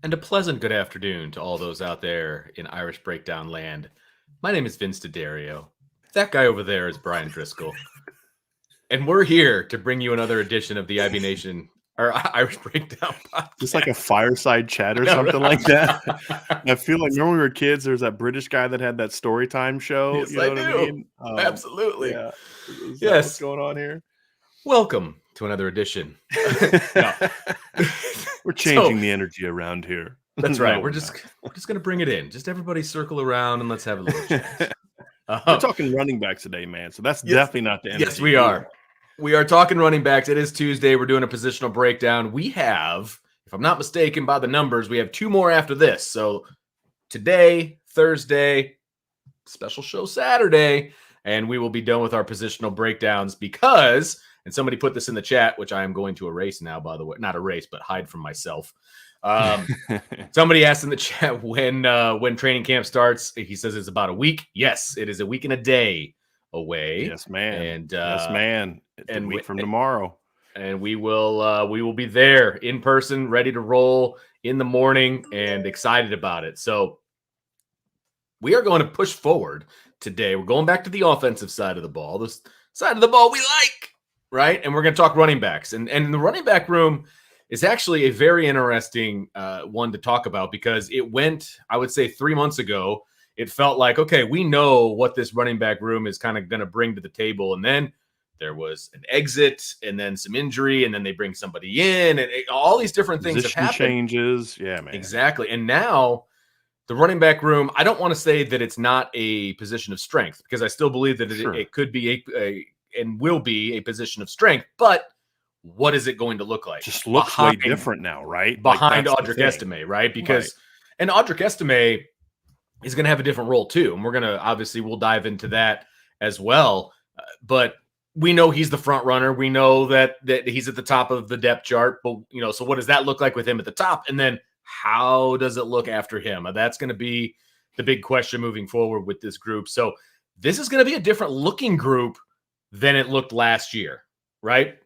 And a pleasant good afternoon to all those out there in Irish Breakdown land. My name is Vince D'Addario. That guy over there is Brian Driscoll. And we're here to bring you another edition of the IB Nation or Irish Breakdown Just like a podcast. firecide chat or something like that. I feel like when we were kids, there's that British guy that had that story time show. Yes, You I know what I do. mean? Absolutely. Yeah. Is that what's Yes. going on here? Welcome to another edition. No. We're So changing the energy around here. that's right. No, We're just gonna bring it in. Just everybody circle around and let's have a little chat. We're talking running backs today, man. So that's Yes, definitely not the energy. yes, we are. We are talking running backs. It is Tuesday. We're doing a positional breakdown. We have, if I'm not mistaken by the numbers, we have two more after this. So today, Thursday, special show Saturday, and we will be done with our positional breakdowns because, and somebody put this in the chat, which I am going to erase now, by the way. Not erase, but hide from myself. Somebody asked in the chat when training camp starts. He says it's about a week. Yes, it is a week and a day away. Yes, man. And yes, man. It's a week from tomorrow. And we will be there in person, ready to roll in the morning, and excited about it. So we are going to push forward today. We're going back to the offensive side of the ball, this side of the ball we like, right? And we're going to talk running backs. And the running back room is actually a very interesting one to talk about because it went, I would say 3 months ago, it felt like, okay, we know what this running back room is kind of going to bring to the table. And then there was an exit and then some injury, and then they bring somebody in, and all these different things have happened. Changes. Yeah, man. Exactly. And now the running back room, I don't want to say that it's not a position of strength because I still believe that it could be and will be a position of strength, but what is it going to look like? Just looks way different now, right? Behind Audric Estime, right? Because and Audric Estime is going to have a different role too, and we're going to obviously we'll dive into that as well. But we know he's the front runner. We know that he's at the top of the depth chart. But so what does that look like with him at the top? And then how does it look after him? That's going to be the big question moving forward with this group. So this is going to be a different looking group than it looked last year, right?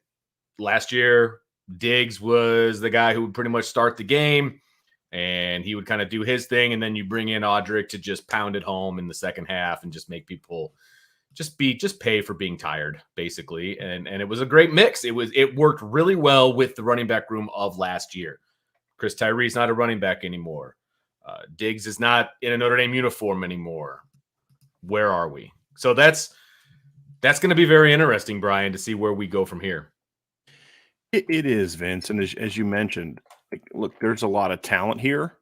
Last year, Diggs was the guy who would pretty much start the game, and he would kind of do his thing, and then you bring in Audric to just pound it home in the second half and just make people just pay for being tired, basically. And it was a great mix. It worked really well with the running back room of last year. Chris Tyree's not a running back anymore. Diggs is not in a Notre Dame uniform anymore. Where are we? So that's going to be very interesting, Brian, to see where we go from here. It is, Vince. And as you mentioned, look, there's a lot of talent here,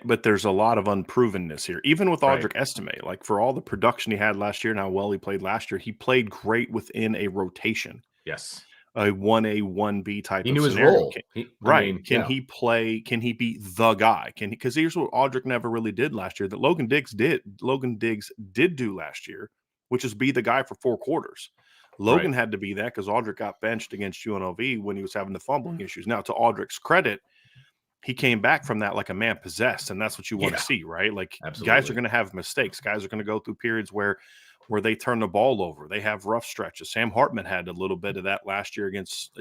but there's a lot of unprovenness here. Even with Audric Estime, like for all the production he had last year and how well he played last year, he played great within a rotation. Yes. A 1A, 1B type he of knew scenario. His role. Can he play? Can he be the guy? Because here's what Audric never really did last year that Logan Diggs did do last year, which is be the guy for 4 quarters. Logan had to be that because Audric got benched against UNLV when he was having the fumbling issues. Now, to Audric's credit, he came back from that like a man possessed, and that's what you want to see, right? Like guys are going to have mistakes. Guys are going to go through periods where they turn the ball over. They have rough stretches. Sam Hartman had a little bit of that last year against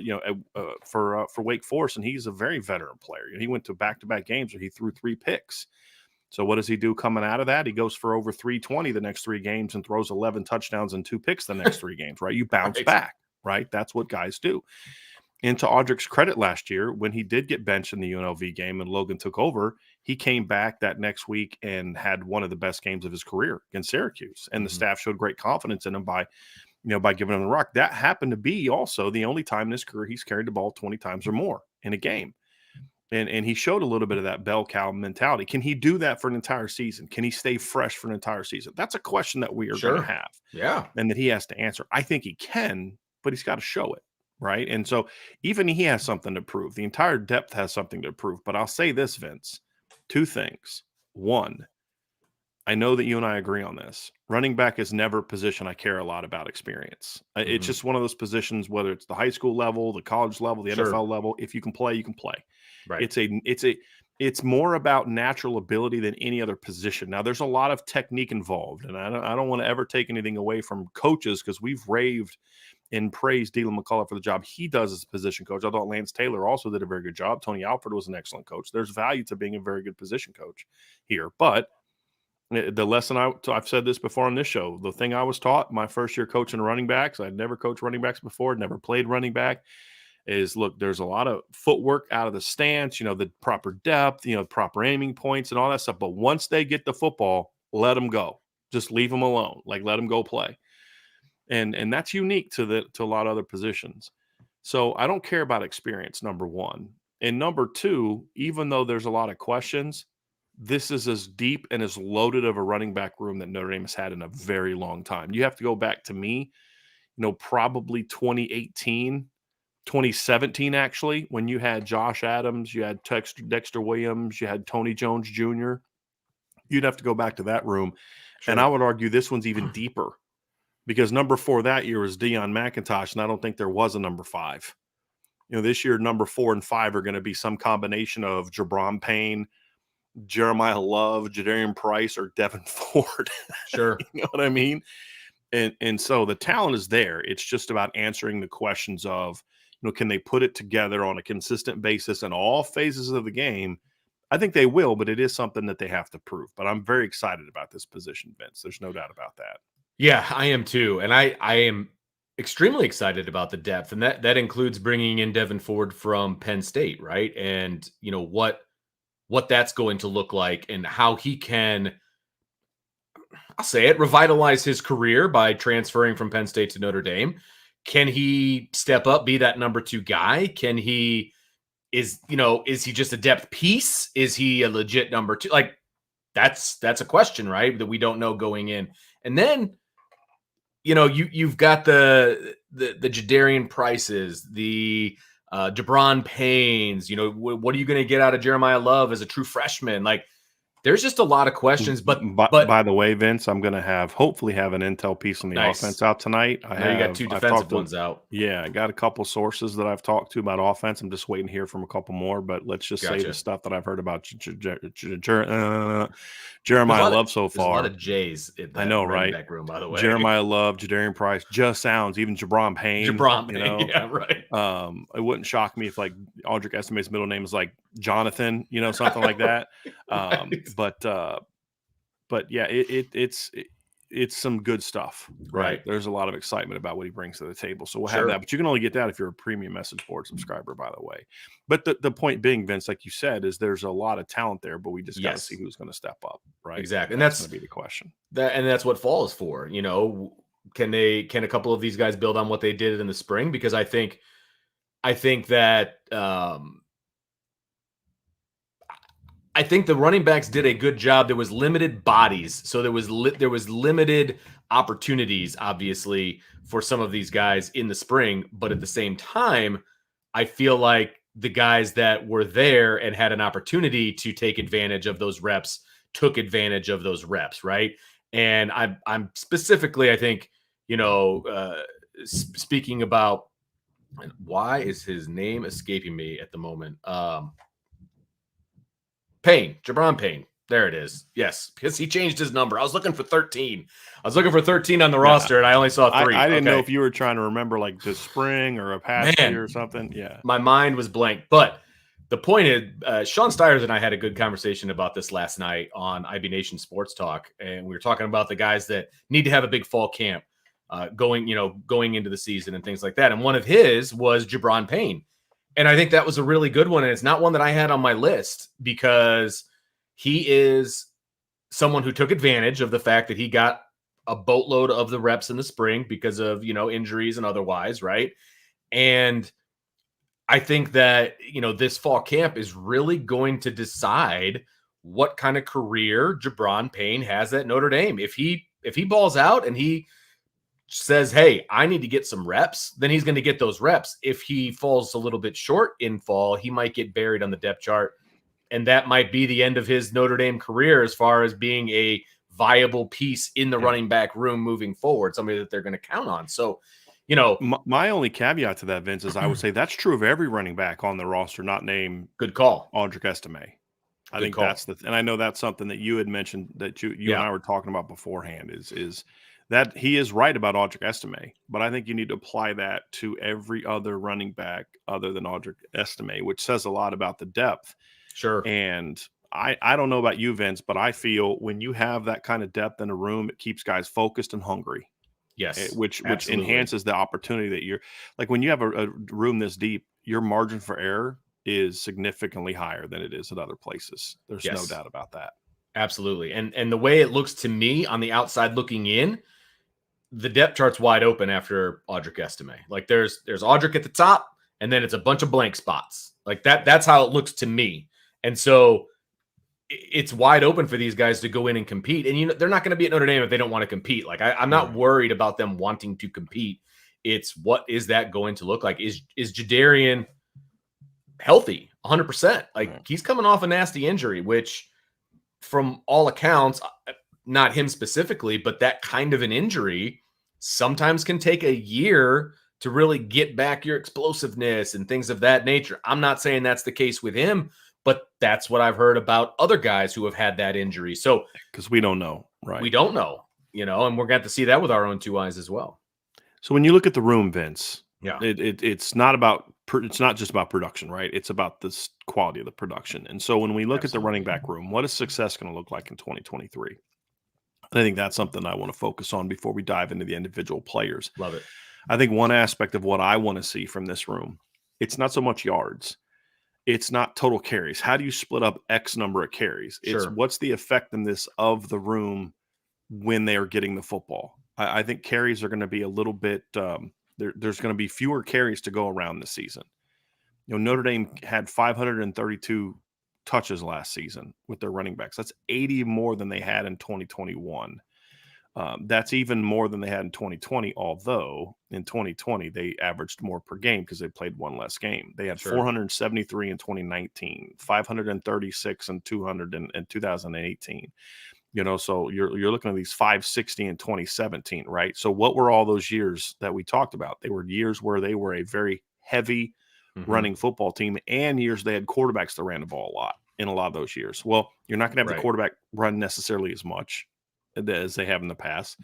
for Wake Forest, and he's a very veteran player. And he went to back-to-back games where he threw 3 picks. So what does he do coming out of that? He goes for over 320 the next 3 games and throws 11 touchdowns and 2 picks the next 3 games, right? You bounce back, right? That's what guys do. And to Audric's credit last year, when he did get benched in the UNLV game and Logan took over, he came back that next week and had one of the best games of his career against Syracuse. And the staff showed great confidence in him by giving him the rock. That happened to be also the only time in his career he's carried the ball 20 times or more in a game. And he showed a little bit of that bell cow mentality. Can he do that for an entire season? Can he stay fresh for an entire season? That's a question that we are going to have. Yeah. And that he has to answer. I think he can, but he's got to show it. Right. And so even he has something to prove. The entire depth has something to prove. But I'll say this, Vince, 2 things. 1, I know that you and I agree on this. Running back is never a position I care a lot about experience. It's just one of those positions, whether it's the high school level, the college level, the NFL level, if you can play, you can play. Right. It's more about natural ability than any other position. Now, there's a lot of technique involved, and I don't want to ever take anything away from coaches because we've raved and praise Dylan McCullough for the job he does as a position coach. I thought Lance Taylor also did a very good job. Tony Alford was an excellent coach. There's value to being a very good position coach here. But the lesson I've said this before on this show, the thing I was taught my first year coaching running backs, I'd never coached running backs before, never played running back, is look, there's a lot of footwork out of the stance, the proper depth, proper aiming points and all that stuff. But once they get the football, let them go. Just leave them alone. Like, let them go play. And that's unique to a lot of other positions. So I don't care about experience, number one. And number two, even though there's a lot of questions, this is as deep and as loaded of a running back room that Notre Dame has had in a very long time. You have to go back to me, probably 2018, 2017, actually, when you had Josh Adams, you had Dexter Williams, you had Tony Jones Jr. You'd have to go back to that room. Sure. And I would argue this one's even deeper because number 4 that year was Deion McIntosh, and I don't think there was a number 5. This year, number 4 and 5 are going to be some combination of Jabron Payne, Jeremiah Love, Jadarian Price, or Devin Ford. Sure. You know what I mean? And so the talent is there. It's just about answering the questions of, can they put it together on a consistent basis in all phases of the game? I think they will, but it is something that they have to prove. But I'm very excited about this position, Vince. There's no doubt about that. Yeah, I am too. And I am extremely excited about the depth. And that includes bringing in Devin Ford from Penn State, right? And, what that's going to look like and how he can, I'll say it, revitalize his career by transferring from Penn State to Notre Dame. Can he step up, be that number 2 guy? Is he just a depth piece? Is he a legit number 2? Like, that's a question, right? That we don't know going in. And then, you've got the Jadarian Prices, the Jabron Paynes, what are you going to get out of Jeremiah Love as a true freshman? Like, there's just a lot of questions, but by the way, Vince, I'm going to hopefully have an intel piece on the offense out tonight. You got 2 defensive ones out. Yeah, I got a couple sources that I've talked to about offense. I'm just waiting to hear from a couple more, but let's just say the stuff that I've heard about Jeremiah Love so far. There's a lot of J's in that running back room, by the way. Jeremiah Love, Jadarian Price, just sounds, even Jabron Payne. Yeah, right. It wouldn't shock me if like Audric Estimate's middle name is like Jonathan, something like that. Right. But yeah, it's some good stuff, right? There's a lot of excitement about what he brings to the table. So we'll have that, but you can only get that if you're a premium message board subscriber, by the way. But the point being, Vince, like you said, is there's a lot of talent there, but we just got to see who's going to step up, right? Exactly. And that's going to be the question. And that's what fall is for. Can a couple of these guys build on what they did in the spring? Because I think that I think the running backs did a good job. There was limited bodies, so there was limited opportunities, obviously, for some of these guys in the spring. But at the same time, I feel like the guys that were there and had an opportunity to take advantage of those reps took advantage of those reps, right? And I'm specifically, I think, speaking about, why is his name escaping me at the moment? Jabron Payne. There it is. Yes, because he changed his number. I was looking for 13. I was looking for 13 on the roster, and I only saw 3. I didn't know if you were trying to remember like the spring or a past year or something. Yeah. My mind was blank. But the point is, Sean Stiers and I had a good conversation about this last night on IB Nation Sports Talk, and we were talking about the guys that need to have a big fall camp going into the season and things like that. And one of his was Jabron Payne. And I think that was a really good one. And it's not one that I had on my list because he is someone who took advantage of the fact that he got a boatload of the reps in the spring because of, injuries and otherwise, right? And I think that, this fall camp is really going to decide what kind of career Jabron Payne has at Notre Dame. If he balls out and he says, hey, I need to get some reps, then he's going to get those reps. If he falls a little bit short in fall, he might get buried on the depth chart. And that might be the end of his Notre Dame career as far as being a viable piece in the running back room moving forward, somebody that they're going to count on. So, my only caveat to that, Vince, is I would say that's true of every running back on the roster, not named good call Audric Estime. I think that's and I know that's something that you had mentioned that you and I were talking about beforehand is That he is right about Audric Estime, but I think you need to apply that to every other running back other than Audric Estime, which says a lot about the depth. Sure. And I don't know about you, Vince, but I feel when you have that kind of depth in a room, it keeps guys focused and hungry. Yes. Which Absolutely. enhances the opportunity that you're like when you have a room this deep, your margin for error is significantly higher than it is at other places. There's no doubt about that. Absolutely. And the way it looks to me on the outside looking in, the depth chart's wide open after Audric Estime. Like there's Audric at the top, and then it's a bunch of blank spots. Like that's how it looks to me. And so it's wide open for these guys to go in and compete. And they're not going to be at Notre Dame if they don't want to compete. Like I'm not worried about them wanting to compete. It's what is that going to look like? Is Jadarian healthy 100%? Like he's coming off a nasty injury, which from all accounts, not him specifically, but that kind of an injury sometimes can take a year to really get back your explosiveness and things of that nature. I'm not saying that's the case with him, but that's what I've heard about other guys who have had that injury. So, because we don't know, right? We don't know, and we're going to see that with our own two eyes as well. So when you look at the room, Vince, yeah, it's not just about production, right? It's about the quality of the production. And so when we look at the running back room, what is success going to look like in 2023? I think that's something I want to focus on before we dive into the individual players. Love it. I think one aspect of what I want to see from this room, it's not so much yards. It's not total carries. How do you split up X number of carries? It's what's the effectiveness of the room when they are getting the football. I think carries are going to be a little bit there's going to be fewer carries to go around this season. Notre Dame had 532 touches last season with their running backs. That's 80 more than they had in 2021. That's even more than they had in 2020, although in 2020 they averaged more per game because they played one less game. They had 473 in 2019, 536 in 2018. So you're looking at these 560 in 2017, right? So what were all those years that we talked about? They were years where they were a very heavy running football team, and years they had quarterbacks that ran the ball a lot in a lot of those years. Well, you're not going to have the quarterback run necessarily as much as they have in the past.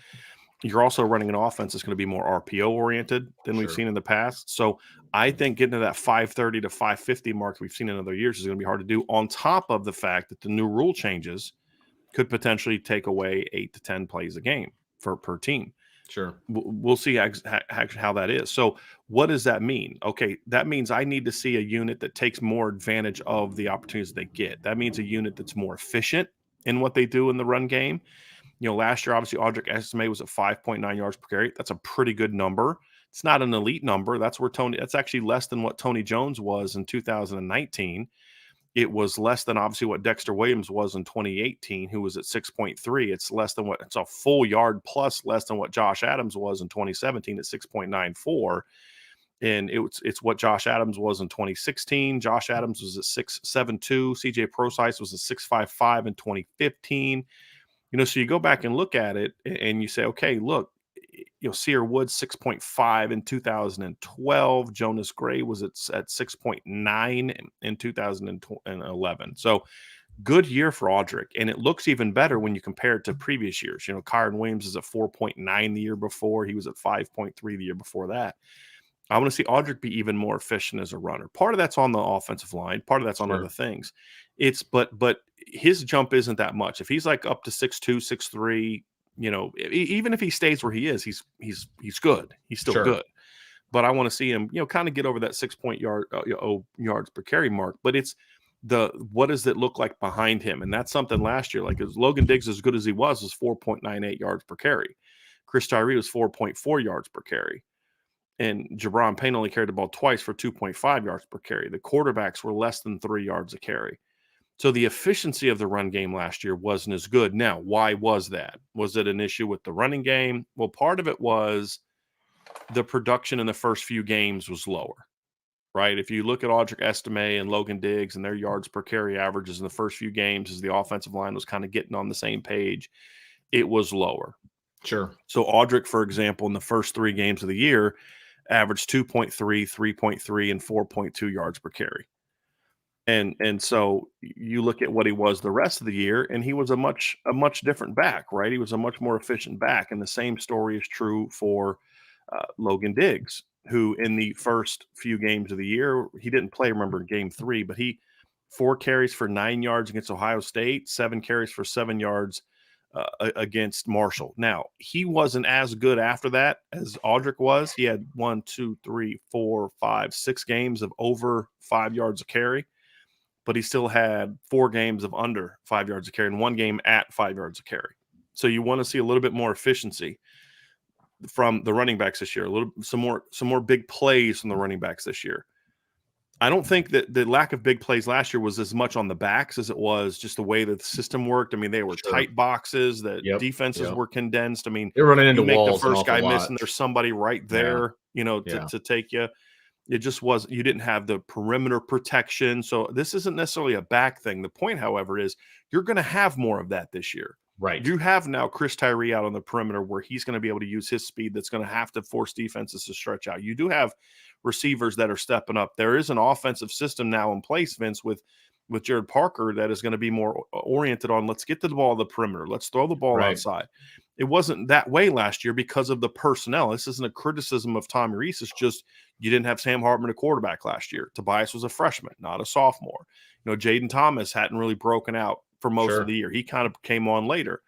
You're also running an offense that's going to be more RPO oriented than we've seen in the past. So I think getting to that 530 to 550 mark we've seen in other years is going to be hard to do, on top of the fact that the new rule changes could potentially take away 8 to 10 plays a game per team. Sure. We'll see how that is. So what does that mean? Okay, that means I need to see a unit that takes more advantage of the opportunities they get. That means a unit that's more efficient in what they do in the run game. Last year, obviously, Audric Estime was at 5.9 yards per carry. That's a pretty good number. It's not an elite number. That's actually less than what Tony Jones was in 2019. It was less than obviously what Dexter Williams was in 2018, who was at 6.3. It's a full yard plus less than what Josh Adams was in 2017 at 6.94. And it's what Josh Adams was in 2016. Josh Adams was at 6.72. CJ Prosise was at 6.55 in 2015. So you go back and look at it and you say, okay, look, Sear Woods 6.5 in 2012. Jonas Gray was at 6.9 in 2011. So good year for Audric, and it looks even better when you compare it to previous years. Kyron Williams is at 4.9 the year before. He was at 5.3 the year before that. I want to see Audric be even more efficient as a runner. Part of that's on the offensive line. Part of that's on other things. But his jump isn't that much. If he's like up to 6'2", 6'3", even if he stays where he is, he's good. He's still good. But I want to see him, kind of get over that 6 yards per carry mark. But it's what does it look like behind him? And that's something last year. Like as Logan Diggs, as good as he was 4.98 yards per carry. Chris Tyree was 4.4 yards per carry. And Jabron Payne only carried the ball twice for 2.5 yards per carry. The quarterbacks were less than 3 yards a carry. So the efficiency of the run game last year wasn't as good. Now, why was that? Was it an issue with the running game? Well, part of it was the production in the first few games was lower, right? If you look at Audric Estime and Logan Diggs and their yards per carry averages in the first few games as the offensive line was kind of getting on the same page, it was lower. Sure. So Audric, for example, in the first 3 games of the year, averaged 2.3, 3.3, and 4.2 yards per carry. And so you look at what he was the rest of the year, and he was a much different back, right? He was a much more efficient back, and the same story is true for Logan Diggs, who in the first few games of the year he didn't play. Remember game 3, but he 4 carries for 9 yards against Ohio State, 7 carries for 7 yards against Marshall. Now he wasn't as good after that as Audric was. He had 1, 2, 3, 4, 5, 6 games of over 5 yards a carry, but he still had 4 games of under 5 yards a carry and 1 game at 5 yards a carry. So you want to see a little bit more efficiency from the running backs this year, some more big plays from the running backs this year. I don't think that the lack of big plays last year was as much on the backs as it was just the way that the system worked. I mean, they were tight boxes, that defenses were condensed. I mean, they're running into you make walls the first guy miss and there's somebody right there, to take you. It just was, you didn't have the perimeter protection. So this isn't necessarily a back thing. The point, however, is you're going to have more of that this year. Right. You have now Chris Tyree out on the perimeter where he's going to be able to use his speed. That's going to have to force defenses to stretch out. You do have receivers that are stepping up. There is an offensive system now in place, Vince, with Jared Parker that is going to be more oriented on let's get to the ball at the perimeter. Let's throw the ball outside. It wasn't that way last year because of the personnel. This isn't a criticism of Tommy Rees. It's just you didn't have Sam Hartman, a quarterback last year. Tobias was a freshman, not a sophomore. Jaden Thomas hadn't really broken out for most of the year. He kind of came on later.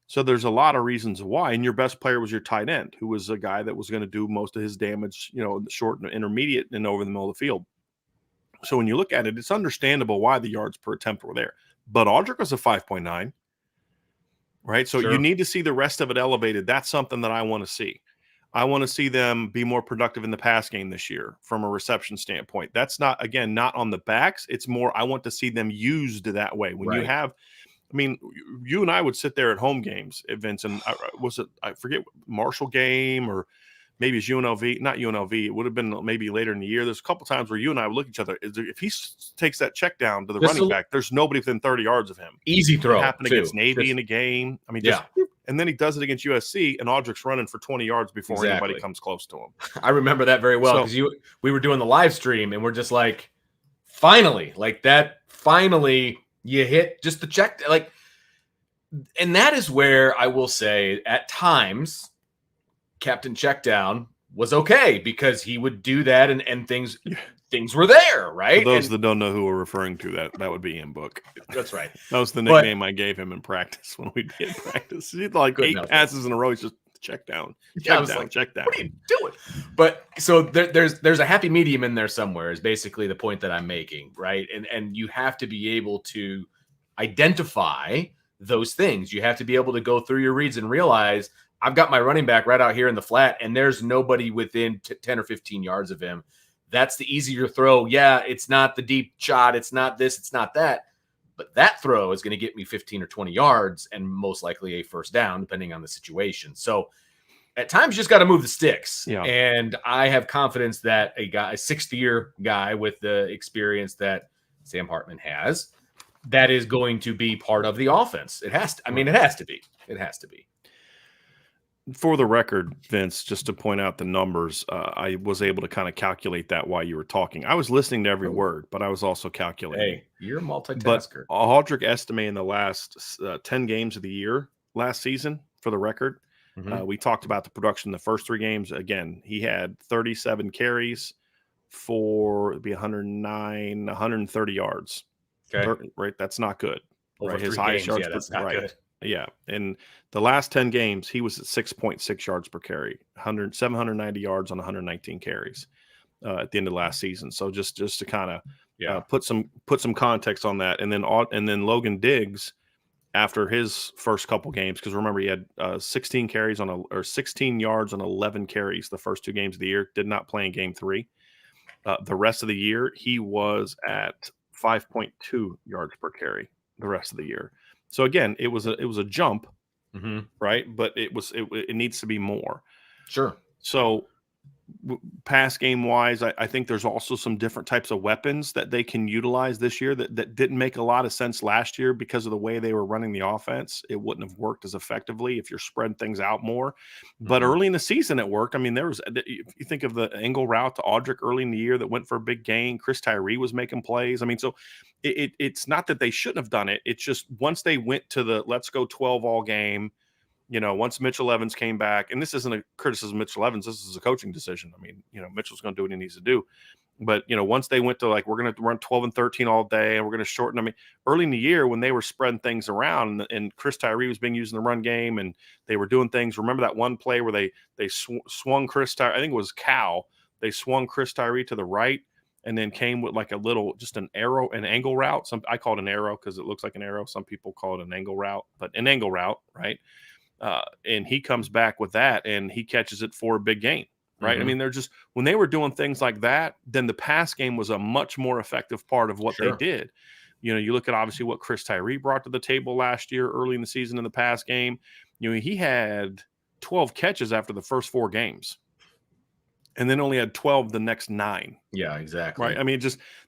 So there's a lot of reasons why. And your best player was your tight end, who was a guy that was going to do most of his damage, short and intermediate and over the middle of the field. So when you look at it, it's understandable why the yards per attempt were there. But Audric was a 5.9, right? So you need to see the rest of it elevated. That's something that I want to see. I want to see them be more productive in the pass game this year from a reception standpoint. That's not on the backs. It's more, I want to see them used that way. When you have, I mean, you and I would sit there at home games, Vince, and I forget, Marshall game or maybe it's UNLV, not UNLV. It would have been maybe later in the year. There's a couple times where you and I would look at each other. If he takes that check down to the running back, there's nobody within 30 yards of him. Easy throw. It happened against Navy in a game. I mean, and then he does it against USC, and Audric's running for 20 yards before anybody comes close to him. I remember that very well because we were doing the live stream, and we're just like, finally you hit just the check. And that is where I will say at times Captain Checkdown was okay because he would do that and things were there, right? For those that don't know who we're referring to, that would be in book. That's right. That was the nickname I gave him in practice when we did practice. He'd like 8 passes in a row. He's just check down. Check down. What are you doing? But so there's a happy medium in there somewhere is basically the point that I'm making, right? And you have to be able to identify those things. You have to be able to go through your reads and realize I've got my running back right out here in the flat and there's nobody within 10 or 15 yards of him. That's the easier throw. Yeah, it's not the deep shot. It's not this. It's not that. But that throw is going to get me 15 or 20 yards and most likely a first down, depending on the situation. So at times you just got to move the sticks. Yeah. And I have confidence that a sixth-year guy with the experience that Sam Hartman has, that is going to be part of the offense. It has to. I mean, it has to be. It has to be. For the record, Vince, just to point out the numbers, I was able to kind of calculate that while you were talking. I was listening to every word, but I was also calculating. Hey, you're a multitasker. But Audric Estime in the last 10 games of the year last season, for the record, we talked about the production in the first 3 games. Again, he had 37 carries for 130 yards. Okay. Right? That's not good. Over His 3 highest games, yards that's per not right. good. Yeah. In the last 10 games, he was at 6.6 yards per carry, 790 yards on 119 carries at the end of last season. So just to kind of put some context on that. And then Logan Diggs, after his first couple games, because remember he had 16 yards on 11 carries the first 2 games of the year, did not play in game 3. The rest of the year, he was at 5.2 yards per carry the rest of the year. So again, it was a jump, right? But it needs to be more. Sure. So pass game wise, I think there's also some different types of weapons that they can utilize this year that didn't make a lot of sense last year because of the way they were running the offense. It wouldn't have worked as effectively if you're spreading things out more. But early in the season, it worked. I mean, if you think of the angle route to Audric early in the year that went for a big gain, Chris Tyree was making plays. I mean, so it's not that they shouldn't have done it. It's just once they went to the let's go 12 all game, once Mitchell Evans came back, and this isn't a criticism of Mitchell Evans, this is a coaching decision. I mean, Mitchell's going to do what he needs to do. But, once they went to like, we're going to run 12 and 13 all day and we're going to shorten. I mean, early in the year when they were spreading things around and Chris Tyree was being used in the run game and they were doing things. Remember that one play where they swung Chris Tyree, I think it was Cal. They swung Chris Tyree to the right and then came with like just an angle route. I call it an arrow because it looks like an arrow. Some people call it an angle route, but an angle route, right? And he comes back with that and he catches it for a big gain, right? I mean, they're just, when they were doing things like that, then the pass game was a much more effective part of what they did. You look at obviously what Chris Tyree brought to the table last year, early in the season in the pass game. He had 12 catches after the first 4 games and then only had 12 the next 9. Yeah, exactly. Right. I mean,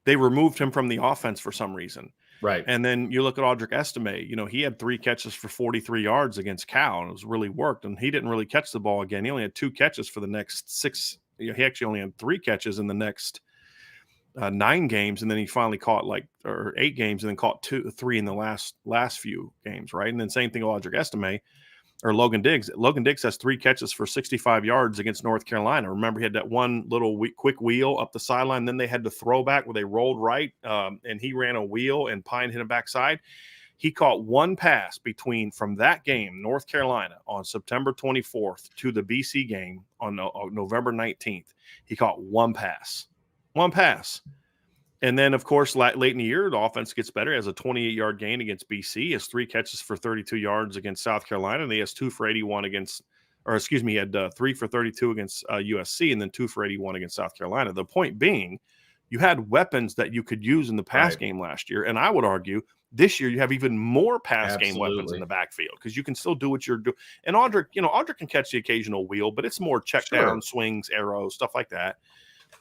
they removed him from the offense for some reason. Right. And then you look at Audric Estime, he had 3 catches for 43 yards against Cal, and it was really worked. And he didn't really catch the ball again. He only had 2 catches for the next 6. He actually only had 3 catches in the next 9 games. And then he finally caught 8 games and then caught 3 in the last few games. Right. And then same thing with Audric Estime or Logan Diggs. Logan Diggs has 3 catches for 65 yards against North Carolina. Remember, he had that one little quick wheel up the sideline. Then they had the throwback where they rolled right, and he ran a wheel and Pine hit him backside. He caught 1 pass from that game, North Carolina, on September 24th to the BC game on November 19th. He caught 1 pass. 1 pass. And then, of course, late in the year, the offense gets better. He has a 28-yard gain against BC. He has 3 catches for 32 yards against South Carolina. And he has 2 for 81 he had 3 for 32 against USC and then 2 for 81 against South Carolina. The point being, you had weapons that you could use in the pass game last year. And I would argue this year you have even more pass game weapons in the backfield because you can still do what you're doing. And Audric can catch the occasional wheel, but it's more check down, swings, arrows, stuff like that.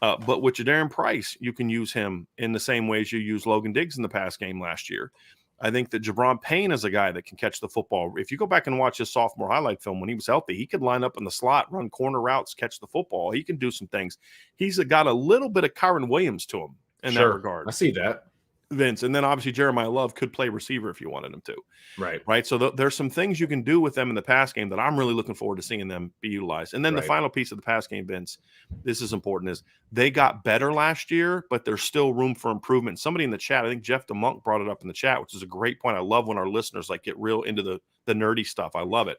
But with Jadarian Price, you can use him in the same ways you used Logan Diggs in the pass game last year. I think that Jabron Payne is a guy that can catch the football. If you go back and watch his sophomore highlight film when he was healthy, he could line up in the slot, run corner routes, catch the football. He can do some things. He's got a little bit of Kyron Williams to him in that regard. I see that. Vince. And then obviously Jeremiah Love could play receiver if you wanted him to. Right. So there's some things you can do with them in the pass game that I'm really looking forward to seeing them be utilized. And then the final piece of the pass game, Vince, this is important, is they got better last year, but there's still room for improvement. Somebody in the chat, I think Jeff DeMonk brought it up in the chat, which is a great point. I love when our listeners get real into the nerdy stuff. I love it.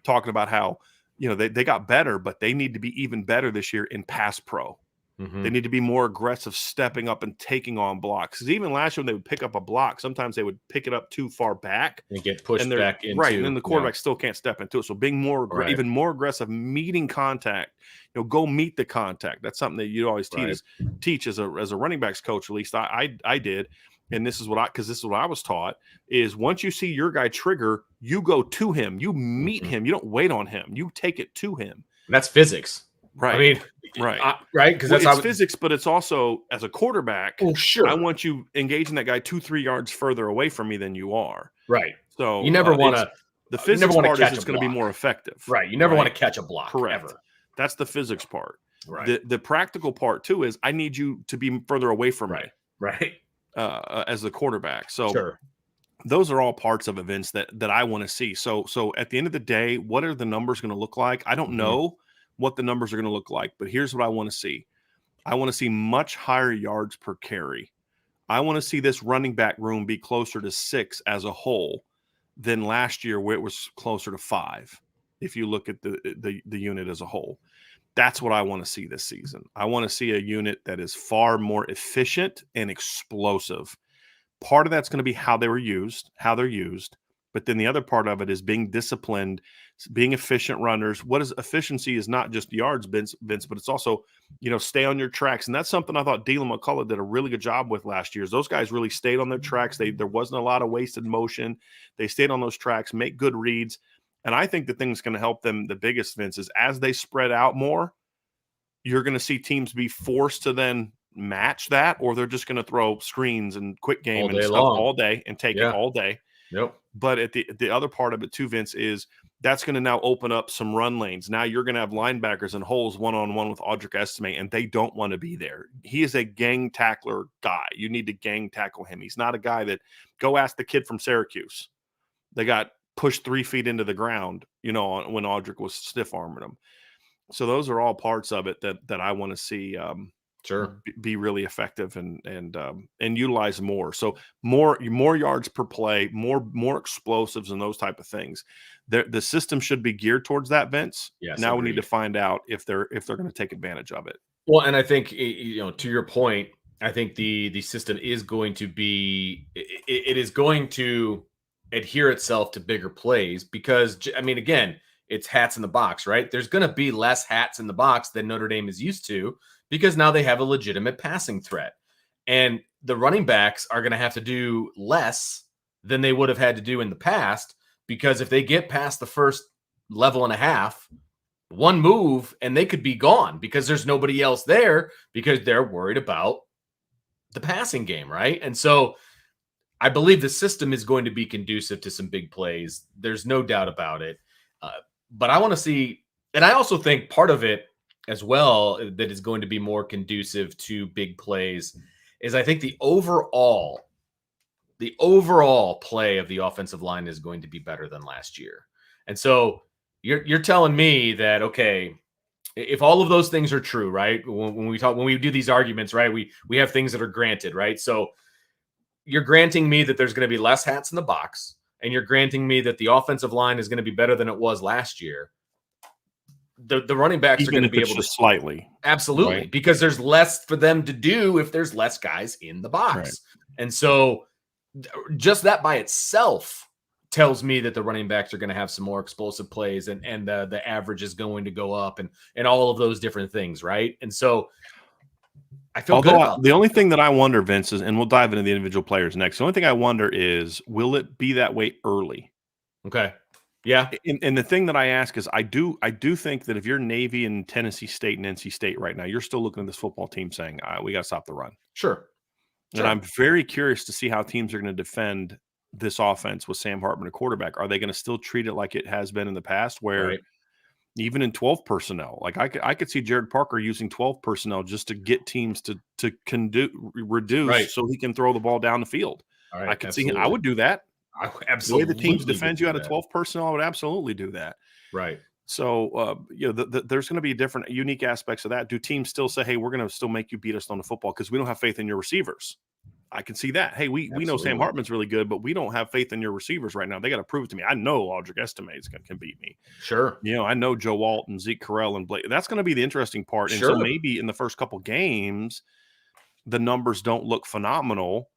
Talking about how, they got better, but they need to be even better this year in pass pro. They need to be more aggressive, stepping up and taking on blocks. Because even last year when they would pick up a block, sometimes they would pick it up too far back and get pushed back into. Right, and then the quarterback still can't step into it. So being even more aggressive, meeting contact, go meet the contact. That's something that you always teach as a running backs coach. At least I did. And this is what I was taught is once you see your guy trigger, you go to him, you meet him, you don't wait on him, you take it to him. And that's physics. Right. I mean, right. Because it's physics, but it's also as a quarterback. Oh, sure. I want you engaging that guy 2-3 yards further away from me than you are. Right. So you never want to. The physics part is it's going to be more effective. Right. You never want to catch a block. Correct. Ever. That's the physics part. Right. The practical part too is I need you to be further away from me. Right. As the quarterback. So those are all parts of events that I want to see. So at the end of the day, what are the numbers going to look like? I don't know what the numbers are going to look like, but here's what I want to see. I want to see much higher yards per carry. I want to see this running back room be closer to 6 as a whole than last year where it was closer to 5. If you look at the unit as a whole, that's what I want to see this season. I want to see a unit that is far more efficient and explosive. Part of that's going to be how they're used. But then the other part of it is being disciplined, being efficient runners. What is efficiency is not just yards, Vince, but it's also, stay on your tracks. And that's something I thought Dylan McCullough did a really good job with last year. Those guys really stayed on their tracks. There wasn't a lot of wasted motion. They stayed on those tracks, make good reads. And I think the thing that's going to help them the biggest, Vince, is as they spread out more, you're going to see teams be forced to then match that, or they're just going to throw screens and quick game All and day stuff long. all day and take it Yeah. all day. Yep. But at the other part of it too, Vince, is that's going to now open up some run lanes. Now you're going to have linebackers and holes one-on-one with Audric Estime, and they don't want to be there. He is a gang tackler guy. You need to gang tackle him. He's not a guy that – go ask the kid from Syracuse. They got pushed 3 feet into the ground, when Audric was stiff-arming him. So those are all parts of it that I want to see Sure. be really effective and utilize more. So more yards per play, more explosives and those type of things. The system should be geared towards that, Vince. Yes. Now agreed. we need to find out if they're going to take advantage of it. Well, and I think to your point, I think the system is going to be it is going to adhere itself to bigger plays because I mean again, it's hats in the box, right? There's going to be less hats in the box than Notre Dame is used to because now they have a legitimate passing threat. And the running backs are going to have to do less than they would have had to do in the past because if they get past the first level and a half, one move and they could be gone because there's nobody else there because they're worried about the passing game, right? And so I believe the system is going to be conducive to some big plays. There's no doubt about it. But I want to see, and I also think part of it as well that is going to be more conducive to big plays is I think the overall play of the offensive line is going to be better than last year. And so you're telling me that, okay, if all of those things are true, right? When we do these arguments, right, we have things that are granted, right? So you're granting me that there's going to be less hats in the box, and you're granting me that the offensive line is going to be better than it was last year. The running backs Even are going to if be it's able just to slightly, absolutely, right? Because there's less for them to do if there's less guys in the box. Right. And so just that by itself tells me that the running backs are going to have some more explosive plays and the average is going to go up and all of those different things, right? And so I feel good about the only thing that I wonder, Vince, is, and we'll dive into the individual players next. The only thing I wonder is, will it be that way early? Okay. Yeah. And the thing that I ask is, I do think that if you're Navy and Tennessee State and NC State right now, you're still looking at this football team saying, we got to stop the run. Sure. And I'm very curious to see how teams are going to defend this offense with Sam Hartman, a quarterback. Are they going to still treat it like it has been in the past, where even in 12 personnel, like I could see Jared Parker using 12 personnel just to get teams to reduce so he can throw the ball down the field. I could see him. I would do that. The way the teams defend you out of 12 personnel, I would absolutely do that. Right. So, there's going to be different unique aspects of that. Do teams still say, hey, we're going to still make you beat us on the football because we don't have faith in your receivers? I can see that. Hey, we know Sam Hartman's really good, but we don't have faith in your receivers right now. They got to prove it to me. I know Audric Estime can beat me. Sure. I know Joe Walton, Zeke Correll, and Blake. That's going to be the interesting part. And so maybe in the first couple games, the numbers don't look phenomenal,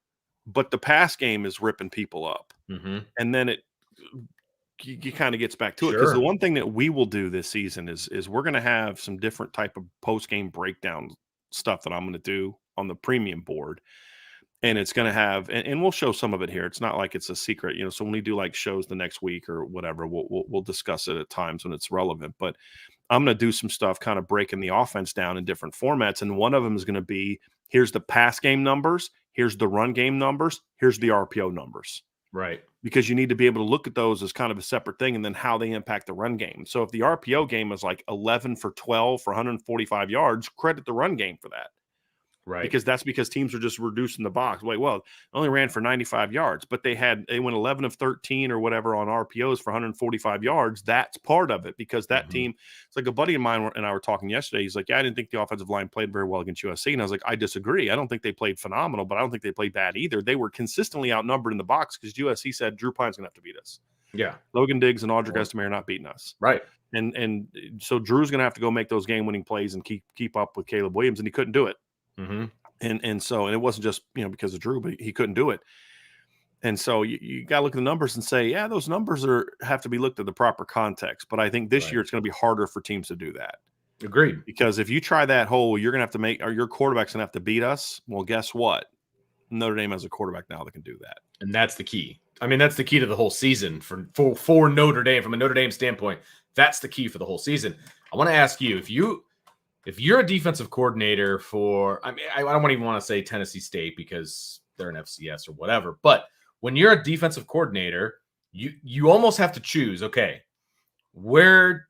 but the pass game is ripping people up. Mm-hmm. And then you kind of gets back to it, because the one thing that we will do this season is we're going to have some different type of post-game breakdown stuff that I'm going to do on the premium board. And it's going to have, and we'll show some of it here. It's not like it's a secret, so when we do like shows the next week or whatever, we'll discuss it at times when it's relevant. But I'm going to do some stuff kind of breaking the offense down in different formats. And one of them is going to be, here's the pass game numbers, here's the run game numbers, here's the RPO numbers. Right. Because you need to be able to look at those as kind of a separate thing, and then how they impact the run game. So if the RPO game is like 11 for 12 for 145 yards, credit the run game for that. Right. Because teams are just reducing the box. Wait, well, only ran for 95 yards, but they went 11 of 13 or whatever on RPOs for 145 yards. That's part of it, because that team, it's like a buddy of mine and I were talking yesterday. He's like, yeah, I didn't think the offensive line played very well against USC. And I was like, I disagree. I don't think they played phenomenal, but I don't think they played bad either. They were consistently outnumbered in the box because USC said Drew Pine's going to have to beat us. Yeah. Logan Diggs and Audric Estime are not beating us. Right. And so Drew's going to have to go make those game-winning plays and keep up with Caleb Williams, and he couldn't do it. Mm-hmm. And so it wasn't just because of Drew, but he couldn't do it. And so you got to look at the numbers and say, yeah, those numbers have to be looked at the proper context. But I think this year it's going to be harder for teams to do that. Agreed. Because if you try that whole, you're going to have to your quarterback's going to have to beat us. Well, guess what? Notre Dame has a quarterback now that can do that. And that's the key. I mean, that's the key to the whole season for Notre Dame. From a Notre Dame standpoint, that's the key for the whole season. I want to ask you, if you if you're a defensive coordinator for, I mean, I don't even want to say Tennessee State because they're an FCS or whatever, but when you're a defensive coordinator, you almost have to choose, okay, what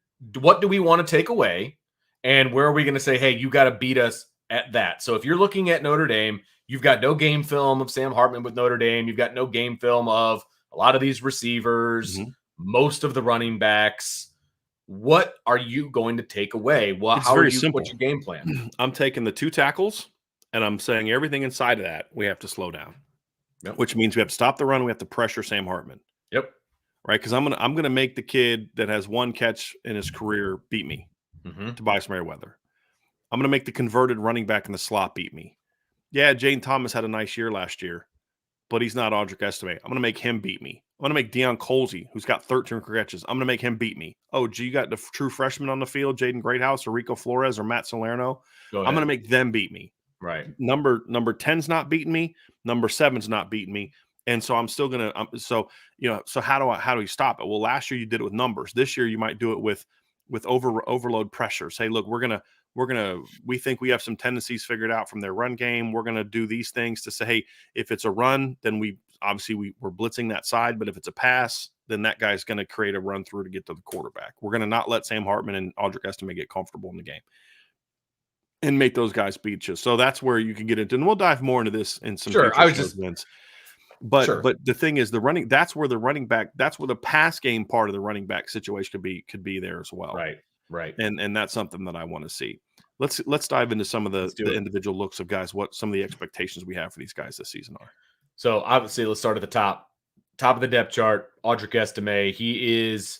do we want to take away? And where are we going to say, hey, you got to beat us at that? So if you're looking at Notre Dame, you've got no game film of Sam Hartman with Notre Dame. You've got no game film of a lot of these receivers, most of the running backs. What are you going to take away? It's very simple. What's your game plan? I'm taking the 2 tackles and I'm saying everything inside of that we have to slow down, which means we have to stop the run. We have to pressure Sam Hartman. Yep. Right, because I'm gonna make the kid that has 1 catch in his career beat me, Tobias Merriweather. I'm gonna make the converted running back in the slot beat me. Yeah, Jane Thomas had a nice year last year, but he's not Audric Estime. I'm gonna make him beat me. I'm gonna make Deion Colsey, who's got 13 catches. I'm gonna make him beat me. Oh, gee, you got the true freshman on the field, Jaden Greathouse or Rico Flores or Matt Salerno. I'm gonna make them beat me. Right. Number 10's not beating me. Number 7's not beating me. And so I'm still gonna. So how do we stop it? Well, last year you did it with numbers. This year you might do it with overload pressure. Say, look, we think we have some tendencies figured out from their run game. We're gonna do these things to say, hey, if it's a run, then we're blitzing that side. But if it's a pass, then that guy's gonna create a run through to get to the quarterback. We're gonna not let Sam Hartman and Audric Estime get comfortable in the game and make those guys beat you. So that's where you can get into, and we'll dive more into this in some future events. But the thing is, that's where the pass game part of the running back situation could be there as well. Right. And that's something that I want to see. Let's dive into some of the individual looks of guys, what some of the expectations we have for these guys this season are. So obviously, let's start at the top of the depth chart. Audric Estime, he is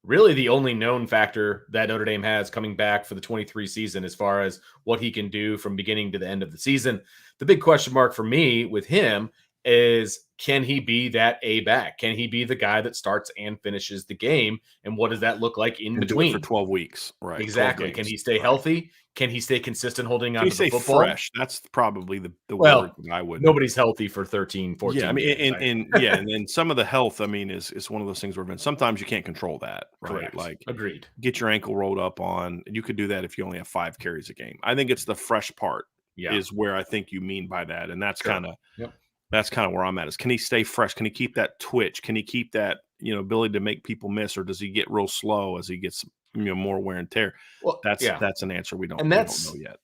really the only known factor that Notre Dame has coming back for the 23 season as far as what he can do from beginning to the end of the season. The big question mark for me with him is, can he be that A back? Can he be the guy that starts and finishes the game? And what does that look like in between? For 12 weeks, right? Exactly. Can he stay healthy? Can he stay consistent holding on to the football? Fresh? That's probably the word I would. Nobody's healthy for 13, 14 Yeah, I mean, and some of the health, I mean, is one of those things where sometimes you can't control that, right? Correct. Like, agreed. Get your ankle rolled up on. You could do that if you only have 5 carries a game. I think it's the fresh part is where I think you mean by that, and that's kind of that's kind of where I'm at. Is, can he stay fresh? Can he keep that twitch? Can he keep that ability to make people miss, or does he get real slow as he gets more wear and tear? Well, that's an answer we don't know yet.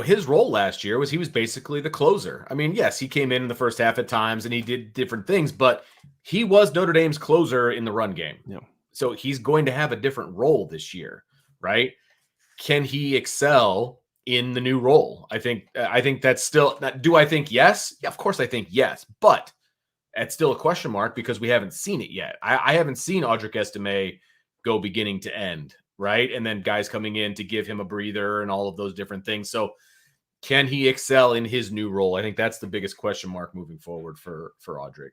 His role last year was he was basically the closer. I mean, yes, he came in the first half at times and he did different things, but he was Notre Dame's closer in the run game. Yeah. So he's going to have a different role this year, right? Can he excel in the new role? I think that's still. Do I think yes? Yeah, of course I think yes, but it's still a question mark because we haven't seen it yet. I haven't seen Audric Estime go beginning to end, right? And then guys coming in to give him a breather and all of those different things. So can he excel in his new role? I think that's the biggest question mark moving forward for Audric.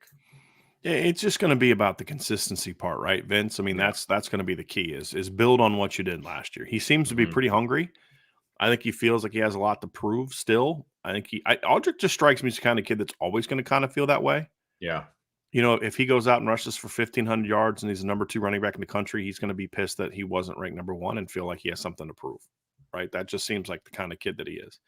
Yeah, it's just going to be about the consistency part, right, Vince? I mean, that's going to be the key is build on what you did last year. He seems to be pretty hungry. I think he feels like he has a lot to prove still. I think Audric just strikes me as the kind of kid that's always going to kind of feel that way. Yeah. If he goes out and rushes for 1,500 yards and he's the number 2 running back in the country, he's going to be pissed that he wasn't ranked number 1 and feel like he has something to prove, right? That just seems like the kind of kid that he is,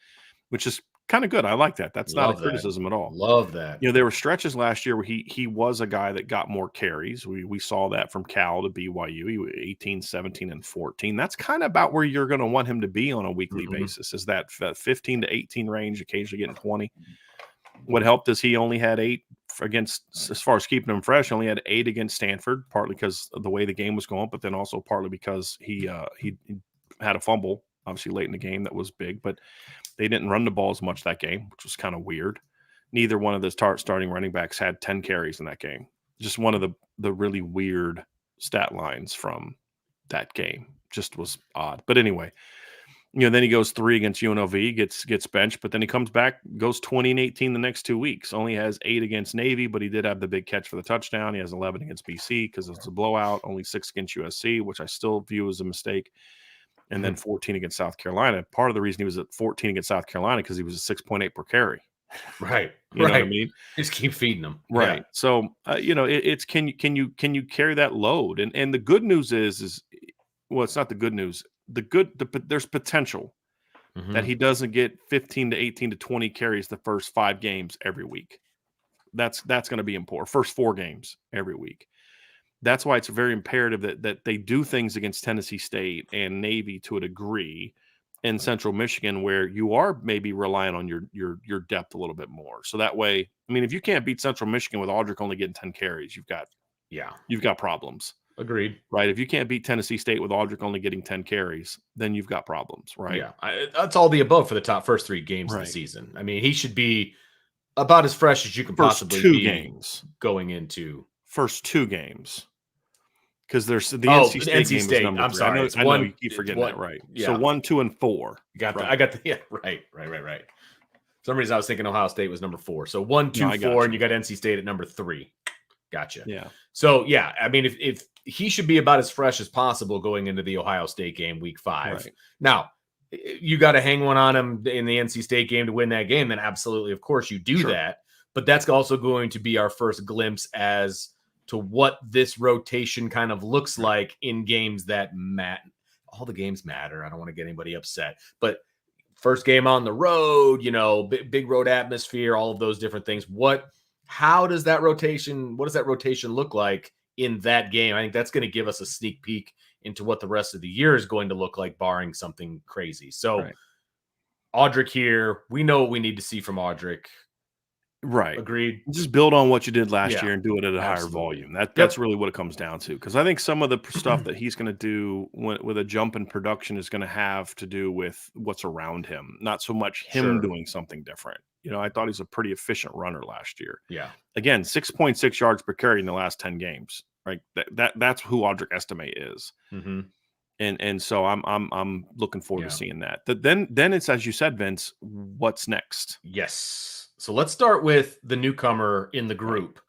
which is kind of good. I like that. That's not a criticism at all. Love that. There were stretches last year where he was a guy that got more carries. We saw that from Cal to BYU. He was 18, 17, and 14. That's kind of about where you're going to want him to be on a weekly basis, is that 15 to 18 range, occasionally getting 20. What helped is he only had 8 against, as far as keeping him fresh, only had 8 against Stanford, partly because of the way the game was going, but then also partly because he had a fumble, obviously late in the game that was big, but they didn't run the ball as much that game, which was kind of weird. Neither one of the starting running backs had 10 carries in that game. Just one of the really weird stat lines from that game. Just was odd. But anyway, then he goes 3 against UNLV, gets benched, but then he comes back, goes 20 and 18 the next 2 weeks. Only has 8 against Navy, but he did have the big catch for the touchdown. He has 11 against BC because it's a blowout. Only 6 against USC, which I still view as a mistake. And then 14 against South Carolina. Part of the reason he was at 14 against South Carolina because he was at 6.8 per carry. Right. You know what I mean? Just keep feeding them. Right. Yeah. So, it's can you carry that load? And the good news is well, it's not the good news. There's potential. that he doesn't get 15 to 18 to 20 carries the first 5 games every week. That's going to be important. First 4 games every week. That's why it's very imperative that they do things against Tennessee State and Navy to a degree in Central Michigan, where you are maybe relying on your depth a little bit more. So that way, I mean, if you can't beat Central Michigan with Audric only getting 10 carries, you've got problems. Agreed. Right? If you can't beat Tennessee State with Audric only getting 10 carries, then you've got problems, right? Yeah, that's all the above for the first 3 games of the season. I mean, he should be about as fresh as you can possibly be games going into first 2 games. Because there's the NC NC State game State. is number 3. I'm sorry. I know you keep forgetting that, right? Yeah. So 1, 2, and 4. I got the yeah, right. For some reason I was thinking Ohio State was number 4. So 1, 2, 4, and you got NC State at number 3. Gotcha. Yeah. So yeah, I mean, if he should be about as fresh as possible going into the Ohio State game week 5. Right. Now, you got to hang one on him in the NC State game to win that game, then absolutely, of course, you do that. But that's also going to be our first glimpse as to what this rotation kind of looks like in games that matter. All the games matter. I don't want to get anybody upset, but first game on the road, big road atmosphere, all of those different things. What does that rotation look like in that game? I think that's going to give us a sneak peek into what the rest of the year is going to look like, barring something crazy. So Audric here, we know what we need to see from Audric. Right. Agreed. Just build on what you did last year and do it at a higher volume. That's really what it comes down to. Because I think some of the stuff that he's going to do with a jump in production is going to have to do with what's around him, not so much him doing something different. I thought he's a pretty efficient runner last year. Yeah. Again, 6.6 yards per carry in the last 10 games. Right. That's who Audric Estime is. Mm-hmm. And so I'm looking forward to seeing that. Then it's, as you said, Vince, what's next? Yes. So let's start with the newcomer in the group,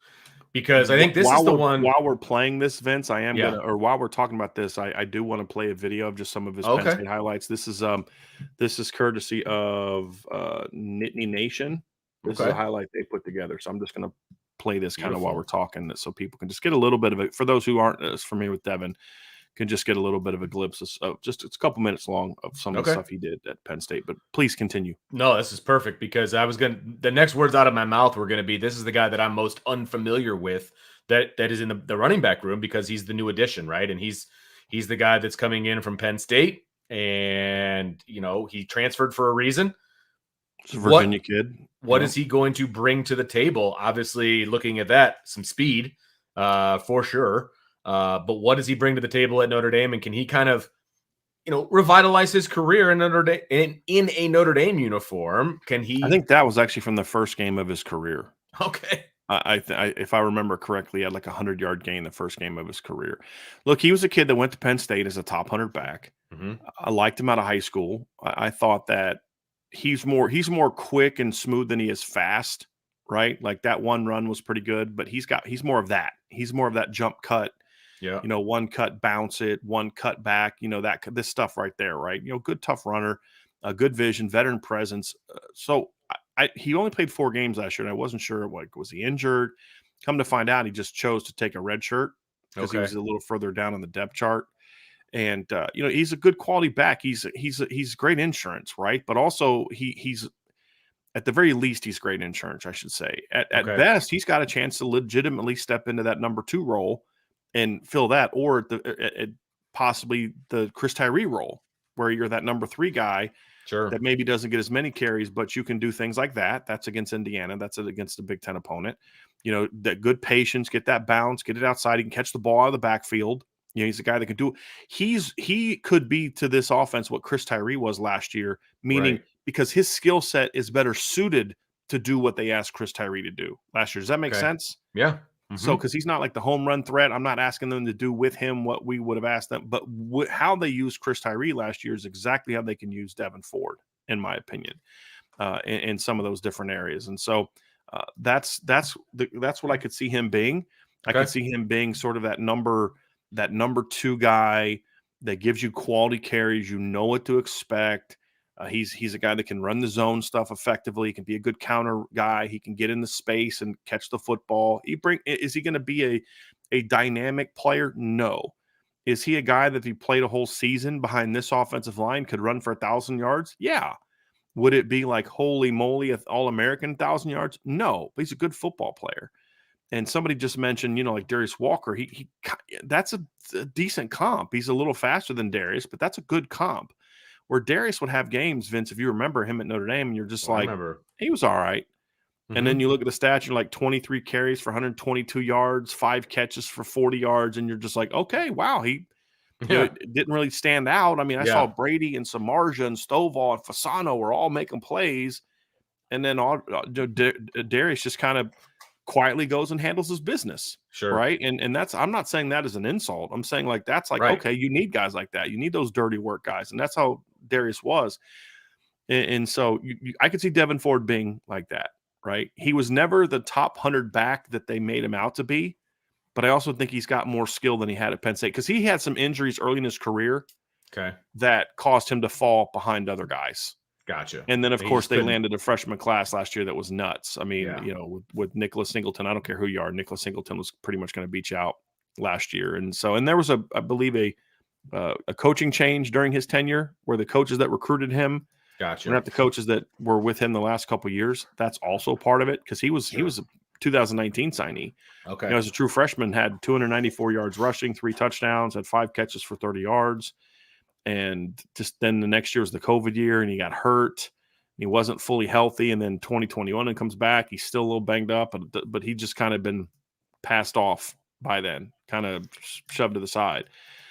because I think this is the one. While we're playing this, Vince, I am gonna, or while we're talking about this, I do want to play a video of just some of his Penn State highlights. This is courtesy of Nittany Nation. This is a highlight they put together. So I'm just gonna play this kind of while we're talking, so people can just get a little bit of it. For those who aren't as familiar with Devin, can just get a little bit of a glimpse of just it's a couple minutes long of some of the stuff he did at Penn State. But please continue. No, this is perfect, because the next words out of my mouth were going to be, this is the guy that I'm most unfamiliar with that is in the running back room, because he's the new addition, right? And he's the guy that's coming in from Penn State, and he transferred for a reason. It's a Virginia kid. What is he going to bring to the table? Obviously, looking at that, some speed, for sure. But what does he bring to the table at Notre Dame, and can he kind of, revitalize his career in in a Notre Dame uniform? Can he? I think that was actually from the first game of his career. Okay. If I remember correctly, he had like a 100-yard gain the first game of his career. Look, he was a kid that went to Penn State as a top 100 back. Mm-hmm. I liked him out of high school. I thought that he's more quick and smooth than he is fast, right? Like that one run was pretty good, but he's more of that. He's more of that jump cut. Yeah. One cut, bounce it, one cut back, this stuff right there, right? Good tough runner, a good vision, veteran presence. So he only played 4 games last year, and I wasn't sure, was he injured? Come to find out, he just chose to take a red shirt because he was a little further down on the depth chart. And he's a good quality back. He's great insurance, right? But also he's at the very least, he's great insurance, I should say. At best, he's got a chance to legitimately step into that number 2 role and fill that, or possibly the Chris Tyree role, where you're that number 3 guy that maybe doesn't get as many carries, but you can do things like that. That's against Indiana. That's against a Big Ten opponent. That good patience, get that bounce, get it outside. He can catch the ball out of the backfield. He's a guy that can do. He could be to this offense what Chris Tyree was last year, meaning because his skill set is better suited to do what they asked Chris Tyree to do last year. Does that make sense? Yeah. Mm-hmm. So, because he's not like the home run threat, I'm not asking them to do with him what we would have asked them, but how they used Chris Tyree last year is exactly how they can use Devin Ford, in my opinion, in some of those different areas. And so that's what I could see him being. I could see him being sort of that number 2 guy that gives you quality carries. You know what to expect. He's a guy that can run the zone stuff effectively. He can be a good counter guy. He can get in the space and catch the football. Is he going to be a dynamic player? No. Is he a guy that if he played a whole season behind this offensive line could run for 1,000 yards? Yeah. Would it be like, holy moly, an All-American 1,000 yards? No, but he's a good football player. And somebody just mentioned, like Darius Walker. He that's a decent comp. He's a little faster than Darius, but that's a good comp. Where Darius would have games, Vince, if you remember him at Notre Dame, and you're just I like, remember. he was all right. Mm-hmm. And then you look at the stats, you're like 23 carries for 122 yards, 5 catches for 40 yards, and you're just like, okay, wow, he it didn't really stand out. I mean, I saw Brady and Samardzija and Stovall and Fasano were all making plays, and then Darius just kind of quietly goes and handles his business. Sure. Right. And that's, I'm not saying that as an insult. I'm saying like, that's like, right. Okay, you need guys like that. You need those dirty work guys. And that's how Darius was. And so I could see Devin Ford being like that. Right. He was never the top 100 back that they made him out to be. But I also think he's got more skill than he had at Penn State because he had some injuries early in his career that caused him to fall behind other guys. Gotcha. And then, of course, they landed a freshman class last year that was nuts. I mean, with Nicholas Singleton, I don't care who you are. Nicholas Singleton was pretty much going to beat you out last year. And there was I believe a coaching change during his tenure where the coaches that recruited him were not the coaches that were with him the last couple of years. That's also part of it because he was a 2019 signee. Okay. As a true freshman, had 294 yards rushing, 3 touchdowns, had 5 catches for 30 yards. And just then the next year was the COVID year and he got hurt. He wasn't fully healthy. And then 2021 and comes back. He's still a little banged up, but he just kind of been passed off by then, kind of shoved to the side.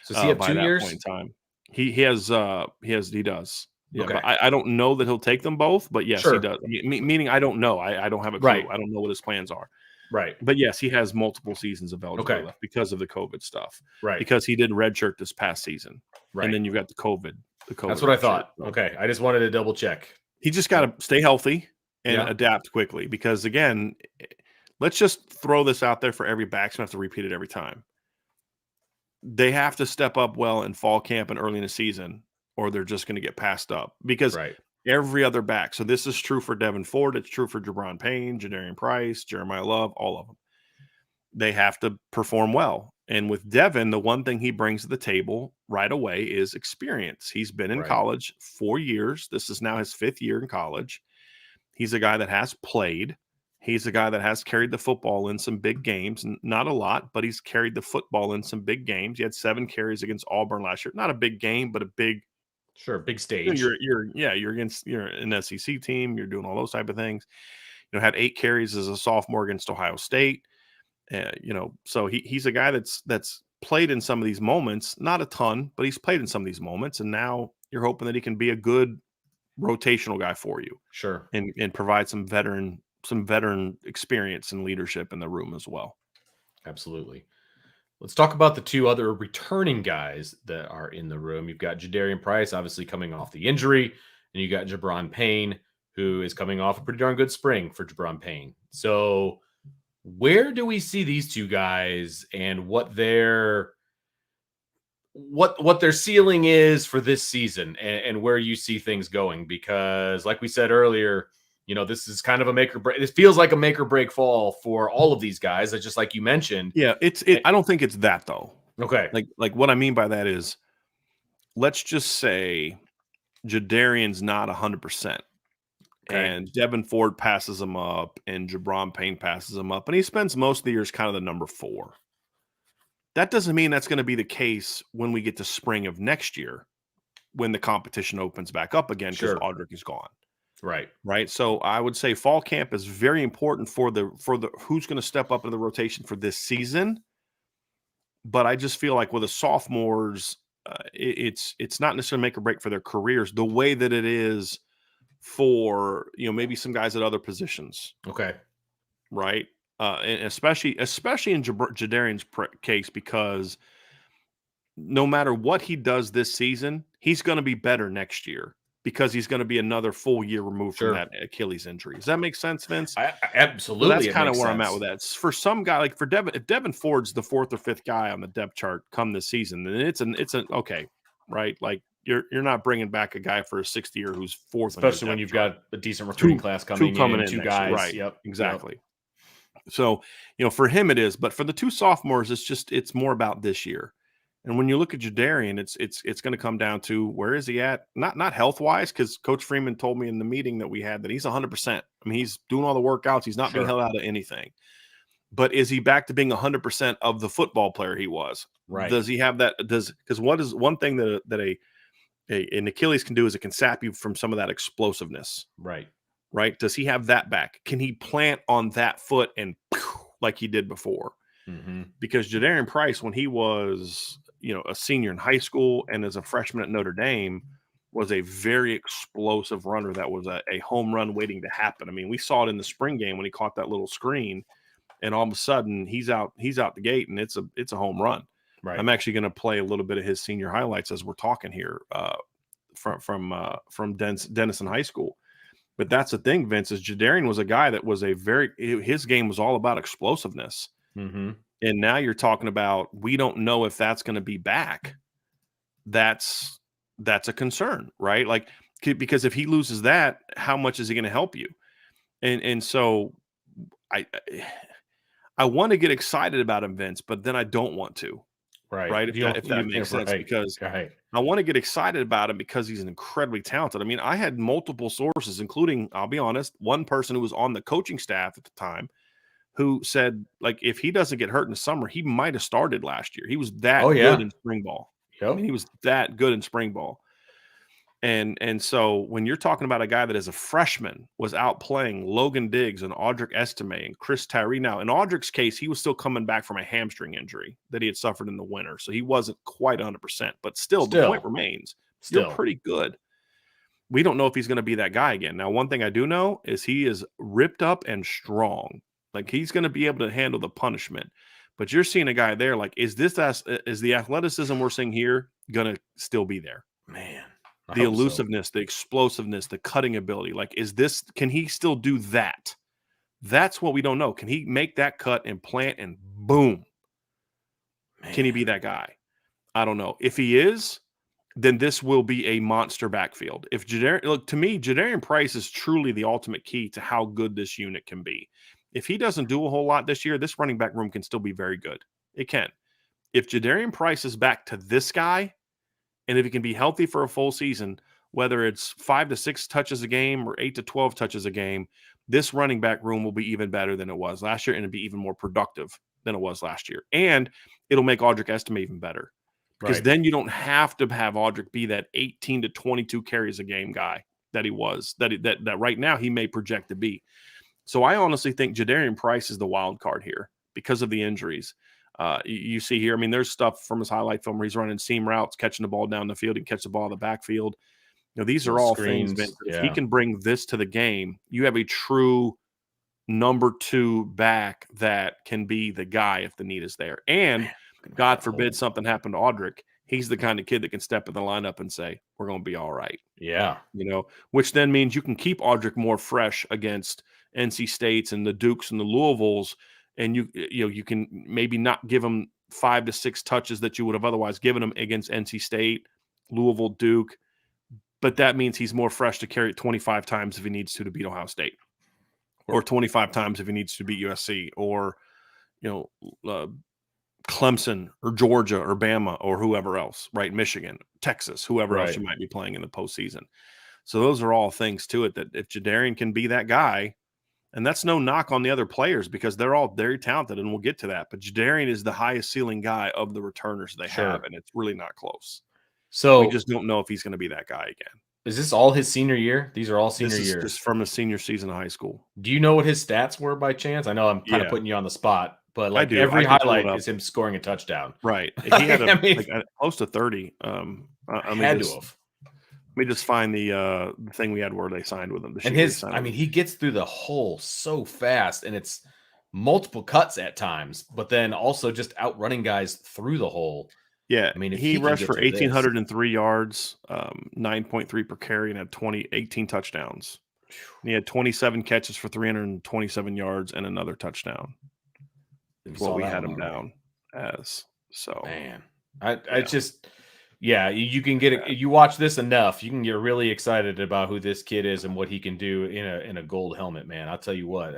So does he have 2 years? Point in time. He does. Yeah, okay. But I don't know that he''ll take them both, but yes, he does. Meaning I don't know. I don't have a clue. Right. I don't know what his plans are. Right. But yes, he has multiple seasons of eligibility left because of the COVID stuff. Right. Because he did redshirt this past season. Right. And then you've got the COVID. That's what I thought. So. Okay. I just wanted to double check. He just got to stay healthy and adapt quickly because, again, let's just throw this out there for every back. So I have to repeat it every time. They have to step up well in fall camp and early in the season or they're just going to get passed up because every other back. So this is true for Devin Ford. It's true for Jabron Payne, Jadarian Price, Jeremiah Love, all of them. They have to perform well. And with Devin, the one thing he brings to the table right away is experience. He's been in college 4 years. This is now his 5th year in college. He's a guy that has played. He's a guy that has carried the football in some big games. Not a lot, but he's carried the football in some big games. He had 7 carries against Auburn last year. Not a big game, but a big big stage. You're against an SEC team. You're doing all those type of things. Had 8 carries as a sophomore against Ohio State. So he's a guy that's played in some of these moments, not a ton, but he's played in some of these moments. And now you're hoping that he can be a good rotational guy for you. Sure. And provide some veteran experience and leadership in the room as well. Absolutely. Let's talk about the 2 other returning guys that are in the room. You've got Jadarian Price, obviously coming off the injury, and you got Jabron Payne, who is coming off a pretty darn good spring for Jabron Payne. So where do we see these 2 guys and what their ceiling is for this season and where you see things going? Because like we said earlier, this is kind of a make or break. This feels like a make or break fall for all of these guys. Just like you mentioned. Yeah, I don't think it's that though. Okay. Like what I mean by that is, let's just say Jadarian's not 100%. And Devin Ford passes him up and Jabron Payne passes him up. And he spends most of the year as kind of the number 4. That doesn't mean that's going to be the case when we get to spring of next year when the competition opens back up again because Audric is gone. Right. So I would say fall camp is very important for the who's going to step up in the rotation for this season. But I just feel like with the sophomores, it's not necessarily make or break for their careers the way that it is for maybe some guys at other positions. Okay. Right. And especially in Jadarian's case, because no matter what he does this season, he's going to be better next year because he's going to be another full year removed from that Achilles injury. Does that make sense, Vince? Absolutely. Well, that's kind of where I'm at with that. For some guy, like for Devin, if Devin Ford's the 4th or 5th guy on the depth chart come this season, then it's an okay, right? Like you're not bringing back a guy for a 6th year who's 4th, especially when you've got a decent recruiting class coming in, 2 guys, right? Yep, exactly. So for him it is, but for the 2 sophomores, it's more about this year. And when you look at Jadarian, it's going to come down to where is he at? Not health wise, because Coach Freeman told me in the meeting that we had that he's 100%. I mean, he's doing all the workouts. He's not being held out of anything. But is he back to being 100% of the football player he was? Right. Does he have that? Because what is one thing that an Achilles can do is it can sap you from some of that explosiveness. Right. Right. Does he have that back? Can he plant on that foot and like he did before? Mm-hmm. Because Jadarian Price, when he was, a senior in high school and as a freshman at Notre Dame, was a very explosive runner that was a home run waiting to happen. I mean, we saw it in the spring game when he caught that little screen, and all of a sudden he's out the gate and it's a home run. Right. I'm actually going to play a little bit of his senior highlights as we're talking here from Denison High School. But that's the thing, Vince, is Jadarian was a guy that was his game was all about explosiveness. Mm-hmm. And now you're talking about, we don't know if that's going to be back. That's a concern, right? Like, because if he loses that, how much is he going to help you? And so I want to get excited about him, Vince, but then I don't want to. Right. If that makes sense, because I want to get excited about him because he's incredibly talented. I mean, I had multiple sources, including, I'll be honest, one person who was on the coaching staff at the time who said, like, if he doesn't get hurt in the summer, he might have started last year. He was that good in spring ball. Yep. I mean, he was that good in spring ball. And so when you're talking about a guy that as a freshman was out playing Logan Diggs and Audric Estime and Chris Tyree. Now, in Audric's case, he was still coming back from a hamstring injury that he had suffered in the winter. So he wasn't quite 100%. But still, the point remains, you're pretty good. We don't know if he's going to be that guy again. Now, one thing I do know is he is ripped up and strong. Like, he's going to be able to handle the punishment. But you're seeing a guy there, like, is the athleticism we're seeing here going to still be there? Man. The elusiveness, the explosiveness, the cutting ability. Like, can he still do that? That's what we don't know. Can he make that cut and plant and boom? Man. Can he be that guy? I don't know. If he is, then this will be a monster backfield. To me, Jadarian Price is truly the ultimate key to how good this unit can be. If he doesn't do a whole lot this year, this running back room can still be very good. It can. If Jadarian Price is back to this guy, and if he can be healthy for a full season, whether it's 5 to 6 touches a game or 8 to 12 touches a game, this running back room will be even better than it was last year, and it'll be even more productive than it was last year. And it'll make Audric Estime even better, because then you don't have to have Audric be that 18 to 22 carries a game guy that he was, that right now he may project to be. So I honestly think Jadarian Price is the wild card here because of the injuries. You see here, I mean, there's stuff from his highlight film where he's running seam routes, catching the ball down the field and catch the ball in the backfield. These are all things, Vince. If he can bring this to the game, you have a true number 2 back that can be the guy if the need is there. And God forbid something happened to Audric, he's the kind of kid that can step in the lineup and say, we're going to be all right. Yeah. Which then means you can keep Audric more fresh against NC States and the Dukes and the Louisvilles. And you can maybe not give him 5 to 6 touches that you would have otherwise given him against NC State, Louisville, Duke. But that means he's more fresh to carry it 25 times if he needs to beat Ohio State, or 25 times if he needs to beat USC, or Clemson or Georgia or Bama or whoever else, right? Michigan, Texas, whoever else you might be playing in the postseason. So those are all things to it that if Jadarian can be that guy. And that's no knock on the other players because they're all very talented, and we'll get to that. But Jadarian is the highest ceiling guy of the returners they have, and it's really not close. So we just don't know if he's going to be that guy again. Is this all his senior year? These are all senior years. Just from his senior season of high school. Do you know what his stats were by chance? I know I'm kind of putting you on the spot, but like every highlight is him scoring a touchdown. Right. He had close to 30. Had to have. Let me just find the thing we had where they signed with him. He gets through the hole so fast, and it's multiple cuts at times, but then also just outrunning guys through the hole. Yeah, I mean, he rushed for 1,803 yards, 9.3 per carry, and had 18 touchdowns. And he had 27 catches for 327 yards and another touchdown. That's what we had him down as. So, man, you can get it. You watch this enough, you can get really excited about who this kid is and what he can do in a gold helmet, man. I'll tell you what,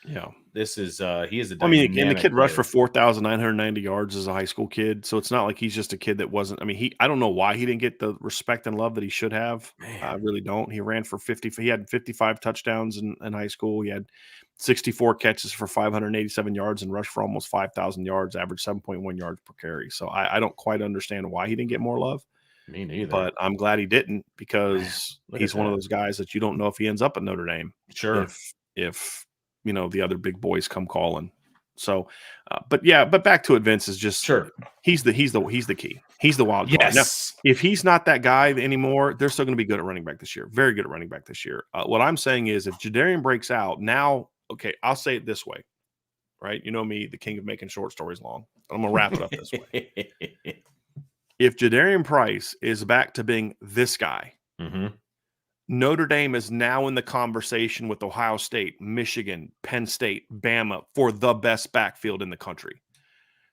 Yeah. This is he is a I mean, and the dynamic kid rushed player. for 4,990 yards as a high school kid. So it's not like he's just a kid that wasn't. I mean, I don't know why he didn't get the respect and love that he should have. I Man, really don't. He ran for 50. He had 55 touchdowns in high school. He had 64 catches for 587 yards and rushed for almost 5,000 yards, average 7.1 yards per carry. So I don't quite understand why he didn't get more love, me neither. but I'm glad he didn't Man, because look at he's one of that. those guys that you don't know if he ends up at Notre Dame Sure. if the other big boys come calling. So, but back to it, Vince is just Sure. he's the key. He's the wild card. Now, Yes. if he's not that guy anymore, they're still going to be good at running back this year. Very good at running back this year. What I'm saying is, if Jadarian breaks out now, okay, I'll say it this way, right? You know me, the king of making short stories long. I'm gonna wrap it up this way. If Jadarian Price is back to being this guy, hmm Notre Dame is now in the conversation with Ohio State, Michigan, Penn State, Bama for the best backfield in the country.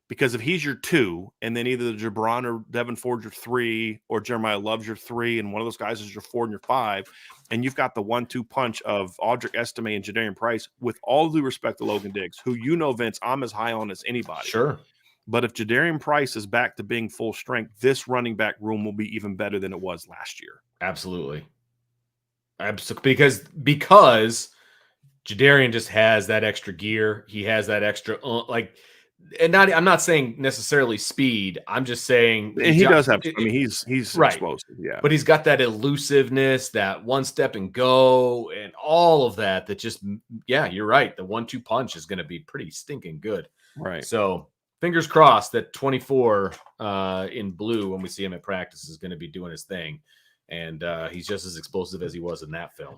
Because if he's your 2, and then either Jabron or Devin Ford your 3, or Jeremiah Love's your 3, and one of those guys is your 4 and your 5, and you've got the 1-2 punch of Audric Estime and Jadarian Price, with all due respect to Logan Diggs, who Vince, I'm as high on as anybody. Sure. But if Jadarian Price is back to being full strength, this running back room will be even better than it was last year. Absolutely. Because Jadarian just has that extra gear. He has that extra I'm not saying necessarily speed. I'm just saying And he does have. I mean, he's right. explosive. Yeah, But he's got that elusiveness, that one step and go, and all of that. That just, yeah, you're right. The 1-2 punch is going to be pretty stinking good. right. So fingers crossed that 24 in blue, when we see him at practice, is going to be doing his thing, and he's just as explosive as he was in that film.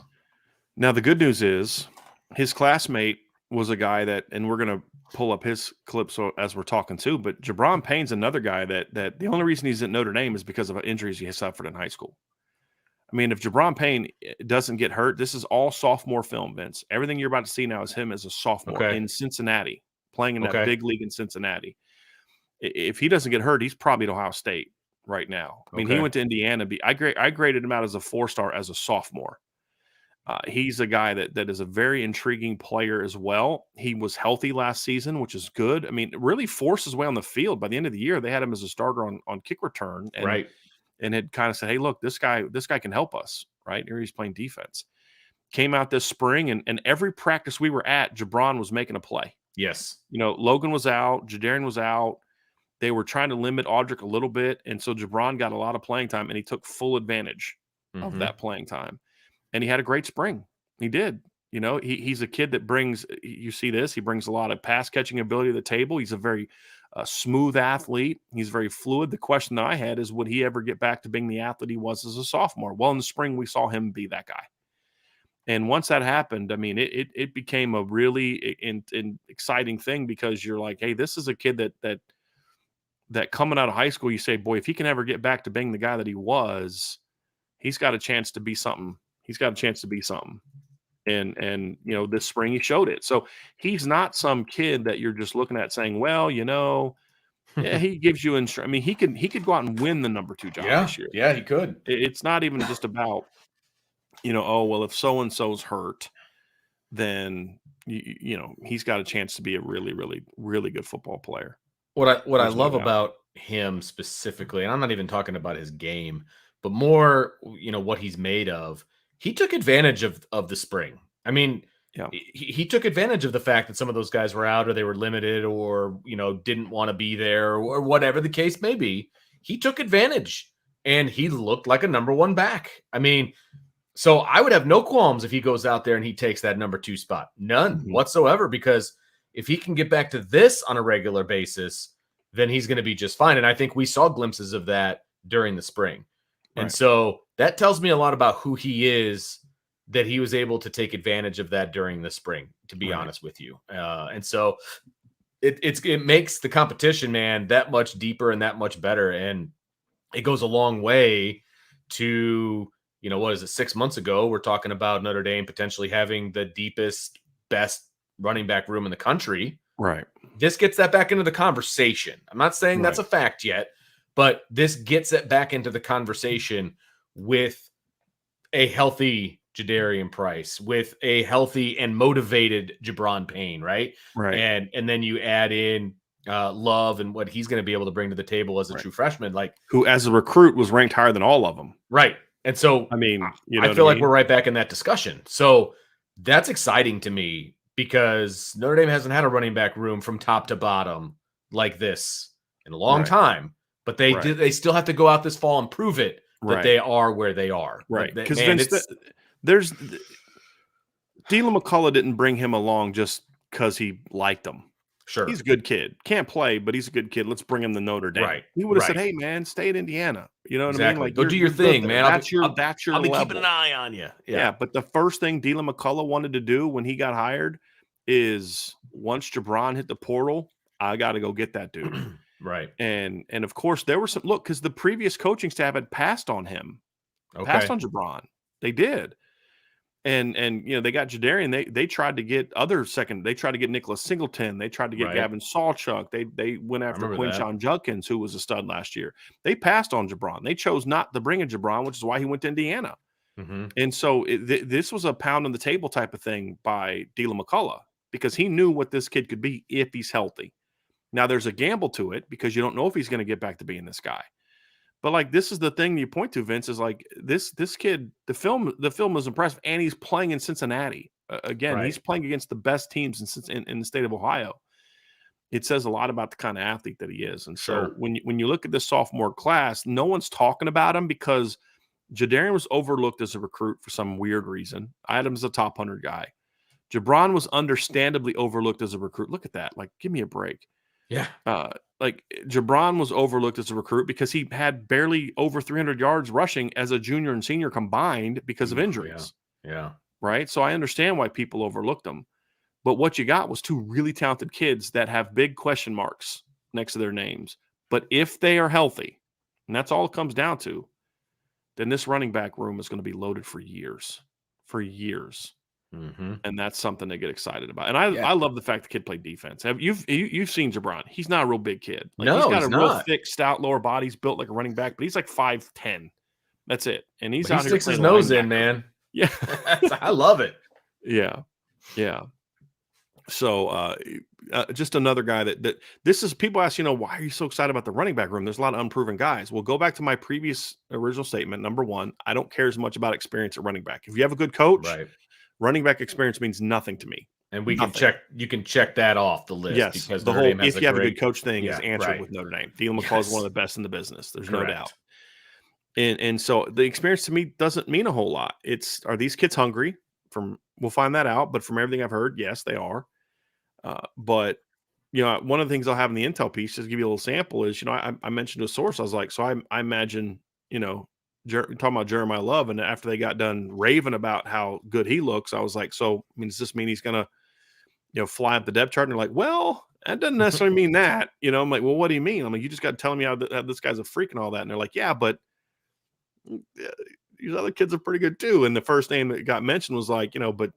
Now the good news is his classmate was a guy that, and we're going to pull up his clip so as we're talking too. But Jabron Payne's another guy that the only reason he's at Notre Dame is because of injuries he suffered in high school. I mean, if Jabron Payne doesn't get hurt, this is all sophomore film, Vince. Everything you're about to see now is him as a sophomore in Cincinnati, playing in that big league in Cincinnati. If he doesn't get hurt, he's probably at Ohio State right now. I mean, he went to Indiana. I graded him out as a 4-star as a sophomore. He's a guy that is a very intriguing player as well. He was healthy last season, which is good. I mean, really forced his way on the field. By the end of the year, they had him as a starter on kick return, and had kind of said, "Hey, look, this guy can help us." Right here, he's playing defense. Came out this spring, and every practice we were at, Jabron was making a play. Yes, Logan was out, Jadarian was out. They were trying to limit Audric a little bit, and so Jabron got a lot of playing time, and he took full advantage of that playing time. And he had a great spring. He did. He's a kid that brings, you see this, he brings a lot of pass catching ability to the table. He's a very smooth athlete. He's very fluid. The question that I had is, would he ever get back to being the athlete he was as a sophomore? Well, in the spring, we saw him be that guy. And once that happened, I mean, it became a really exciting thing, because you're like, hey, this is a kid that coming out of high school, you say, boy, if he can ever get back to being the guy that he was, he's got a chance to be something. He's got a chance to be something. And this spring he showed it. So he's not some kid that you're just looking at saying, well, yeah, he gives you I mean, he could go out and win the number 2 job this year. Yeah, he could. It's not even just about, oh, well, if so-and-so's hurt, then he's got a chance to be a really, really, really good football player. What I love about him specifically, and I'm not even talking about his game, but more, what he's made of. He took advantage of the spring. I mean, he took advantage of the fact that some of those guys were out, or they were limited, or, didn't want to be there, or whatever the case may be. He took advantage, and he looked like a number 1 back. I mean, so I would have no qualms if he goes out there and he takes that number 2 spot. None whatsoever, because if he can get back to this on a regular basis, then he's going to be just fine. And I think we saw glimpses of that during the spring. And so that tells me a lot about who he is, that he was able to take advantage of that during the spring, to be honest with you. And so it makes the competition, man, that much deeper and that much better. And it goes a long way to, what is it, 6 months ago, we're talking about Notre Dame potentially having the deepest, best running back room in the country. Right. This gets that back into the conversation. I'm not saying that's a fact yet, but this gets it back into the conversation with a healthy Jadarian Price, with a healthy and motivated Jabron Payne, right? Right. And then you add in Love and what he's going to be able to bring to the table as a true freshman, like who as a recruit was ranked higher than all of them. Right. And so I mean, you know I feel like we're right back in that discussion. So that's exciting to me because Notre Dame hasn't had a running back room from top to bottom like this in a long time. But they still have to go out this fall and prove it that they are where they are. Right. Because there's Dylan McCullough didn't bring him along just because he liked him. Sure. He's a good kid. Can't play, but he's a good kid. Let's bring him to Notre Dame. Right. He would have said, hey, man, stay at Indiana. You know what I mean? Like, go do your thing, man. That's your I'll be level. keeping an eye on you. Yeah. But the first thing Dylan McCullough wanted to do when he got hired is once Jabron hit the portal, I got to go get that dude. Right. And of course, there were some because the previous coaching staff had passed on him, passed on Jabron. They did. And you know, they got Jadarian. They tried to get they tried to get Nicholas Singleton. They tried to get Gavin Sawchuk. They went after Quinshon Judkins, who was a stud last year. They passed on Jabron. They chose not to bring in Jabron, which is why he went to Indiana. And so this was a pound on the table type of thing by Dylan McCullough because he knew what this kid could be if he's healthy. Now there's a gamble to it because you don't know if he's going to get back to being this guy. But like this is the thing you point to, Vince, is like this kid. The film is impressive, and he's playing in Cincinnati again. He's playing against the best teams in the state of Ohio. It says a lot about the kind of athlete that he is. And so when you look at this sophomore class, no one's talking about him because Jadarian was overlooked as a recruit for some weird reason. I had him as a top 100 guy. Jabron was understandably overlooked as a recruit. Look at that! Like, give me a break. Yeah. Like Jabron was overlooked as a recruit because he had barely over 300 yards rushing as a junior and senior combined because of injuries. Yeah. Right. So I understand why people overlooked him. But what you got was two really talented kids that have big question marks next to their names. But if they are healthy, and that's all it comes down to, then this running back room is going to be loaded for years. And that's something to get excited about. And I love the fact the kid played defense. You've seen Jabron. He's not a real big kid. Like, he's got a real thick, stout lower body. He's built like a running back, but he's like 5'10". That's it. And he's out here. He sticks his nose in, man. Yeah. I love it. Yeah. So just another guy that this is, people ask, why are you so excited about the running back room? There's a lot of unproven guys. Well, go back to my previous original statement. Number one, I don't care as much about experience at running back. If you have a good coach, running back experience means nothing to me. And you can check that off the list. Yes. Because the whole, if you have a good coach thing is answered with Notre Dame. Dylan McCullough is one of the best in the business. There's no doubt. And so the experience to me doesn't mean a whole lot. Are these kids hungry? We'll find that out. But from everything I've heard, yes, they are. But one of the things I'll have in the intel piece, just to give you a little sample, is I mentioned a source. I was like, so I imagine talking about Jeremiah Love, and after they got done raving about how good he looks, I was like, so does this mean he's gonna fly up the depth chart? And they're like, well, that doesn't necessarily mean that. I'm like, well, what do you mean? I'm like, you just got to tell me how this guy's a freak and all that. And they're like, yeah, but these other kids are pretty good too. And the first name that got mentioned was like, but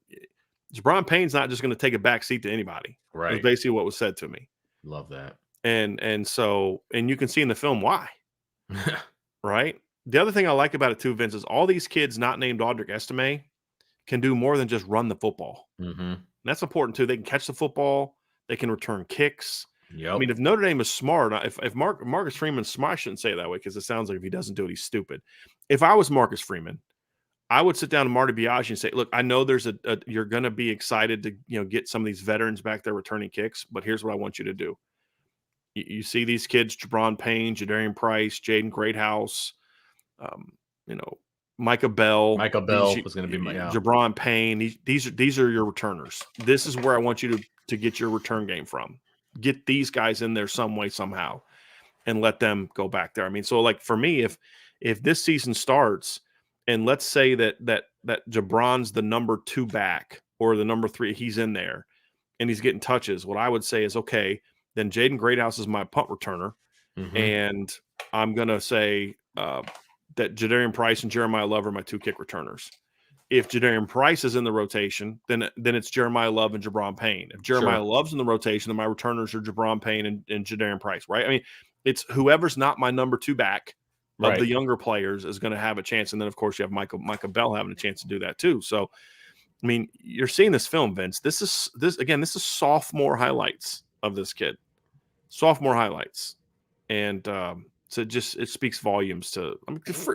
Jabron Payne's not just going to take a back seat to anybody. Right. That's basically what was said to me. Love that. And so you can see in the film why. Right. The other thing I like about it too, Vince, is all these kids not named Audric Estime can do more than just run the football. And that's important too. They can catch the football. They can return kicks. Yep. I mean, if Notre Dame is smart, if Marcus Freeman's smart, I shouldn't say it that way because it sounds like if he doesn't do it, he's stupid. If I was Marcus Freeman, I would sit down to Marty Biaggi and say, look, I know there's you're going to be excited to get some of these veterans back there returning kicks, but here's what I want you to do. You see these kids, Jabron Payne, Jadarian Price, Jaden Greathouse, Micah Bell. Micah Bell was going to be Jabron Payne. These are your returners. This is where I want you to get your return game from. Get these guys in there some way, somehow, and let them go back there. I mean, so like for me, if this season starts and let's say that Jabron's the number 2 back or the number 3, he's in there and he's getting touches, what I would say is, okay, then Jaden Greathouse is my punt returner. And I'm going to say that Jadarian Price and Jeremiah Love are my 2 kick returners. If Jadarian Price is in the rotation, then it's Jeremiah Love and Jabron Payne. If Jeremiah Love's in the rotation, then my returners are Jabron Payne and Jadarian Price, right? I mean, it's whoever's not my number 2 back of Right. the younger players is going to have a chance. And then, of course, you have Michael Bell having a chance to do that too. So, I mean, you're seeing this film, Vince. This is sophomore highlights of this kid. Sophomore highlights. And so it speaks volumes to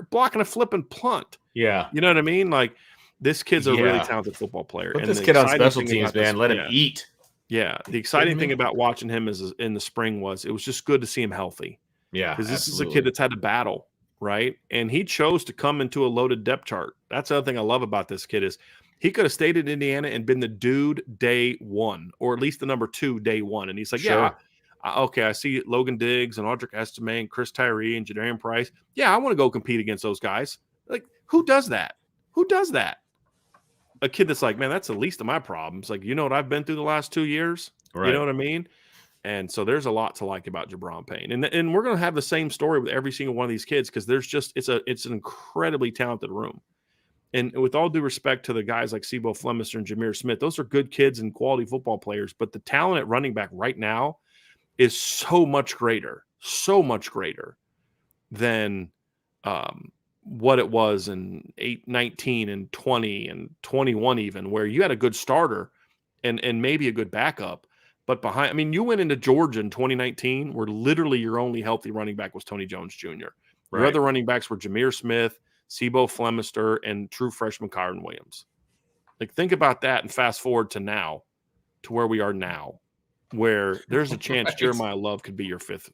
blocking a flipping punt. Yeah. You know what I mean? Like, this kid's a really Yeah. talented football player. Put And this the kid on exciting special thing teams, about this, man. Let him eat. yeah. The exciting thing about watching him in the spring was it was just good to see him healthy. Yeah. Because this is a absolutely. kid that's had to battle, right? And he chose to come into a loaded depth chart. That's the other thing I love about this kid is he could have stayed in Indiana and been the dude day one, or at least the number 2 day one. And he's like, Sure. okay, I see Logan Diggs and Audric Estime and Chris Tyree and Jadarian Price. Yeah, I want to go compete against those guys. Like, who does that? Who does that? A kid that's like, man, that's the least of my problems. Like, you know what I've been through the last 2 years? Right. You know what I mean? And so there's a lot to like about Jabron Payne. And we're going to have the same story with every single one of these kids because it's an incredibly talented room. And with all due respect to the guys like Sebo Flemister and Jameer Smith, those are good kids and quality football players. But the talent at running back right now is so much greater than what it was in 19 and 20 and 21 even, where you had a good starter and maybe a good backup. But behind, I mean, you went into Georgia in 2019 where literally your only healthy running back was Tony Jones Jr. Your Right. other running backs were Jameer Smith, Sebo Flemister, and true freshman Kyron Williams. Like, think about that and fast forward to now, to where we are now, where there's a chance Right. Jeremiah Love could be your 5th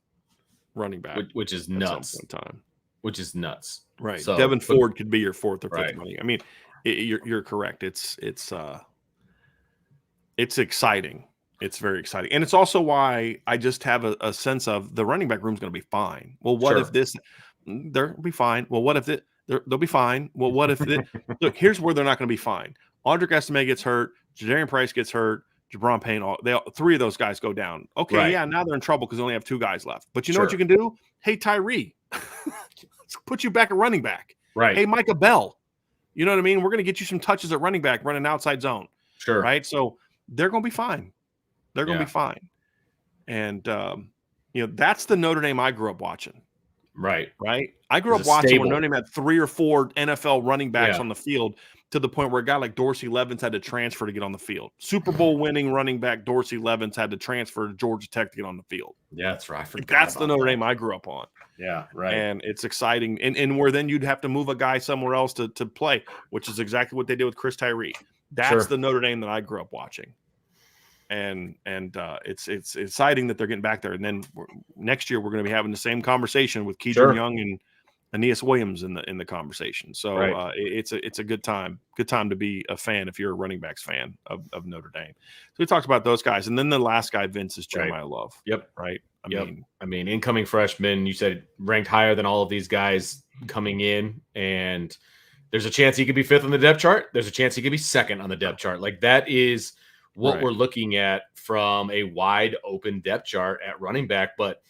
running back, which is at nuts. some point in time. Which is nuts. Right. So, Devin Ford could be your 4th or 5th Right. running. I mean, you're correct. It's exciting. It's very exciting. And it's also why I just have a sense of the running back room is going to be fine. Well, what Sure. if this? They'll be fine. Well, what if they'll be fine? Well, what if look, here's where they're not going to be fine. Audric Estime gets hurt. Jadarian Price gets hurt. Jabron Payne, 3 of those guys go down. Okay, Right. yeah, now they're in trouble because they only have 2 guys left. But you know what Sure. you can do? Hey, Tyree, let's put you back at running back. Right. Hey, Micah Bell, you know what I mean? We're going to get you some touches at running back, running outside zone. Sure. Right? So they're going to be fine. They're going to Yeah. be fine. And, that's the Notre Dame I grew up watching. Right. Right? I grew It up was a watching stable. when Notre Dame had 3 or 4 NFL running backs Yeah. on the field to the point where a guy like Dorsey Levens had to transfer to get on the field. Super Bowl winning running back Dorsey Levens had to transfer to Georgia Tech to get on the field. Yeah, that's right. I forgot That's the about Notre that. Dame I grew up on. Yeah, right. And it's exciting. And where then you'd have to move a guy somewhere else to play, which is exactly what they did with Chris Tyree. That's Sure. the Notre Dame that I grew up watching. And it's exciting that they're getting back there. And then next year we're going to be having the same conversation with Keidron Sure. Young and Aeneas Williams in the conversation. So Right. it's a good time to be a fan if you're a running backs fan of Notre Dame. So we talked about those guys, and then the last guy, Vince, is Jeremiah Love. Yep. Right. I mean, incoming freshman, you said ranked higher than all of these guys coming in, and there's a chance he could be 5th on the depth chart. There's a chance he could be 2nd on the depth chart. Like, that is what Right. we're looking at from a wide open depth chart at running back, but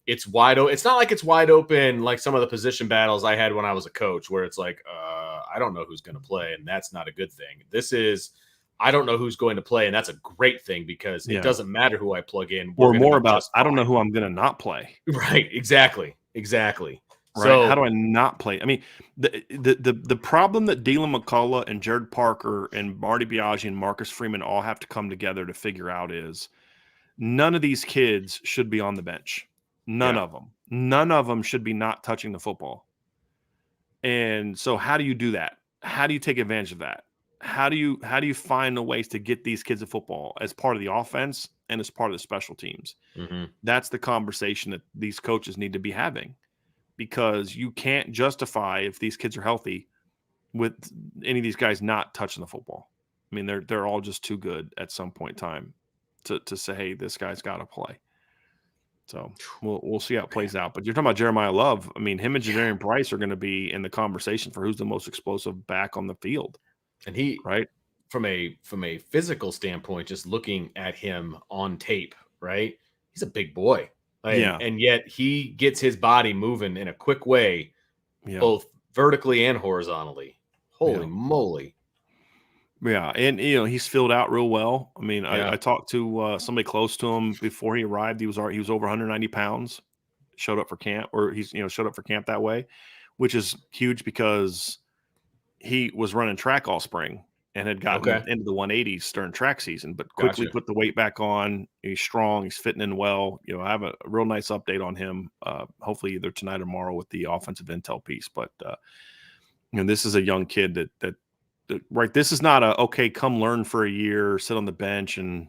it's wide open. It's not like it's wide open like some of the position battles I had when I was a coach, where it's like, I don't know who's going to play, and that's not a good thing. This is, I don't know who's going to play, and that's a great thing because Yeah. it doesn't matter who I plug in. Or more about, I don't know who I'm going to not play. Right. Exactly. Right. So How do I not play? I mean, the problem that Dylan McCullough and Jared Parker and Marty Biaggi and Marcus Freeman all have to come together to figure out is none of these kids should be on the bench. None of them. None of them should be not touching the football. And so how do you do that? How do you take advantage of that? How do you find the ways to get these kids a football as part of the offense and as part of the special teams? Mhm. That's the conversation that these coaches need to be having, because you can't justify, if these kids are healthy, with any of these guys not touching the football. I mean, they're all just too good at some point in time to say, hey, this guy's got to play. So we'll see how it plays out. But you're talking about Jeremiah Love. I mean, him and Jadarian Price are going to be in the conversation for who's the most explosive back on the field. And he, right, from a physical standpoint, just looking at him on tape, right? He's a big boy. And yet he gets his body moving in a quick way, both vertically and horizontally. Holy moly. Yeah, and he's filled out real well. I mean, I talked to somebody close to him before he arrived. He was over 190 pounds. showed up for camp, or he's showed up for camp that way, which is huge because he was running track all spring and had gotten into the 180s during track season, but quickly put the weight back on. He's strong. He's fitting in well. I have a real nice update on him, hopefully either tonight or tomorrow with the offensive intel piece. But this is a young kid that right. This is not okay, come learn for a year, sit on the bench and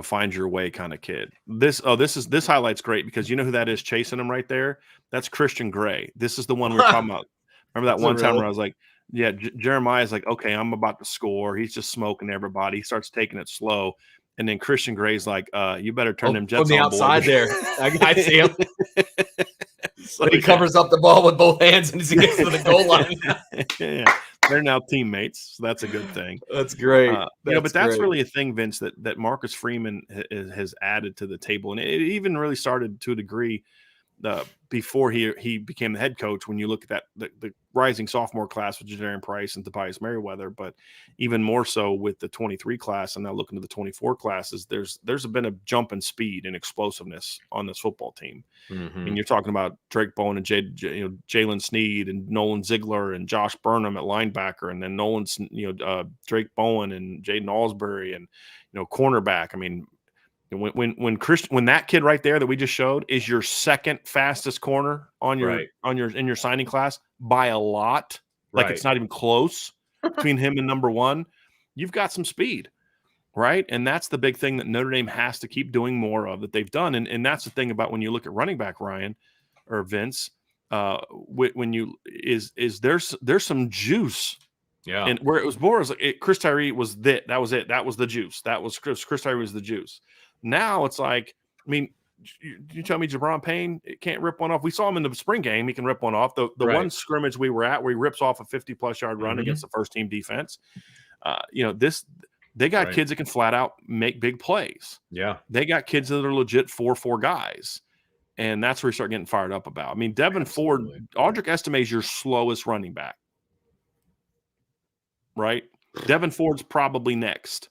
find your way kind of kid. This highlight's great because you know who that is chasing him right there? That's Christian Gray. This is the one we were talking about. Remember that one time where I was like, yeah, Jeremiah's like, okay, I'm about to score. He's just smoking everybody. He starts taking it slow. And then Christian Gray's like, you better turn them jets on the outside boy. there. I see him. But he covers up the ball with both hands and he gets to the goal line. Yeah. They're now teammates, so that's a good thing. That's great. But that's really a thing, Vince, that Marcus Freeman has added to the table. And it even really started to a degree before he became the head coach. When you look at that, the rising sophomore class with Jadarian Price and Tobias Merriweather, but even more so with the 23 class and now looking to the 24 classes, there's been a jump in speed and explosiveness on this football team. Mm-hmm. And you're talking about Drake Bowen and Jalen Sneed and Nolan Ziegler and Josh Burnham at linebacker, and then Drake Bowen and Jaden Alsbury and cornerback. I mean, when that kid right there that we just showed is your second fastest corner on your in your signing class by a lot, like it's not even close between him and number one, you've got some speed, right? And that's the big thing that Notre Dame has to keep doing more of, that they've done. And that's the thing about when you look at running back, Ryan or Vince, there's some juice. Yeah. And where it was more, Chris Tyree was that was it. That was the juice. That was Chris Tyree was the juice. Now it's like, I mean, you tell me Jabron Payne can't rip one off. We saw him in the spring game. He can rip one off. The one scrimmage we were at where he rips off a 50-plus yard run against the first-team defense. They got kids that can flat out make big plays. Yeah. They got kids that are legit 4-4 guys. And that's where you start getting fired up about. I mean, Devin Ford, Audric Estime is your slowest running back. Right? Devin Ford's probably next.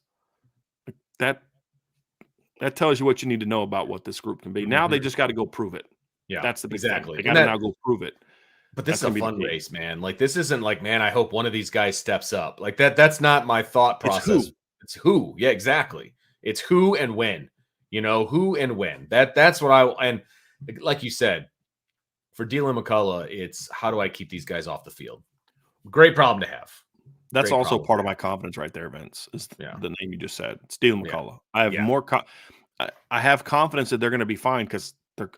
That tells you what you need to know about what this group can be. Now they just got to go prove it. Yeah, that's the big thing. They got to now go prove it. But this is a fun race, man. Like, this isn't like, man, I hope one of these guys steps up. Like that's not my thought process. It's who. Yeah, exactly. It's who and when. Who and when. That's what and like you said, for Dylan McCullough, it's how do I keep these guys off the field? Great problem to have. That's also part of my confidence right there, Vince, is the name you just said. It's Dylan McCullough. I have more I have confidence that they're going to be fine because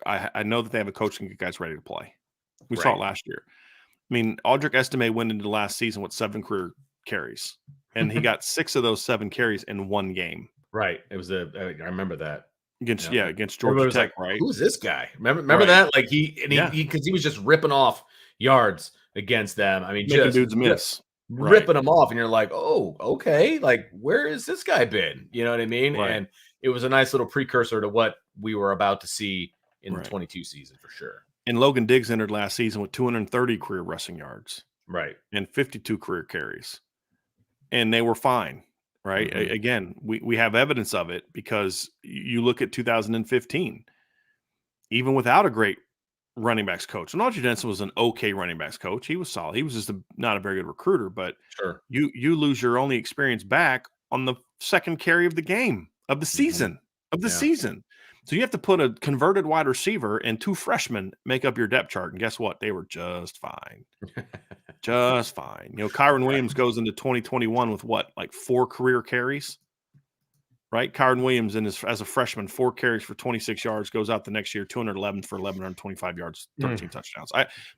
I know that they have a coach and get guys ready to play. We saw it last year. I mean, Audric Estime went into the last season with 7 career carries, and he got 6 of those 7 carries in one game. Right. It was I remember that. Against Georgia Tech, right? Who's this guy? Remember that? Like he because he was just ripping off yards against them. I mean, making just dudes miss. Ripping them off, and you're like, oh, okay, like where has this guy been? You know what I mean? Right. And it was a nice little precursor to what we were about to see in the 22 season for sure. And Logan Diggs entered last season with 230 career rushing yards, right, and 52 career carries, and they were fine, right? Mm-hmm. Again, we have evidence of it because you look at 2015, even without a great running backs coach. And Audrey Denson was an okay running backs coach. He was solid. He was just not a very good recruiter, but you lose your only experience back on the second carry of the game of the season season. So you have to put a converted wide receiver and 2 freshmen make up your depth chart. And guess what? They were just fine. Just fine. Kyron Williams goes into 2021 with what, like 4 career carries? Right, Kyron Williams as a freshman, 4 carries for 26 yards, goes out the next year, 211 for 1,125 yards, 13 touchdowns.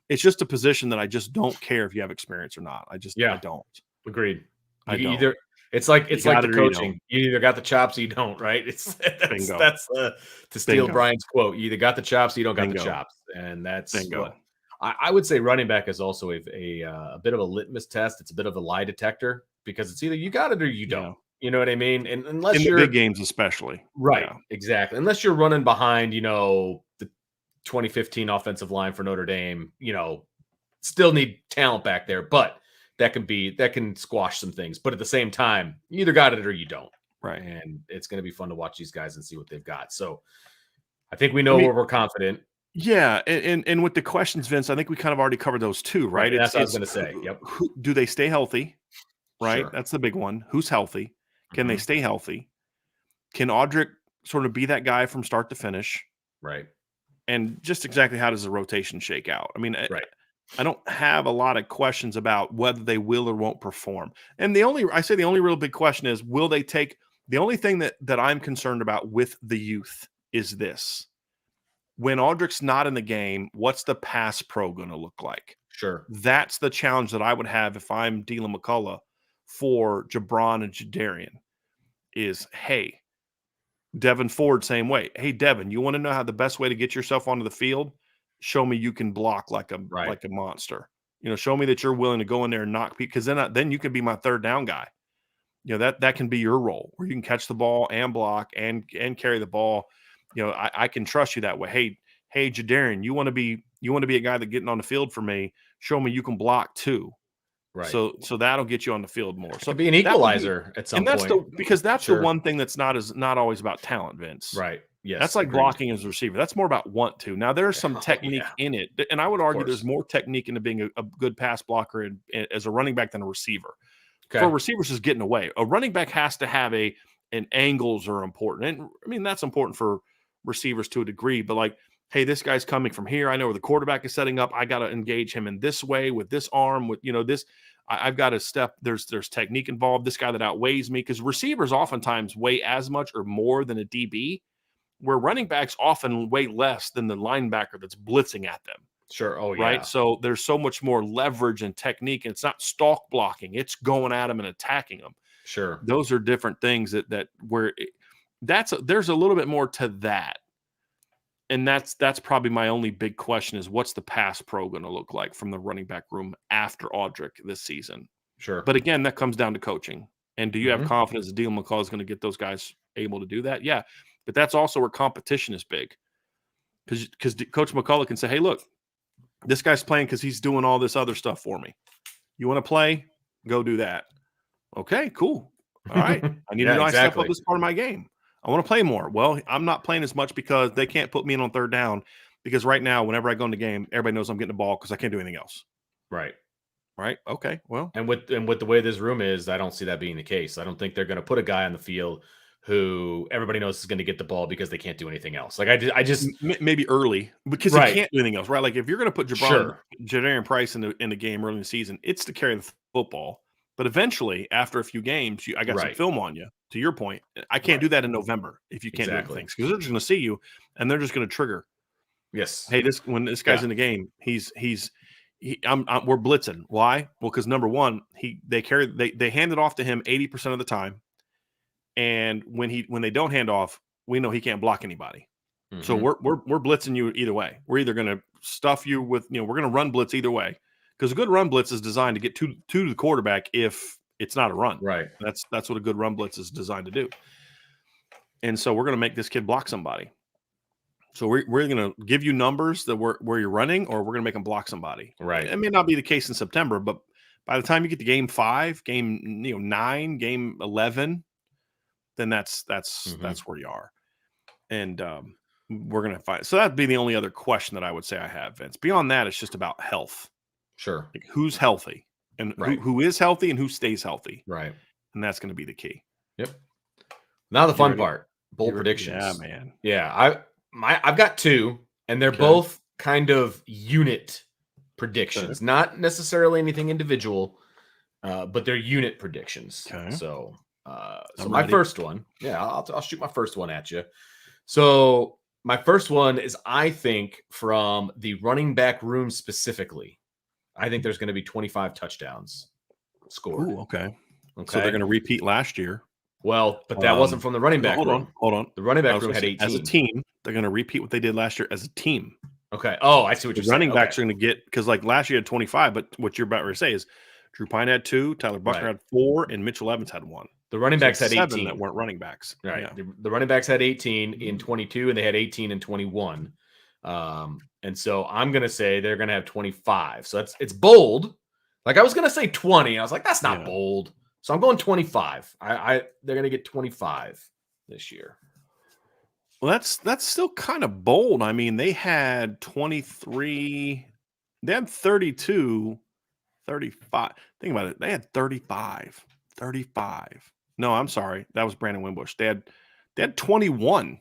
It's just a position that I just don't care if you have experience or not. I don't. Agreed. Either it's like the coaching. You either got the chops or you don't. Right. That's to steal Brian's quote. You either got the chops or you don't got the chops, and that's what I would say. Running back is also a bit of a litmus test. It's a bit of a lie detector because it's either you got it or you don't. You know what I mean? And unless in the big games, especially. Right. Yeah. Exactly. Unless you're running behind, the 2015 offensive line for Notre Dame, still need talent back there, but that can squash some things. But at the same time, you either got it or you don't. Right. And it's going to be fun to watch these guys and see what they've got. So I think we know where we're confident. Yeah, and with the questions, Vince, I think we kind of already covered those too, right? That's what I was It's going to say. Yep. do they stay healthy? Right, Sure. that's the big one. Who's healthy? Can they Hmm. stay healthy? Can Audric sort of be that guy from start to finish? Right. And just exactly how does the rotation shake out? I mean, Right. I don't have a lot of questions about whether they will or won't perform. And the only real big question is will they take the only thing that I'm concerned about with the youth is this. When Aldrich's not in the game, what's the pass pro going to look like? Sure. That's the challenge that I would have if I'm Dylan McCullough for Jabron and Jadarian is, hey, Devin Ford, same way. Hey, Devin, you want to know how the best way to get yourself onto the field? Show me you can block like a Right. monster. Show me that you're willing to go in there and knock people because then you can be my third down guy. That can be your role where you can catch the ball and block and carry the ball. I can trust you that way. Hey, Jadarian, you want to be a guy that getting on the field for me. Show me you can block too. Right. So that'll get you on the field more. So Could be an that would be, equalizer at some and that's point. that's the Sure. one thing that's not always about talent, Vince. Right. Yes. That's like agreed. blocking as a receiver. That's more about want to. Now there's some technique yeah. in it, and I would argue course. there's more technique into being a good pass blocker as a running back than a receiver. Okay. For receivers, just getting away. A running back has to have and angles are important, and I mean that's important for receivers to a degree. But like, hey, this guy's coming from here. I know where the quarterback is setting up. I got to engage him in this way with this arm. With this, I've got to step. There's technique involved. This guy that outweighs me because receivers oftentimes weigh as much or more than a DB, where running backs often weigh less than the linebacker that's blitzing at them. Sure. Oh, yeah. Right. So there's so much more leverage and technique. And it's not stalk blocking. It's going at them and attacking them. Sure. Those are different things there's a little bit more to that. And that's probably my only big question is what's the pass pro going to look like from the running back room after Audric this season? Sure. But again, that comes down to coaching. And do you have confidence that Dylan McCullough is going to get those guys able to do that? Yeah. But that's also where competition is big. Because Coach McCullough can say, hey, look, this guy's playing because he's doing all this other stuff for me. You want to play? Go do that. Okay, cool. All right. I need to know I step up this part of my game. I want to play more. Well, I'm not playing as much because they can't put me in on third down because right now, whenever I go in the game, everybody knows I'm getting the ball because I can't do anything else. Right. Right. Okay. Well, and with the way this room is, I don't see that being the case. I don't think they're going to put a guy on the field who everybody knows is going to get the ball because they can't do anything else. Like I just maybe early because Right. he can't do anything else, right? Like if you're going to put Jadarian Price in the game early in the season, it's to carry the football. But eventually, after a few games, I got some film on you. To your point, I can't do that in November if you can't do things because they're just going to see you and they're just going to trigger. Yes. Hey, when this guy's in the game, we're blitzing. Why? Well, because number one, they hand it off to him 80% of the time. And when they don't hand off, we know he can't block anybody. Mm-hmm. So we're blitzing you either way. We're either going to stuff you with, we're going to run blitz either way because a good run blitz is designed to get to the quarterback if it's not a run. Right. That's what a good run blitz is designed to do. And so we're going to make this kid block somebody. So we're going to give you numbers that where you're running, or we're going to make them block somebody. Right. It may not be the case in September, but by the time you get to game 5, game 9, game 11. Then that's where you are. And we're going to find. So that'd be the only other question that I would say I have, Vince. Beyond that, it's just about health. Sure. Like who's healthy and who is healthy and who stays healthy. Right. And that's going to be the key. Yep. Now the fun part, bold predictions. Yeah, man. Yeah. I've got 2 and they're both kind of unit predictions, not necessarily anything individual, but they're unit predictions. Okay. So my first one, I'll shoot my first one at you. So my first one is, I think from the running back room specifically, I think there's going to be 25 touchdowns scored. Ooh, okay. So they're going to repeat last year. Well, but that wasn't from the running back room. Hold on. The running back room had 18. As a team, they're going to repeat what they did last year as a team. Okay. Oh, I see what you're saying. Running backs are going to get, because like last year had 25, but what you're about to say is Drew Pine had 2, Tyler Buckner had 4, and Mitchell Evans had 1. The running backs had 18 that weren't running backs. Right. Yeah. The running backs had 18 in 22, and they had 18 in 21. And so I'm going to say they're going to have 25. So it's bold. Like I was going to say 20. I was like, that's not bold. So I'm going 25. They're going to get 25 this year. Well, that's still kind of bold. I mean, they had 23, they had 32, 35. Think about it. They had 35. 35. No, I'm sorry. That was Brandon Wimbush. They had 21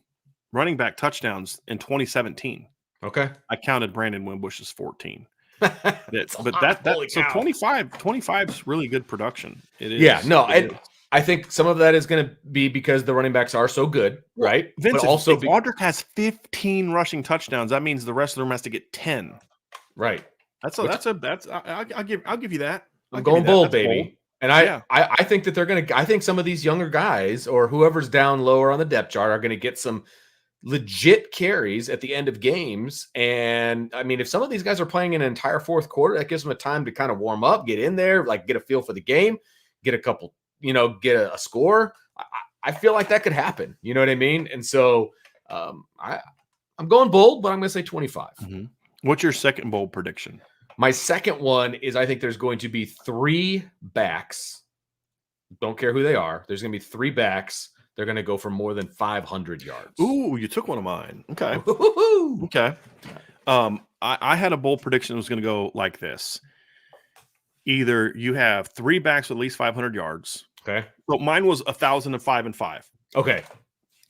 running back touchdowns in 2017. Okay. I counted Brandon Wimbush as 14. It's a But lot. that Holy so cow. 25 is really good production. It Yeah, is. no, It is. I think some of that is going to be because the running backs are so good, Well, right? Vince, But also if Audric has 15 rushing touchdowns, that means the rest of them has to get 10. right. Which I'll give you that. I'm I'll give you going that. bold, That's bold. baby. And I, Yeah. I I think that they're going to I think some of these younger guys or whoever's down lower on the depth chart are going to get some legit carries at the end of games. And I mean, if some of these guys are playing an entire fourth quarter, that gives them a time to kind of warm up, get in there, like get a feel for the game, get a couple, get a score. I feel like that could happen. You know what I mean? And so I'm going bold, but I'm going to say 25. Mm-hmm. What's your second bold prediction? My second one is I think there's going to be 3 backs. Don't care who they are. There's going to be 3 backs. They're going to go for more than 500 yards. Ooh, you took one of mine. Okay. Woo-hoo-hoo. Okay. I had a bold prediction that was going to go like this. Either you have 3 backs with at least 500 yards. Okay. So mine was 1,000 and 5 and 5. Okay.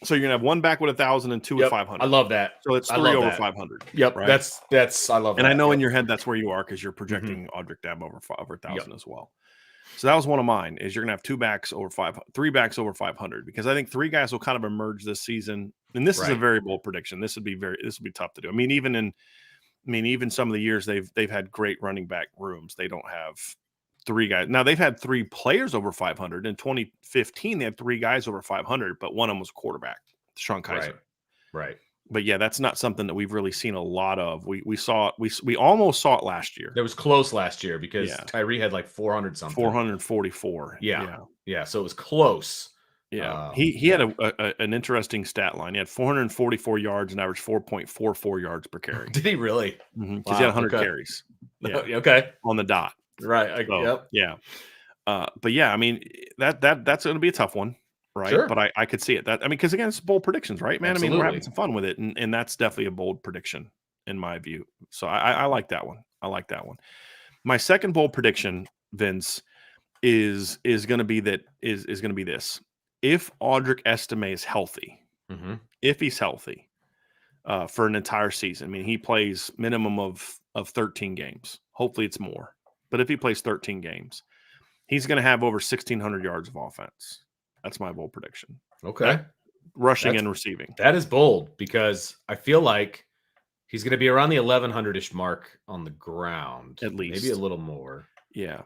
So you're gonna have 1 back with 1,000 and 2 with 500. I love that. So it's I 3 love over that. 500. Yep. Right? That's I love and that. I know yep. in your head that's where you are because you're projecting Audric Dam over 1,000 as well. So that was one of mine. Is you're gonna have 2 backs over 500, 3 backs over 500 because I think 3 guys will kind of emerge this season. And this is a very bold prediction. This would be tough to do. I mean, even some of the years they've had great running back rooms. They don't have 3 guys. Now they've had 3 players over 500. In 2015, they had 3 guys over 500, but one of them was quarterback, Sean Kaiser. Right. But yeah, that's not something that we've really seen a lot of. We almost saw it last year. It was close last year because Tyree had like 400 something. 444. Yeah. So it was close. Yeah. He had an interesting stat line. He had 444 yards and averaged 4.44 yards per carry. Did he really? Because he had 100 carries. Yeah. Okay. On the dot. Right. So, yeah. But yeah, I mean that's going to be a tough one, right? Sure. But I could see it. Because again, it's bold predictions, right, man? Absolutely. I mean, we're having some fun with it, and that's definitely a bold prediction in my view. So I like that one. My second bold prediction, Vince, is going to be this. If Audric Estime is healthy, if he's healthy for an entire season, I mean, he plays minimum of 13 games. Hopefully it's more. But if he plays 13 games, he's going to have over 1,600 yards of offense. That's my bold prediction. Okay. Rushing and receiving. That is bold because I feel like he's going to be around the 1,100-ish mark on the ground. At least. Maybe a little more. Yeah.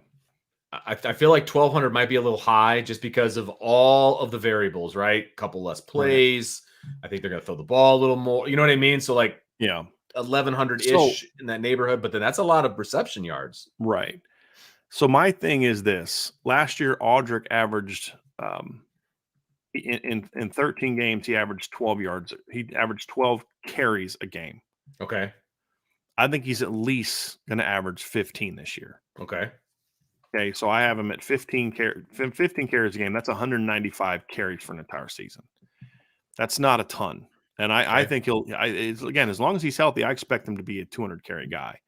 I feel like 1,200 might be a little high just because of all of the variables, right? A couple less plays. Right. I think they're going to throw the ball a little more. You know what I mean? So like 1,100-ish in that neighborhood, but then that's a lot of reception yards. Right. So my thing is this. Last year, Audric averaged in 13 games, he averaged 12 yards. He averaged 12 carries a game. Okay. I think he's at least going to average 15 this year. Okay. Okay, so I have him at 15 carries a game. That's 195 carries for an entire season. That's not a ton. And I think again, as long as he's healthy, I expect him to be a 200 carry guy.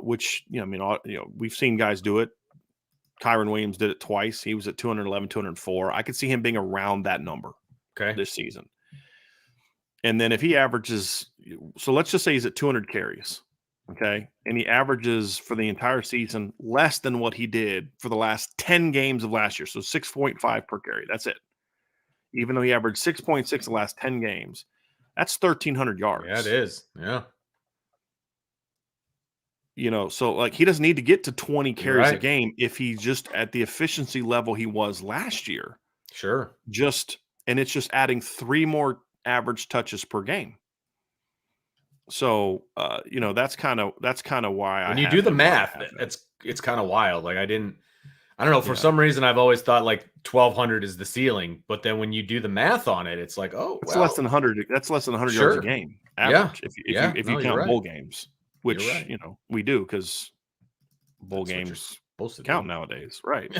Which, we've seen guys do it. Kyron Williams did it twice. He was at 211, 204. I could see him being around that number this season. And then if he averages, so let's just say he's at 200 carries, okay? And he averages for the entire season less than what he did for the last 10 games of last year. So 6.5 per carry. That's it. Even though he averaged 6.6 the last 10 games, that's 1,300 yards. Yeah, it is. Yeah. So like he doesn't need to get to 20 carries a game if he's just at the efficiency level he was last year. Sure. And it's just adding 3 more average touches per game. So, that's kind of why when you do the math, it's kind of wild. Like I don't know. For some reason, I've always thought like 1,200 is the ceiling, but then when you do the math on it, it's like, it's less than 100. That's less than 100 yards a game average. If you count bowl games, which we do because bowl games count nowadays, right?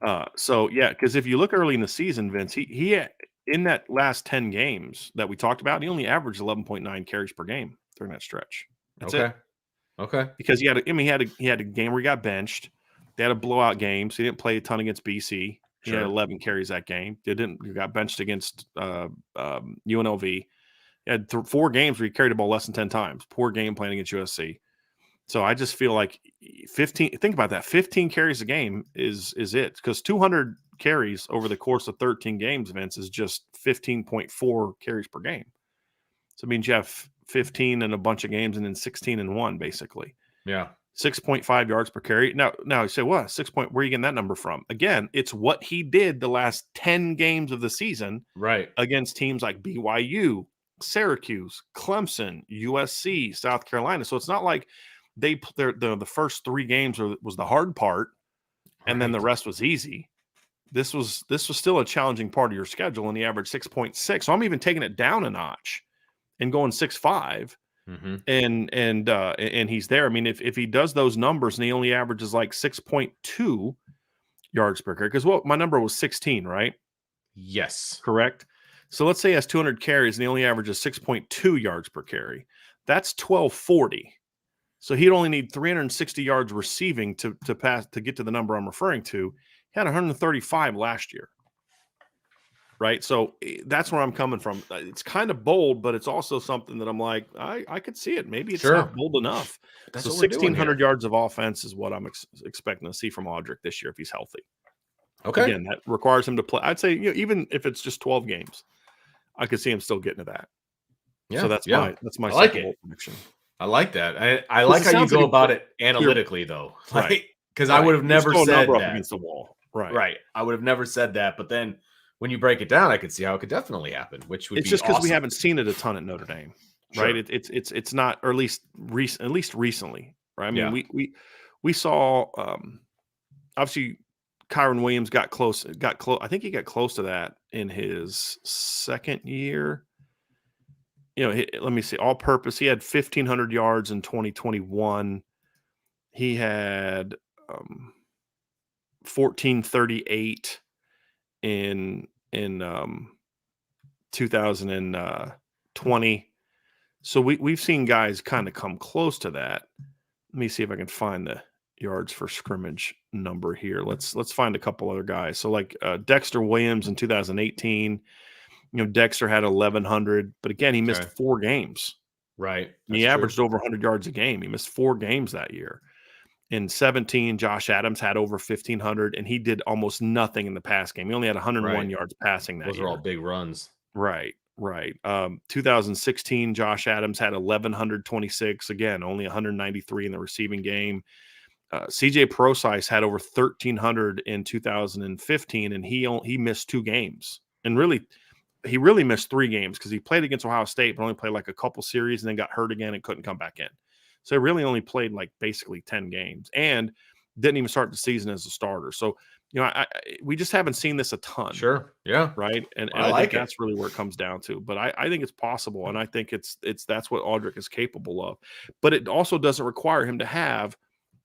Yeah. Because if you look early in the season, Vince, he in that last 10 games that we talked about, he only averaged 11.9 carries per game during that stretch. That's it. Okay. Because he had a game where he got benched. They had a blowout game, so he didn't play a ton against BC. He had 11 carries that game. He got benched against UNLV. He had 4 games where he carried the ball less than 10 times. Poor game playing against USC. So I just feel like 15. Think about that. 15 carries a game is it, because 200 carries over the course of 13 games, Vince, is just 15.4 carries per game. So it means you have 15 in a bunch of games and then 16 in one, basically. Yeah. 6.5 yards per carry. Now you say, what? 6 point, where are you getting that number from? Again, it's what he did the last 10 games of the season, right, against teams like BYU, Syracuse, Clemson, USC, South Carolina. So it's not like the first 3 games was the hard part, and then the rest was easy. This was still a challenging part of your schedule, and he averaged 6.6. So I'm even taking it down a notch and going 6.5. And he's there. I mean, if he does those numbers and he only averages like 6.2 yards per carry, because my number was 16, right? Yes. Correct. So let's say he has 200 carries and he only averages 6.2 yards per carry. That's 1240. So he'd only need 360 yards receiving to get to the number I'm referring to. He had 135 last year. Right. So that's where I'm coming from. It's kind of bold, but it's also something that I'm like, I could see it. Maybe it's not bold enough. That's so what we're doing 1,600 here. yards of offense is what I'm expecting to see from Audric this year if he's healthy. Okay. Again, that requires him to play. I'd say, even if it's just 12 games, I could see him still getting to that. Yeah. So that's my I like it. prediction. I like that. I like how you go about it analytically, though. Right. Because I would have never said that. Against the wall. Right. Right. I would have never said that. But then when you break it down, I could see how it could definitely happen, which would it's be just because awesome. we haven't seen it a ton at Notre Dame. Right. It's not, or at least recently. Right. I mean, we saw obviously Kyron Williams got close. I think he got close to that in his second year. Let me see. All purpose. He had 1,500 yards in 2021. He had 1,438 in 2020. So we've seen guys kind of come close to that. Let me see if I can find the yards for scrimmage number here. Let's find a couple other guys. So like Dexter Williams in 2018. Dexter had 1,100, but again, he missed 4 games. Right. He averaged over 100 yards a game. He missed 4 games that year. In 17, Josh Adams had over 1,500, and he did almost nothing in the pass game. He only had 101 yards passing that year. Those are all big runs. Right. 2016, Josh Adams had 1,126. Again, only 193 in the receiving game. CJ Prosise had over 1,300 in 2015, and he missed 2 games. And he really missed 3 games because he played against Ohio State, but only played like a couple series and then got hurt again and couldn't come back in. So he really only played like basically 10 games and didn't even start the season as a starter. So, we just haven't seen this a ton. Sure. Yeah. Right. And I think that's really where it comes down to. But I think it's possible. And I think that's what Audric is capable of. But it also doesn't require him to have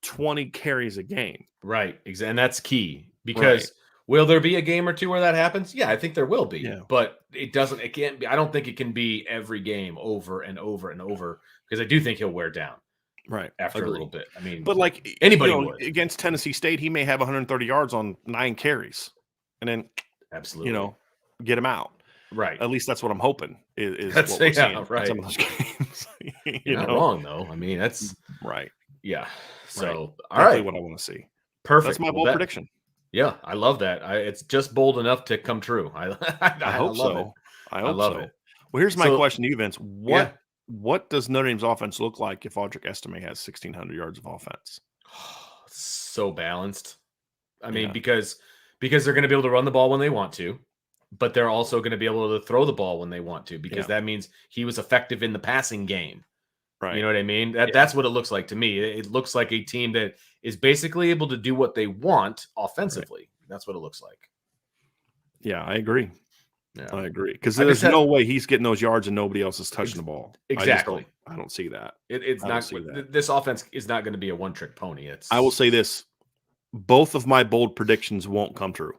20 carries a game. Right. And that's key because will there be a game or two where that happens? Yeah, I think there will be. Yeah. But it can't be. I don't think it can be every game over and over and over because I do think he'll wear down. Right. After a little bit. I mean, but like anybody would. Against Tennessee State, he may have 130 yards on 9 carries and then absolutely, get him out. Right. At least that's what I'm hoping is what we're seeing right. in some of those games. You're not wrong though. I mean, that's right. Yeah. So all right. What I want to see. Perfect. That's my bold prediction. Yeah, I love that. It's just bold enough to come true. I hope love so. it. I love it. Well, here's my question to you, Vince. What does Notre Dame's offense look like if Audric Estime has 1,600 yards of offense? So balanced. I mean, because they're going to be able to run the ball when they want to, but they're also going to be able to throw the ball when they want to, because that means he was effective in the passing game. Right. You know what I mean? That's what it looks like to me. It looks like a team that is basically able to do what they want offensively. Right. That's what it looks like. Yeah, I agree. Yeah. I agree. Because there's no way he's getting those yards and nobody else is touching the ball. Exactly. I don't see that. It's not. This offense is not going to be a one-trick pony. I will say this. Both of my bold predictions won't come true.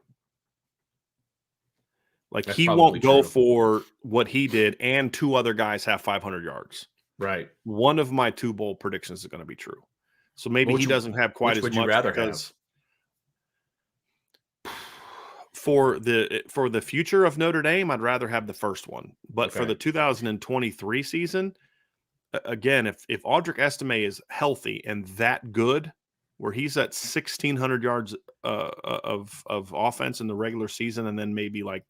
Like That's he probably won't go true. for what he did, and 2 other guys have 500 yards. Right. One of my 2 bowl predictions is going to be true. So maybe he doesn't have quite which as would much you rather because for the future of Notre Dame, I'd rather have the first one. But for Okay. the 2023 season, again, if Audric Estime is healthy and that good, where he's at 1,600 yards of offense in the regular season, and then maybe like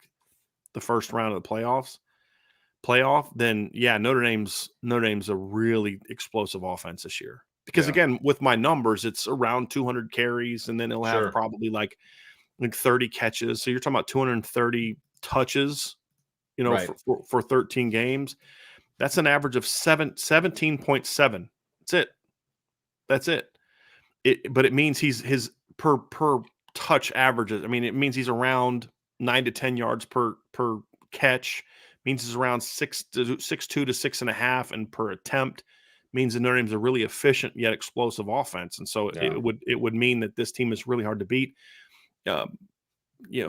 the first round of the playoff, then yeah, Notre Dame's a really explosive offense this year. Because again, with my numbers, it's around 200 carries, and then he'll have probably like 30 catches. So you're talking about 230 touches, for 13 games. That's an average of 17.7. That's it. But it means his per touch averages. I mean, it means he's around 9 to 10 yards per catch. Means he's around 6.2 to 6.5, and per attempt. Means that Notre Dame's a really efficient yet explosive offense, and so it would mean that this team is really hard to beat.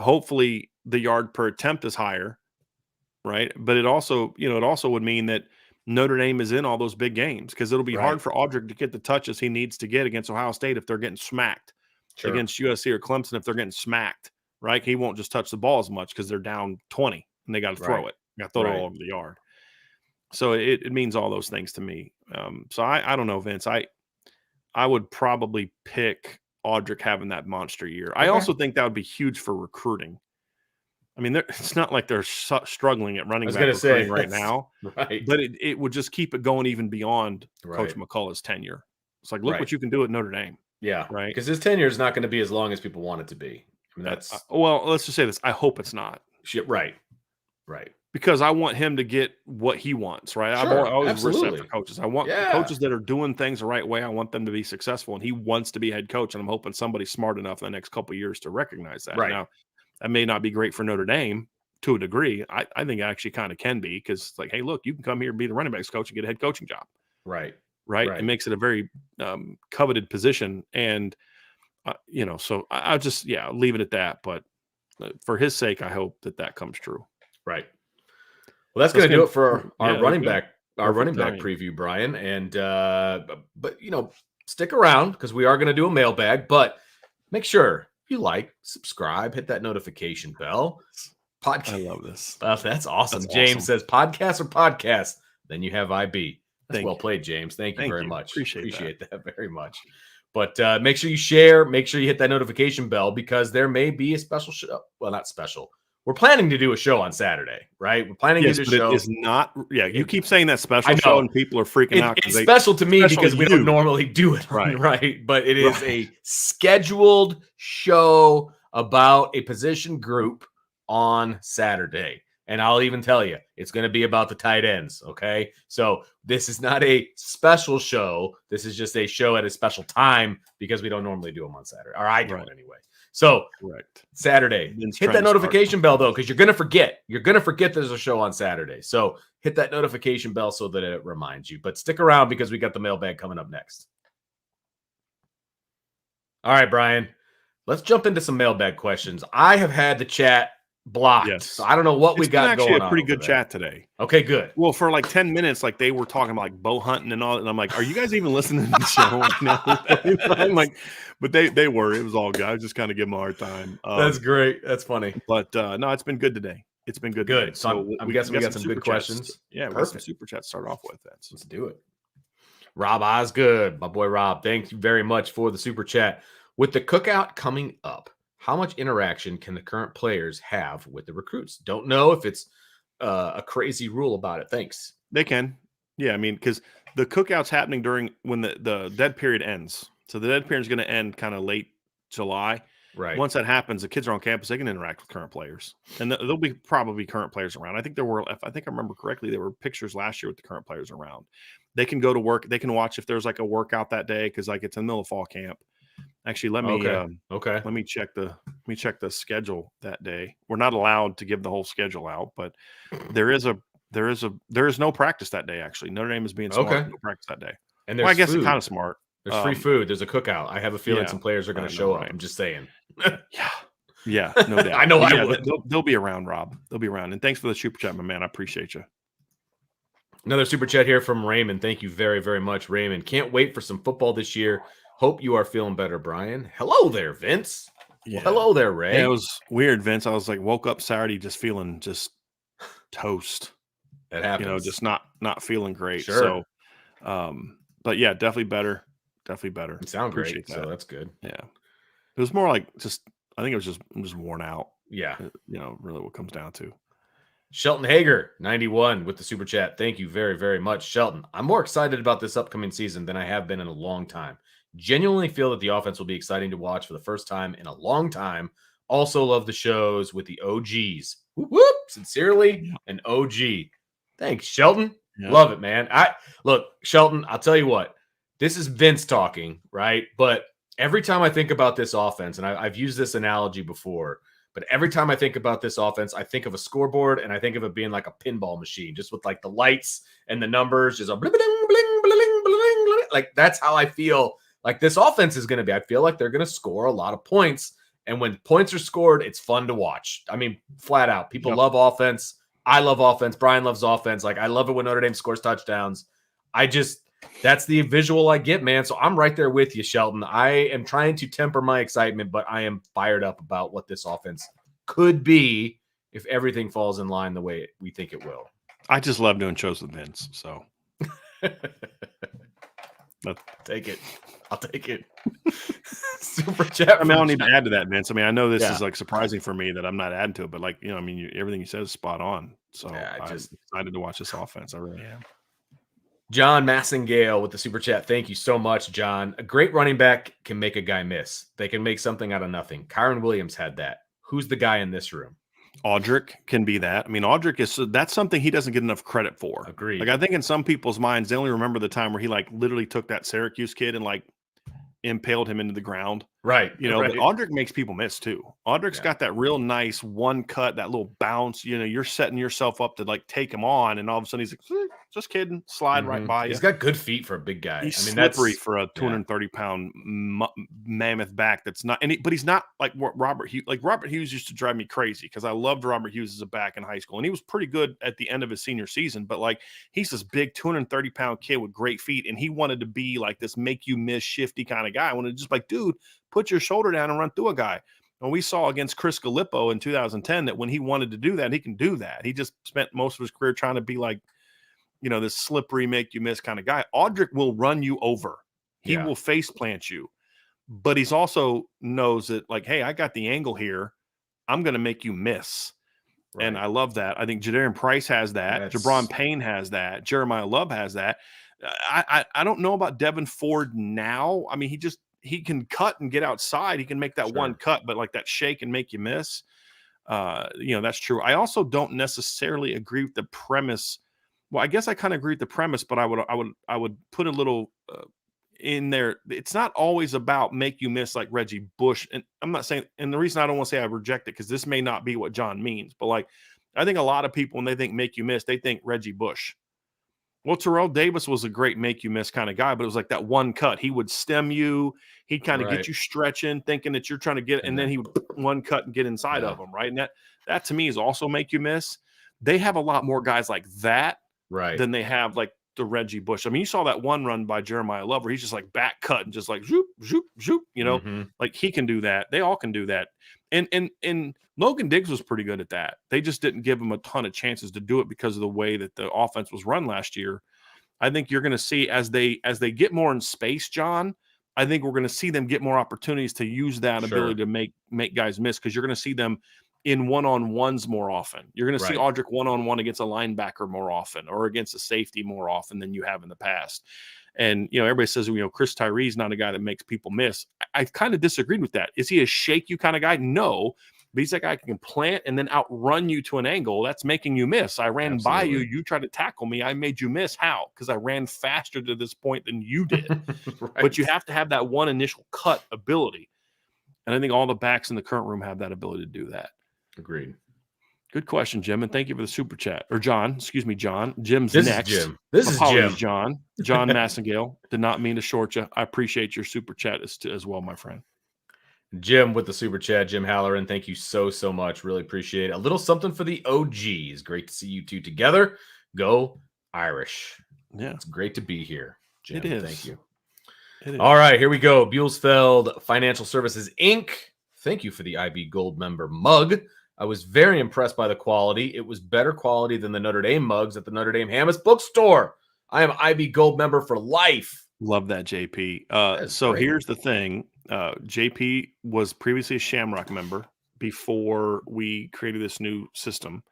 Hopefully the yard per attempt is higher, right? But it also would mean that Notre Dame is in all those big games, because it'll be hard for Audric to get the touches he needs to get against Ohio State if they're getting smacked, against USC or Clemson if they're getting smacked, right? He won't just touch the ball as much because they're down 20 and they got to throw it. Got to throw it all over the yard. So it means all those things to me. So I don't know, Vince. I would probably pick Audric having that monster year. I also think that would be huge for recruiting. I mean, it's not like they're struggling at running back recruiting right now, right? But it would just keep it going even beyond Coach McCullough's tenure. It's like, look what you can do at Notre Dame. Yeah, right. Because his tenure is not going to be as long as people want it to be. I mean, that's well. Let's just say this. I hope it's not. Right. Because I want him to get what he wants, right? I've always respect for coaches. I want coaches that are doing things the right way. I want them to be successful, and he wants to be head coach. And I'm hoping somebody's smart enough in the next couple of years to recognize that. Right. Now, that may not be great for Notre Dame to a degree. I think it actually kind of can be, because it's like, hey, look, you can come here and be the running backs coach and get a head coaching job. Right. It makes it a very coveted position. And, so I'll just, leave it at that. But for his sake, I hope that comes true. Right. Well, that's going to do it for our running back preview, Brian. And but stick around, because we are going to do a mailbag. But make sure you subscribe, hit that notification bell. Podcast. I love this. That's awesome. James says podcast or podcast. Then you have IB. That's well played, James. Thank you very much. Appreciate that very much. But make sure you share. Make sure you hit that notification bell, because there may be a special show. Well, not special. We're planning to do a show on Saturday, right? We're planning to do a show. It is not. Yeah, you keep saying that special show, and people are freaking out. It's special to me because we don't normally do it, right? But it is a scheduled show about a position group on Saturday. And I'll even tell you, it's going to be about the tight ends, okay? So this is not a special show. This is just a show at a special time, because we don't normally do them on Saturday. Or I don't anyway. So Saturday, hit that notification bell, though, because you're going to forget. You're going to forget there's a show on Saturday. So hit that notification bell so that it reminds you. But stick around, because we got the mailbag coming up next. All right, Brian, let's jump into some mailbag questions. I have had the chat blocked. So I don't know what we got going on. It's actually a pretty good chat today. Okay, good. Well, for like 10 minutes, like they were talking about like bow hunting and all, and I'm like, are you guys even listening to the show? I'm like, but they were. It was all good. I was just kind of giving them a hard time. That's great. That's funny. But no, it's been good today. It's been good. Good. So I'm guessing we got some good questions. Yeah, we got some super chats to start off with. Let's do it. Rob Osgood, my boy Rob, thank you very much for the super chat. With the cookout coming up, how much interaction can the current players have with the recruits? Don't know if it's a crazy rule about it. Thanks. They can. Yeah, I mean, because the cookout's happening during when the dead period ends. So the dead period is going to end kind of late July. Right. Once that happens, the kids are on campus. They can interact with current players. And there'll be probably current players around. I think I remember correctly, there were pictures last year with the current players around. They can go to work. They can watch if there's like a workout that day, because like it's in the middle of fall camp. Actually, let me check the schedule that day. We're not allowed to give the whole schedule out, but there is no practice that day. Actually, Notre Dame is being smart. No practice that day. And I guess it's kind of smart. There's free food. There's a cookout. I have a feeling some players are going to show up. I'm just saying. Yeah. Yeah, no doubt. I know But I yeah, would. they'll be around, Rob. They'll be around. And thanks for the super chat, my man. I appreciate you. Another super chat here from Raymond. Thank you very, very much, Raymond. Can't wait for some football this year. Hope you are feeling better, Brian. Hello there, Vince. Yeah. Well, hello there, Ray. Yeah, it was weird, Vince. I was like, woke up Saturday just feeling just toast. That happens. Just not feeling great. Sure. So, but yeah, definitely better. Definitely better. You sound Appreciate great, that. so that's good. Yeah. It was more like I think I'm just worn out. Yeah. Really what it comes down to. Shelton Hager, 91 with the super chat. Thank you very, very much, Shelton. I'm more excited about this upcoming season than I have been in a long time. Genuinely feel that the offense will be exciting to watch for the first time in a long time. Also love the shows with the OGs. Whoop, whoop. Sincerely, an OG. Thanks, Shelton. Yeah. Love it, man. Look, Shelton, I'll tell you what. This is Vince talking, right? But every time I think about this offense, and I've used this analogy before, but every time I think about this offense, I think of a scoreboard and I think of it being like a pinball machine, just with like the lights and the numbers, just a bling, bling, bling, bling, bling, bling. Like that's how I feel like this offense is going to be. I feel like they're going to score a lot of points. And when points are scored, it's fun to watch. I mean, flat out, people love offense. I love offense. Brian loves offense. Like I love it when Notre Dame scores touchdowns. That's the visual I get, man. So I'm right there with you, Shelton. I am trying to temper my excitement, but I am fired up about what this offense could be if everything falls in line the way we think it will. I just love doing shows with Vince. So take it. I'll take it. Super chat. I mean, I don't need to add to that, Vince. I mean, I know this Yeah. is like surprising for me that I'm not adding to it, but like, I mean, everything you said is spot on. So Yeah, I'm excited to watch this offense. I really am. John Massengale with the super chat. Thank you so much, John. A great running back can make a guy miss. They can make something out of nothing. Kyron Williams had that. Who's the guy in this room? Audric can be that. I mean, Audric that's something he doesn't get enough credit for. Agreed. Like I think in some people's minds, they only remember the time where he like literally took that Syracuse kid and like impaled him into the ground. Right. But Audric makes people miss too. Audric's got that real nice one cut, that little bounce. You're setting yourself up to like take him on, and all of a sudden he's like, just kidding, slide right by you. He's got good feet for a big guy. He's slippery for a 230-pound mammoth back. That's not, but he's not like what Robert Hughes. Like Robert Hughes used to drive me crazy because I loved Robert Hughes as a back in high school, and he was pretty good at the end of his senior season. But like he's this big 230-pound kid with great feet, and he wanted to be like this make you miss shifty kind of guy. I wanted to just like, dude, put your shoulder down and run through a guy. And we saw against Chris Gallipo in 2010 that when he wanted to do that, he can do that. He just spent most of his career trying to be like, this slippery, make you miss kind of guy. Audric will run you over. He will face plant you. But he's also knows that like, hey, I got the angle here. I'm going to make you miss. Right. And I love that. I think Jadarian Price has that. Jabron Payne has that. Jeremiah Love has that. I don't know about Devin Ford now. I mean, he can cut and get outside. He can make that one cut, but like that shake and make you miss. That's true. I also don't necessarily agree with the premise. Well, I guess I kind of agree with the premise, but I would put a little in there. It's not always about make you miss like Reggie Bush. And I'm not saying, and the reason I don't want to say I reject it, because this may not be what John means, but like, I think a lot of people, when they think make you miss, they think Reggie Bush. Well, Terrell Davis was a great make you miss kind of guy, but it was like that one cut. He would stem you. He'd kind of get you stretching, thinking that you're trying to get, and then he would one cut and get inside of them, right? And that to me is also make you miss. They have a lot more guys like that than they have like the Reggie Bush. I mean, you saw that one run by Jeremiah Love where he's just like back cut and just like zoop, zoop, zoop, like he can do that. They all can do that. And Logan Diggs was pretty good at that. They just didn't give him a ton of chances to do it because of the way that the offense was run last year. I think you're going to see as they get more in space, John, I think we're going to see them get more opportunities to use that ability to make guys miss, because you're going to see them in one-on-ones more often. You're going to see Audric one-on-one against a linebacker more often, or against a safety more often than you have in the past. And, everybody says, Chris Tyree's not a guy that makes people miss. I kind of disagreed with that. Is he a shake you kind of guy? No. But he's that guy who can plant and then outrun you to an angle. That's making you miss. I ran by you. You tried to tackle me. I made you miss. How? Because I ran faster to this point than you did. But you have to have that one initial cut ability. And I think all the backs in the current room have that ability to do that. Agreed. Good question, Jim, and thank you for the super chat. Or John, excuse me, John. Jim's this next. Is Jim. This Apologies, is Jim. John Massengale. Did not mean to short you. I appreciate your super chat as well, my friend. Jim with the super chat, Jim Halloran. Thank you so much. Really appreciate it. A little something for the OGs. Great to see you two together. Go Irish. Yeah, It's great to be here, Jim. it is. Thank you. It is. All right, here we go. Buellsfeld Financial Services Inc. Thank you for the IB Gold member mug. I was very impressed by the quality. It was better quality than the Notre Dame mugs at the Notre Dame Hammis bookstore. I am IB Gold member for life. Love that, JP. So great. here's the thing. JP was previously a Shamrock member before we created this new system.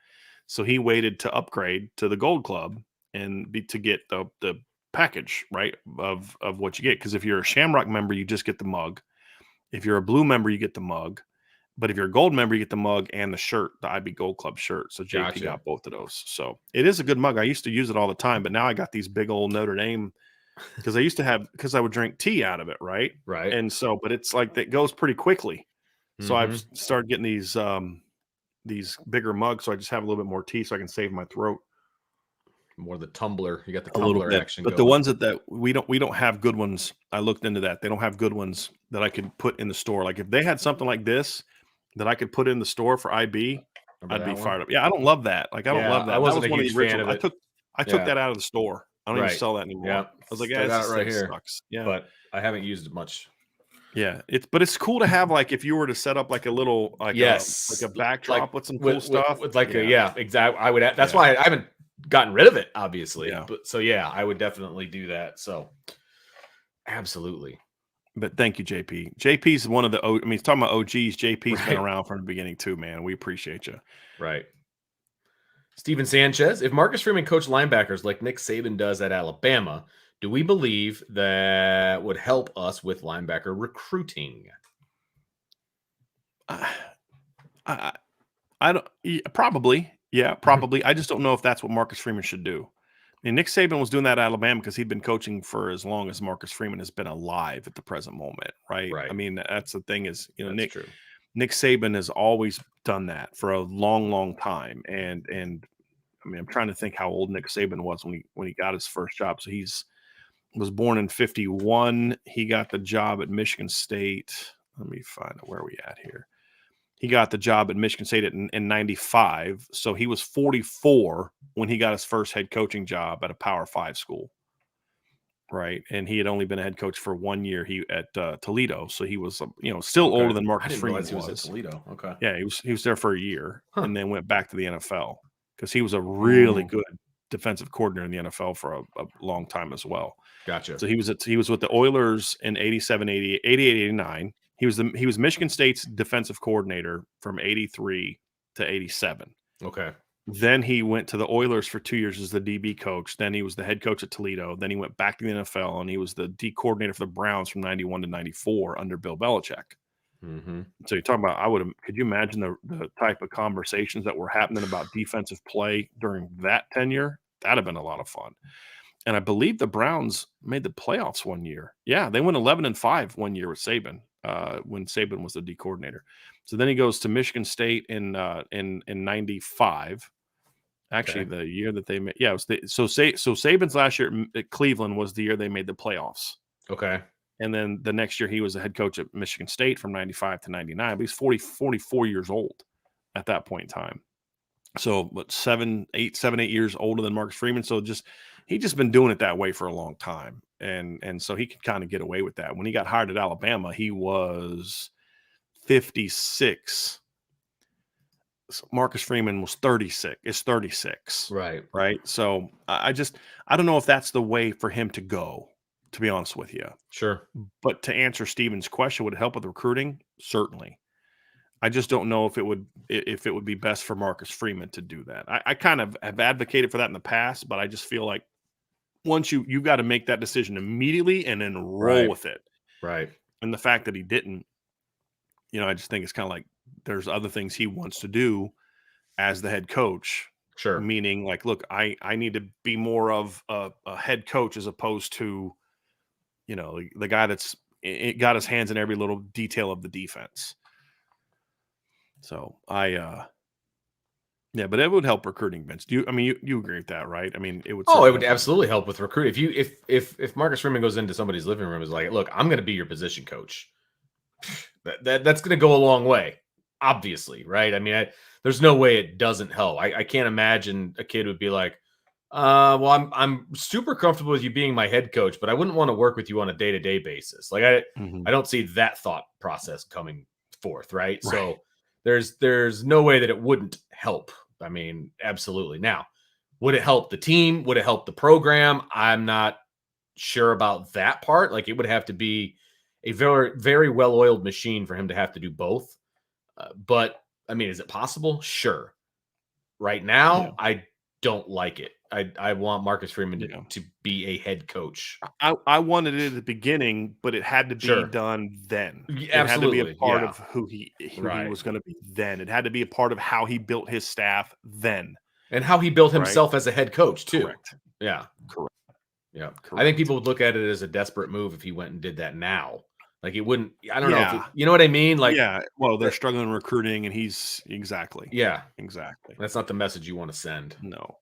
So he waited to upgrade to the Gold Club and to get the package, right, of what you get. Because if you're a Shamrock member, you just get the mug. If you're a Blue member, you get the mug. But if you're a Gold member, you get the mug and the shirt, the IB Gold Club shirt. So JP got both of those. So it is a good mug. I used to use it all the time, but now I got these big old Notre Dame because I would drink tea out of it, right? Right. And so, but it's like that goes pretty quickly. So I've started getting these bigger mugs, so I just have a little bit more tea, so I can save my throat. More the tumbler, you got the tumbler action. But the ones that we don't have good ones. I looked into that. They don't have good ones that I could put in the store. Like if they had something like this that I could put in the store for IB, I'd be fired up. Yeah, I don't love that. Like I don't love that. I wasn't that was a huge fan of it. I took that out of the store. I don't even sell that anymore. Yeah. I was like, yeah, this right here. Sucks. Yeah, but I haven't used it much. Yeah, it's cool to have, like, if you were to set up like a little like a backdrop with some cool stuff with exactly. I would. That's why I haven't gotten rid of it, obviously. Yeah. But so yeah, I would definitely do that. So absolutely. But thank you, JP. JP's one of the. I mean, talking about OGs. JP's been around from the beginning too, man. We appreciate you. Right. Steven Sanchez, if Marcus Freeman coached linebackers like Nick Saban does at Alabama, do we believe that would help us with linebacker recruiting? I don't. Probably, yeah, probably. I just don't know if that's what Marcus Freeman should do. I mean, Nick Saban was doing that at Alabama because he'd been coaching for as long as Marcus Freeman has been alive at the present moment, right? Right. I mean, that's the thing is, that's Nick Saban has always done that for a long, long time. And I mean, I'm trying to think how old Nick Saban was when he got his first job. So was born in 51. He got the job at Michigan State. Let me find out where we at here. He got the job at Michigan State in 95. So he was 44 when he got his first head coaching job at a Power 5 school. Right. And he had only been a head coach for 1 year at Toledo. So he was, still older than Marcus Freeman was at Toledo. Okay. Yeah. He was there for a year and then went back to the NFL because he was a really good defensive coordinator in the NFL for a long time as well. Gotcha. So he was with the Oilers in 87, 88, 89. He was Michigan State's defensive coordinator from 83 to 87. Okay. Then he went to the Oilers for 2 years as the DB coach. Then he was the head coach at Toledo. Then he went back to the NFL and he was the D coordinator for the Browns from 91 to 94 under Bill Belichick. Mm-hmm. So you're talking about, could you imagine the type of conversations that were happening about defensive play during that tenure? That'd have been a lot of fun. And I believe the Browns made the playoffs 1 year. Yeah, they went 11-5 1 year with Saban when Saban was the D coordinator. So then he goes to Michigan State in 95. Actually, the year that they made, so Saban's last year at Cleveland was the year they made the playoffs. Okay. And then the next year he was the head coach at Michigan State from 95 to 99. But he's 44 years old at that point in time. So, but 7, 8 years older than Marcus Freeman. So he just been doing it that way for a long time. And so he could kind of get away with that. When he got hired at Alabama, he was 56. So Marcus Freeman was 36. It's 36. Right. Right. So I don't know if that's the way for him to go, to be honest with you. Sure. But to answer Steven's question, would it help with recruiting? Certainly. I just don't know if it would be best for Marcus Freeman to do that. I kind of have advocated for that in the past, but I just feel like once you got to make that decision immediately and then roll with it. Right. And the fact that he didn't, I just think it's kind of like there's other things he wants to do as the head coach. Sure. Meaning like, look, I need to be more of a head coach as opposed to, the guy that's got his hands in every little detail of the defense. So but it would help recruiting, Vince. You agree with that, right? I mean, it would. Oh, it would absolutely help with recruiting. If Marcus Freeman goes into somebody's living room and is like, "Look, I'm going to be your position coach," That's going to go a long way, obviously, right? I mean, there's no way it doesn't help. I can't imagine a kid would be like, well, I'm super comfortable with you being my head coach, but I wouldn't want to work with you on a day-to-day basis. Like I don't see that thought process coming forth, right? Right. So there's no way that it wouldn't help. I mean, absolutely. Now, would it help the team? Would it help the program? I'm not sure about that part. Like, it would have to be a very, very well-oiled machine for him to have to do both. But I mean, is it possible? Sure. Right Yeah. now, I don't like it. I want Marcus Freeman Yeah. to be a head coach. I wanted it at the beginning, but it had to be Sure. done then. It had to be a Absolutely. part Yeah. of who he Right. was going to be then. It had to be a part of how he built his staff then. And how he built Right. himself as a head coach too. Correct. Yeah. Correct. Yeah. I think Correct. people would look at it as a desperate move if he went and did that now. Like, it wouldn't, I don't know if Yeah. you know what I mean? Like, Yeah. Well, they're struggling recruiting, and he's exactly. yeah, Exactly. that's not the message you want to send. No.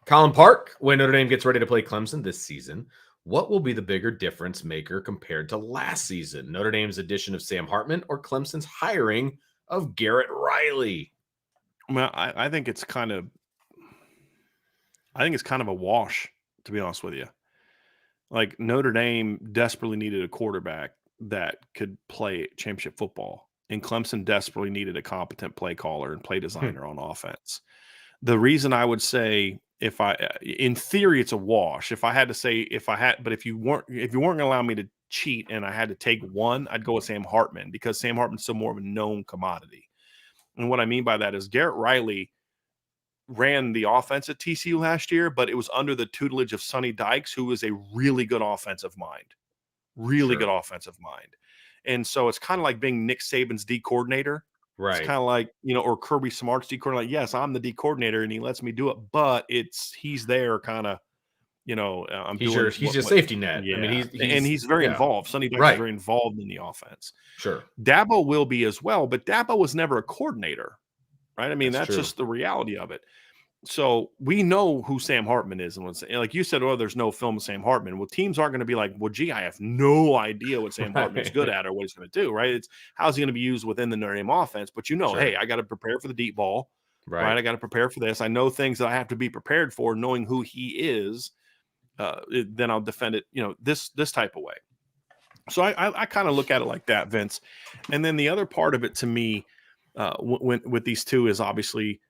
Colin Park, when Notre Dame gets ready to play Clemson this season, what will be the bigger difference maker compared to last season? Notre Dame's addition of Sam Hartman or Clemson's hiring of Garrett Riley? Well, I think it's kind of a wash, to be honest with you. Like, Notre Dame desperately needed a quarterback that could play championship football, and Clemson desperately needed a competent play caller and play designer on offense. The reason I would say, in theory, it's a wash. If I had to say, but if you weren't going to allow me to cheat and I had to take one, I'd go with Sam Hartman, because Sam Hartman's still more of a known commodity. And what I mean by that is Garrett Riley ran the offense at TCU last year, but it was under the tutelage of Sonny Dykes, who is a really good offensive mind. Really good offensive mind. And so it's kind of like being Nick Saban's D coordinator. Right. It's kind of like, or Kirby Smart's D coordinator. Like, yes, I'm the D coordinator and he lets me do it, but he's there kind of, I'm doing. He's your safety net. Yeah. I mean, he's very involved. Sonny Dykes is very involved in the offense. Sure. Dabo will be as well, but Dabo was never a coordinator, right? I mean, that's true. just the reality of it. So we know who Sam Hartman is. And like you said, there's no film of Sam Hartman. Well, teams aren't going to be like, well, gee, I have no idea what Sam Hartman's good at or what he's going to do, right? It's how's he going to be used within the Notre Dame offense. But Sure. Hey, I got to prepare for the deep ball, right? I got to prepare for this. I know things that I have to be prepared for, knowing who he is. Then I'll defend it, this type of way. So I kind of look at it like that, Vince. And then the other part of it to me, with these two, is obviously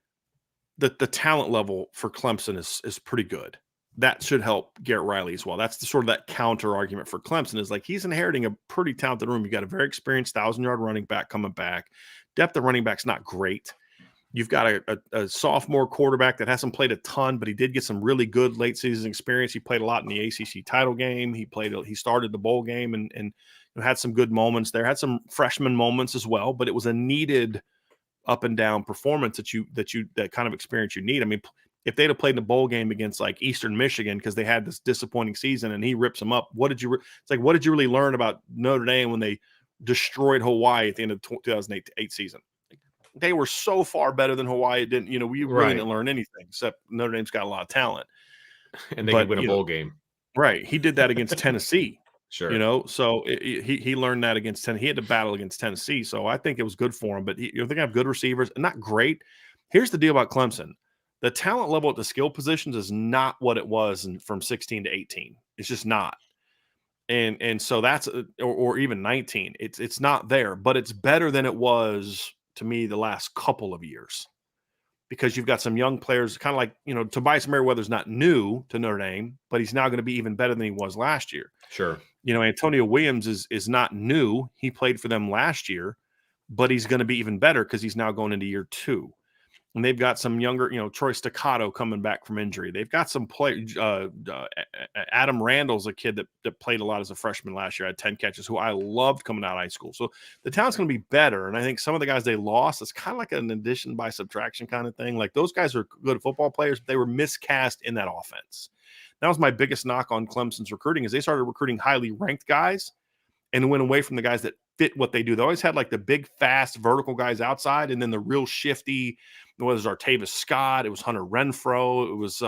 the talent level for Clemson is pretty good. That should help Garrett Riley as well. That's the sort of that counter argument for Clemson, is like, he's inheriting a pretty talented room. You got a very experienced 1,000-yard running back coming back. Depth of running back's not great. You've got a sophomore quarterback that hasn't played a ton, but he did get some really good late season experience. He played a lot in the ACC title game. He started the bowl game and had some good moments there. Had some freshman moments as well, but it was a needed up and down performance that kind of experience you need. I mean, if they'd have played in a bowl game against like Eastern Michigan, because they had this disappointing season and he rips them up, what did you really learn about Notre Dame when they destroyed Hawaii at the end of the 2008 season? They were so far better than Hawaii. We really didn't learn anything, except Notre Dame's got a lot of talent. And they could win a bowl game. Right. He did that against Tennessee. Sure. So he learned that against Tennessee. He had to battle against Tennessee. So I think it was good for him. But they have good receivers, not great. Here's the deal about Clemson. The talent level at the skill positions is not what it was from 16 to 18. It's just not. And so that's or even 19. It's not there, but it's better than it was to me the last couple of years, because you've got some young players, kind of like, Tobias Merriweather's not new to Notre Dame, but he's now going to be even better than he was last year. Sure. Antonio Williams is not new. He played for them last year, but he's going to be even better because he's now going into year 2. And they've got some younger, Troy Staccato coming back from injury. They've got some play. Adam Randall's a kid that played a lot as a freshman last year, had 10 catches, who I loved coming out of high school. So the talent's going to be better. And I think some of the guys they lost, it's kind of like an addition by subtraction kind of thing. Like, those guys are good football players, but they were miscast in that offense. That was my biggest knock on Clemson's recruiting, is they started recruiting highly ranked guys and went away from the guys that fit what they do. They always had like the big, fast, vertical guys outside, and then the real shifty, whether it was Artavis Scott, it was Hunter Renfro, it was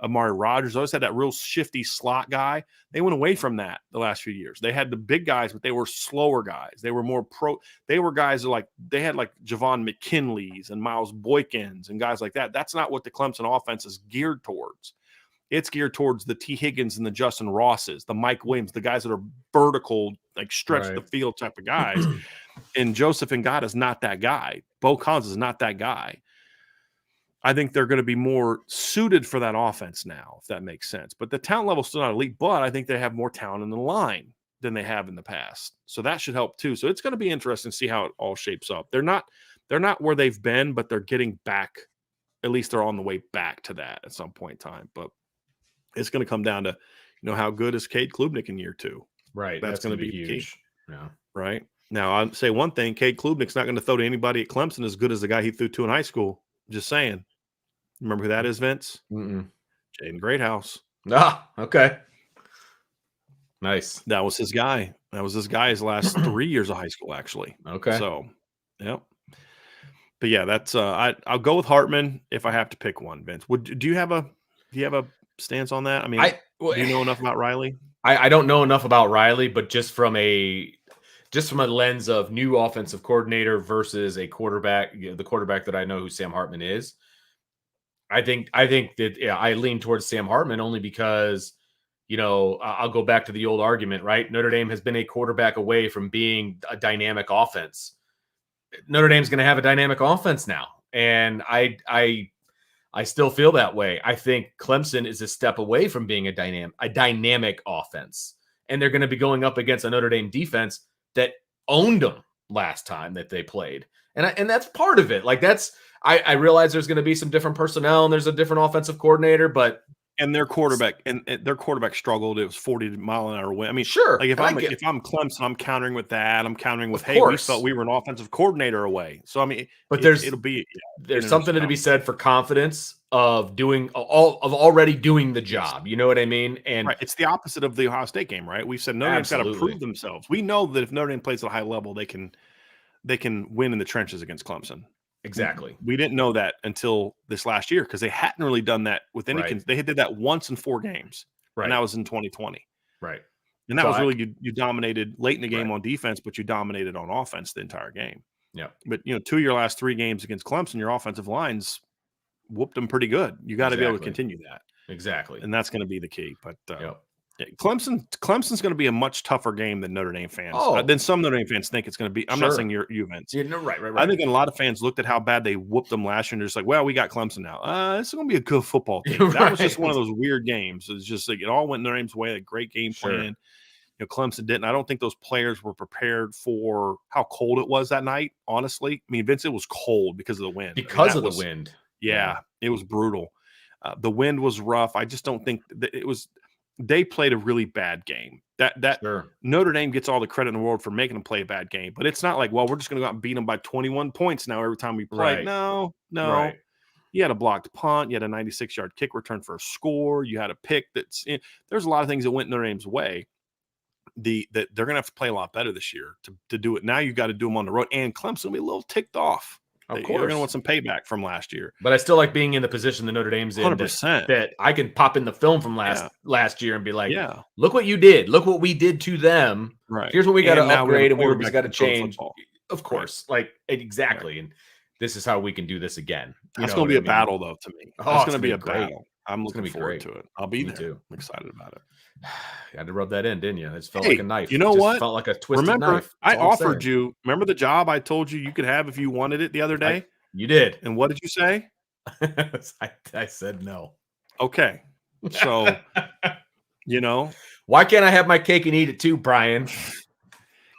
Amari Rodgers always had that real shifty slot guy. They went away from that the last few years. They had the big guys, but they were slower guys. They were more they were guys that they had like Javon McKinley's and Miles Boykins and guys like that. That's not what the Clemson offense is geared towards. It's geared towards the T. Higgins and the Justin Rosses, the Mike Williams, the guys that are vertical, like stretch the field type of guys. And Joseph Ngata is not that guy. Bo Collins is not that guy. I think they're going to be more suited for that offense now, if that makes sense. But the talent level is still not elite, but I think they have more talent in the line than they have in the past. So that should help too. So it's going to be interesting to see how it all shapes up. They're not where they've been, but they're getting back. At least they're on the way back to that at some point in time. But it's going to come down to, how good is Cade Klubnik in year 2? Right. That's going to be huge. key. Yeah. Right. Now, I'll say one thing. Cade Klubnik's not going to throw to anybody at Clemson as good as the guy he threw to in high school. Just saying. Remember who that is, Vince? Mm-mm. Jaden Greathouse. Ah, okay. Nice. That was his guy. That was his guy his last 3 years of high school, actually. Okay. So, yep. But yeah, that's I'll go with Hartman if I have to pick one, Vince. Do you have a stance on that? I mean, do you know enough about Riley? I don't know enough about Riley, but just from a lens of new offensive coordinator versus a quarterback, the quarterback that I know who Sam Hartman is, I think that I lean towards Sam Hartman only because, I'll go back to the old argument, right? Notre Dame has been a quarterback away from being a dynamic offense. Notre Dame's going to have a dynamic offense now, and I still feel that way. I think Clemson is a step away from being a dynamic offense, and they're going to be going up against a Notre Dame defense that owned them last time that they played, and that's part of it. Like I realize there's going to be some different personnel and there's a different offensive coordinator, but their quarterback struggled. It was 40-mile-an-hour wind. I mean, sure. Like if I'm Clemson, I'm countering with that. I'm countering with, hey, we felt we were an offensive coordinator away. So I mean, but there's something to be said for confidence of already doing the job. You know what I mean? And right. It's the opposite of the Ohio State game, right? We've said Notre Dame's got to prove themselves. We know that if Notre Dame plays at a high level, they can win in the trenches against Clemson. Exactly. We didn't know that until this last year because they hadn't really done that with any. Right. They did that once in 4 games, right? And that was in 2020, right? And that was really you dominated late in the game on defense, but you dominated on offense the entire game. Yeah. But 2 of your last 3 games against Clemson, your offensive lines whooped them pretty good. You got to be able to continue that. Exactly. And that's going to be the key. But Clemson's going to be a much tougher game than Notre Dame fans. Than some Notre Dame fans think it's going to be. I'm not saying you, Vince. Yeah, no, right. I think a lot of fans looked at how bad they whooped them last year and they're just like, well, we got Clemson now. This is going to be a good football team. That was just one of those weird games. It's just like it all went Notre Dame's way. A great game plan. Clemson didn't. I don't think those players were prepared for how cold it was that night, honestly. I mean, Vince, it was cold because of the wind. The wind. Yeah, it was brutal. The wind was rough. I just don't think that it was – they played a really bad game. Notre Dame gets all the credit in the world for making them play a bad game, but it's not like, well, we're just going to go out and beat them by 21 points now every time we play. Right. No. Right. You had a blocked punt. You had a 96-yard kick return for a score. You had a pick there's a lot of things that went Notre Dame's way. That they're going to have to play a lot better this year to do it. Now you've got to do them on the road, and Clemson will be a little ticked off. Of course. They're going to want some payback from last year. But I still like being in the position that Notre Dame's in 100%. That I can pop in the film from last year and be like, look what you did. Look what we did to them. Right. Here's what we got to upgrade and we just got to change. Football. Of course. Right. Exactly. Right. And this is how we can do this again. That's going to be a battle, though, to me. That's going to be a battle. I'm looking forward to it. I'll be there. Too. I'm excited about it. You had to rub that in, didn't you? It felt like a knife. You know what? Felt like a twisted Remember, knife. I offered you. Remember the job I told you could have if you wanted it the other day? You did. And what did you say? I said no. Okay. So, why can't I have my cake and eat it too, Brian?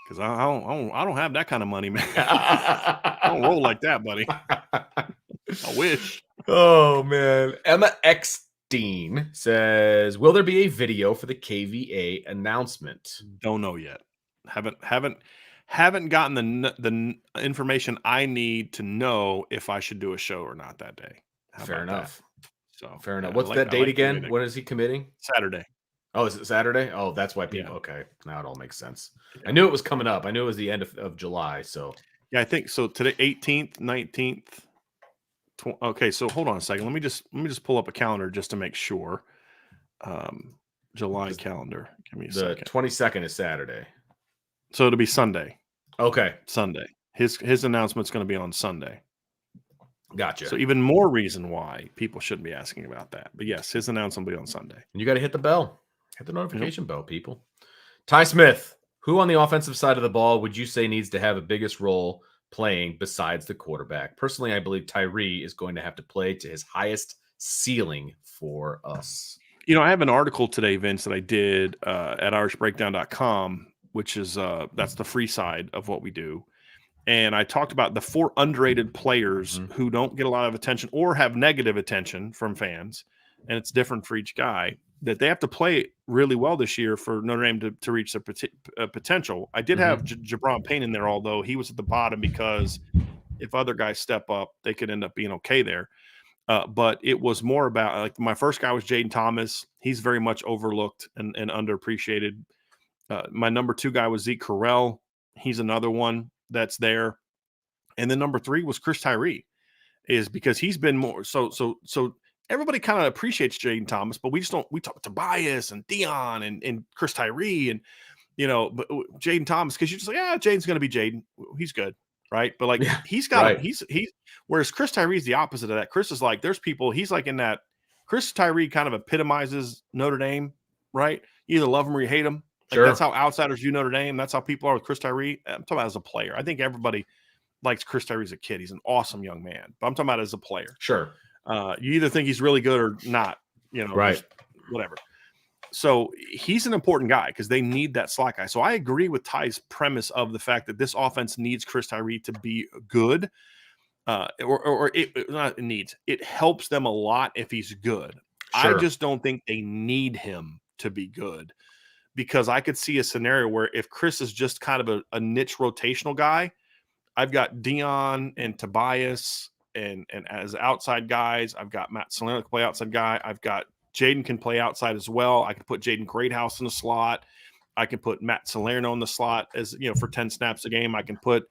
Because I don't have that kind of money, man. I don't roll like that, buddy. I wish. Oh man. Emma Eckstein says, "Will there be a video for the KVA announcement?" Don't know yet. Haven't gotten the information I need to know if I should do a show or not that day. Fair enough. So fair enough. What's that date again? When is he committing? Saturday. Oh, is it Saturday? Oh, that's why people. Okay, now it all makes sense. I knew it was coming up. I knew it was the end of July. So yeah, I think so. Today, 18th, 19th. Okay, so hold on a second. Let me just pull up a calendar just to make sure. July calendar. Give me a The second. 22nd is Saturday. So it'll be Sunday. Okay. Sunday. His announcement's going to be on Sunday. Gotcha. So even more reason why people shouldn't be asking about that. But yes, his announcement will be on Sunday. You got to hit the bell. Hit the notification bell, people. Ty Smith, who on the offensive side of the ball would you say needs to have a biggest role playing besides the quarterback? Personally, I believe Tyree is going to have to play to his highest ceiling for us. You know, I have an article today, Vince, that I did at irishbreakdown.com, which is that's the free side of what we do. And I talked about the 4 underrated players who don't get a lot of attention or have negative attention from fans. And it's different for each guy, that they have to play really well this year for Notre Dame to reach their potential. I did have Jabron Payne in there, although he was at the bottom because if other guys step up, they could end up being okay there. But it was more about, like, my first guy was Jaden Thomas. He's very much overlooked and underappreciated. My number 2 guy was Zeke Correll. He's another one that's there. And then number 3 was Chris Tyree, is because he's been more so everybody kind of appreciates Jaden Thomas, but we talk Tobias and Dion and Chris Tyree and, you know, but Jaden Thomas, because you're just like, Jaden's going to be Jaden. He's good. Right. But like, he's got, he's whereas Chris Tyree is the opposite of that. Chris is like, there's people, he's like in that. Chris Tyree kind of epitomizes Notre Dame, right? You either love him or you hate him. Like, that's how outsiders view Notre Dame. That's how people are with Chris Tyree. I'm talking about as a player. I think everybody likes Chris Tyree as a kid. He's an awesome young man, but I'm talking about as a player. Sure. You either think he's really good or not, you know, right? Whatever. So he's an important guy because they need that slot guy. So I agree with Ty's premise of the fact that this offense needs Chris Tyree to be good, it helps them a lot if he's good. Sure. I just don't think they need him to be good, because I could see a scenario where if Chris is just kind of a niche rotational guy, I've got Dion and Tobias and as outside guys. I've got Matt Salerno can play outside guy. I've got Jaden can play outside as well. I can put Jaden Greathouse in the slot. I can put Matt Salerno in the slot as, you know, for 10 snaps a game. I can put,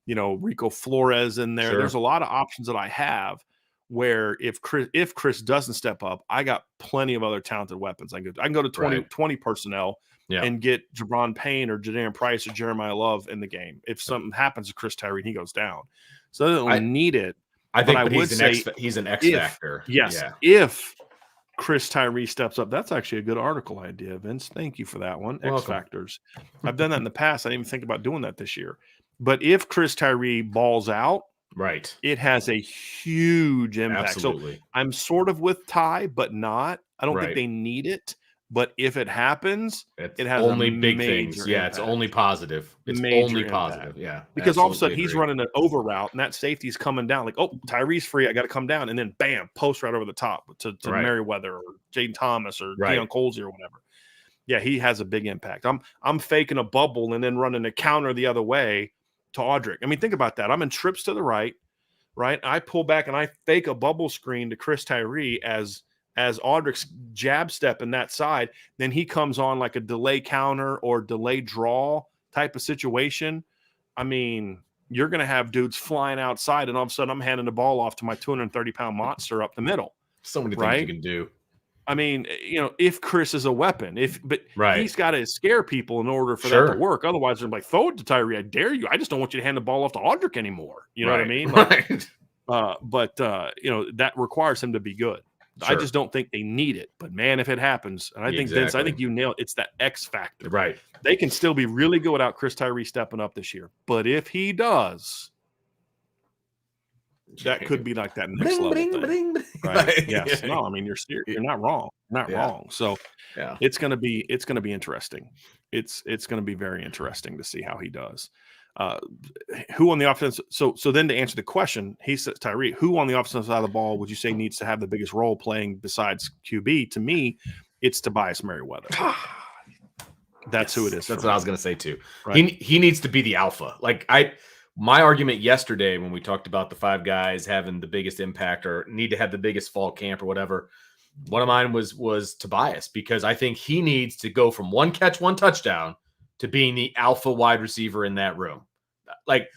you know, Rico Flores in there. Sure. There's a lot of options that I have where if Chris doesn't step up, I got plenty of other talented weapons. I can go to 20 personnel and get Jabron Payne or Jadaron Price or Jeremiah Love in the game. If something happens to Chris Tyree, he goes down. So they don't need it. I think he's an X factor. Yes. Yeah. If Chris Tyree steps up, that's actually a good article idea, Vince. Thank you for that one. X factors. I've done that in the past. I didn't even think about doing that this year. But if Chris Tyree balls out, right, it has a huge impact. Absolutely. So I'm sort of with Ty, but not. I don't think they need it. But if it happens, it has only big things. Impact. Yeah, it's only positive. It's only positive. Yeah. Because all of a sudden he's running an over route and that safety's coming down. Like, oh, Tyree's free. I got to come down. And then bam, post right over the top to Merriweather or Jaden Thomas or Deion Colsey or whatever. Yeah, he has a big impact. I'm faking a bubble and then running a counter the other way to Audric. I mean, think about that. I'm in trips to the right? I pull back and I fake a bubble screen to Chris Tyree as Audric's jab step in that side. Then he comes on like a delay counter or delay draw type of situation. I mean, you're going to have dudes flying outside and all of a sudden I'm handing the ball off to my 230-pound monster up the middle. So many things you can do. I mean, you know, if Chris is a weapon, but he's got to scare people in order for that to work. Otherwise, they're like, throw it to Tyree. I dare you. I just don't want you to hand the ball off to Audric anymore. You know what I mean? Like, but you know, that requires him to be good. Sure. I just don't think they need it. But man, if it happens, and I think Vince, I think you nailed it. It's that X factor. Right. They can still be really good without Chris Tyree stepping up this year. But if he does, that could be like that next level thing. Right? Yes. No, I mean, you're not wrong. Not wrong. So it's gonna be interesting. It's gonna be very interesting to see how he does. Who on the offense? So then to answer the question, he says Tyree. Who on the offensive side of the ball would you say needs to have the biggest role playing besides QB? To me, it's Tobias Merriweather. That's who it is. That's what I was going to say too. Right? He needs to be the alpha. Like my argument yesterday when we talked about the 5 guys having the biggest impact or need to have the biggest fall camp or whatever. One of mine was Tobias, because I think he needs to go from 1 catch, 1 touchdown to being the alpha wide receiver in that room. Like,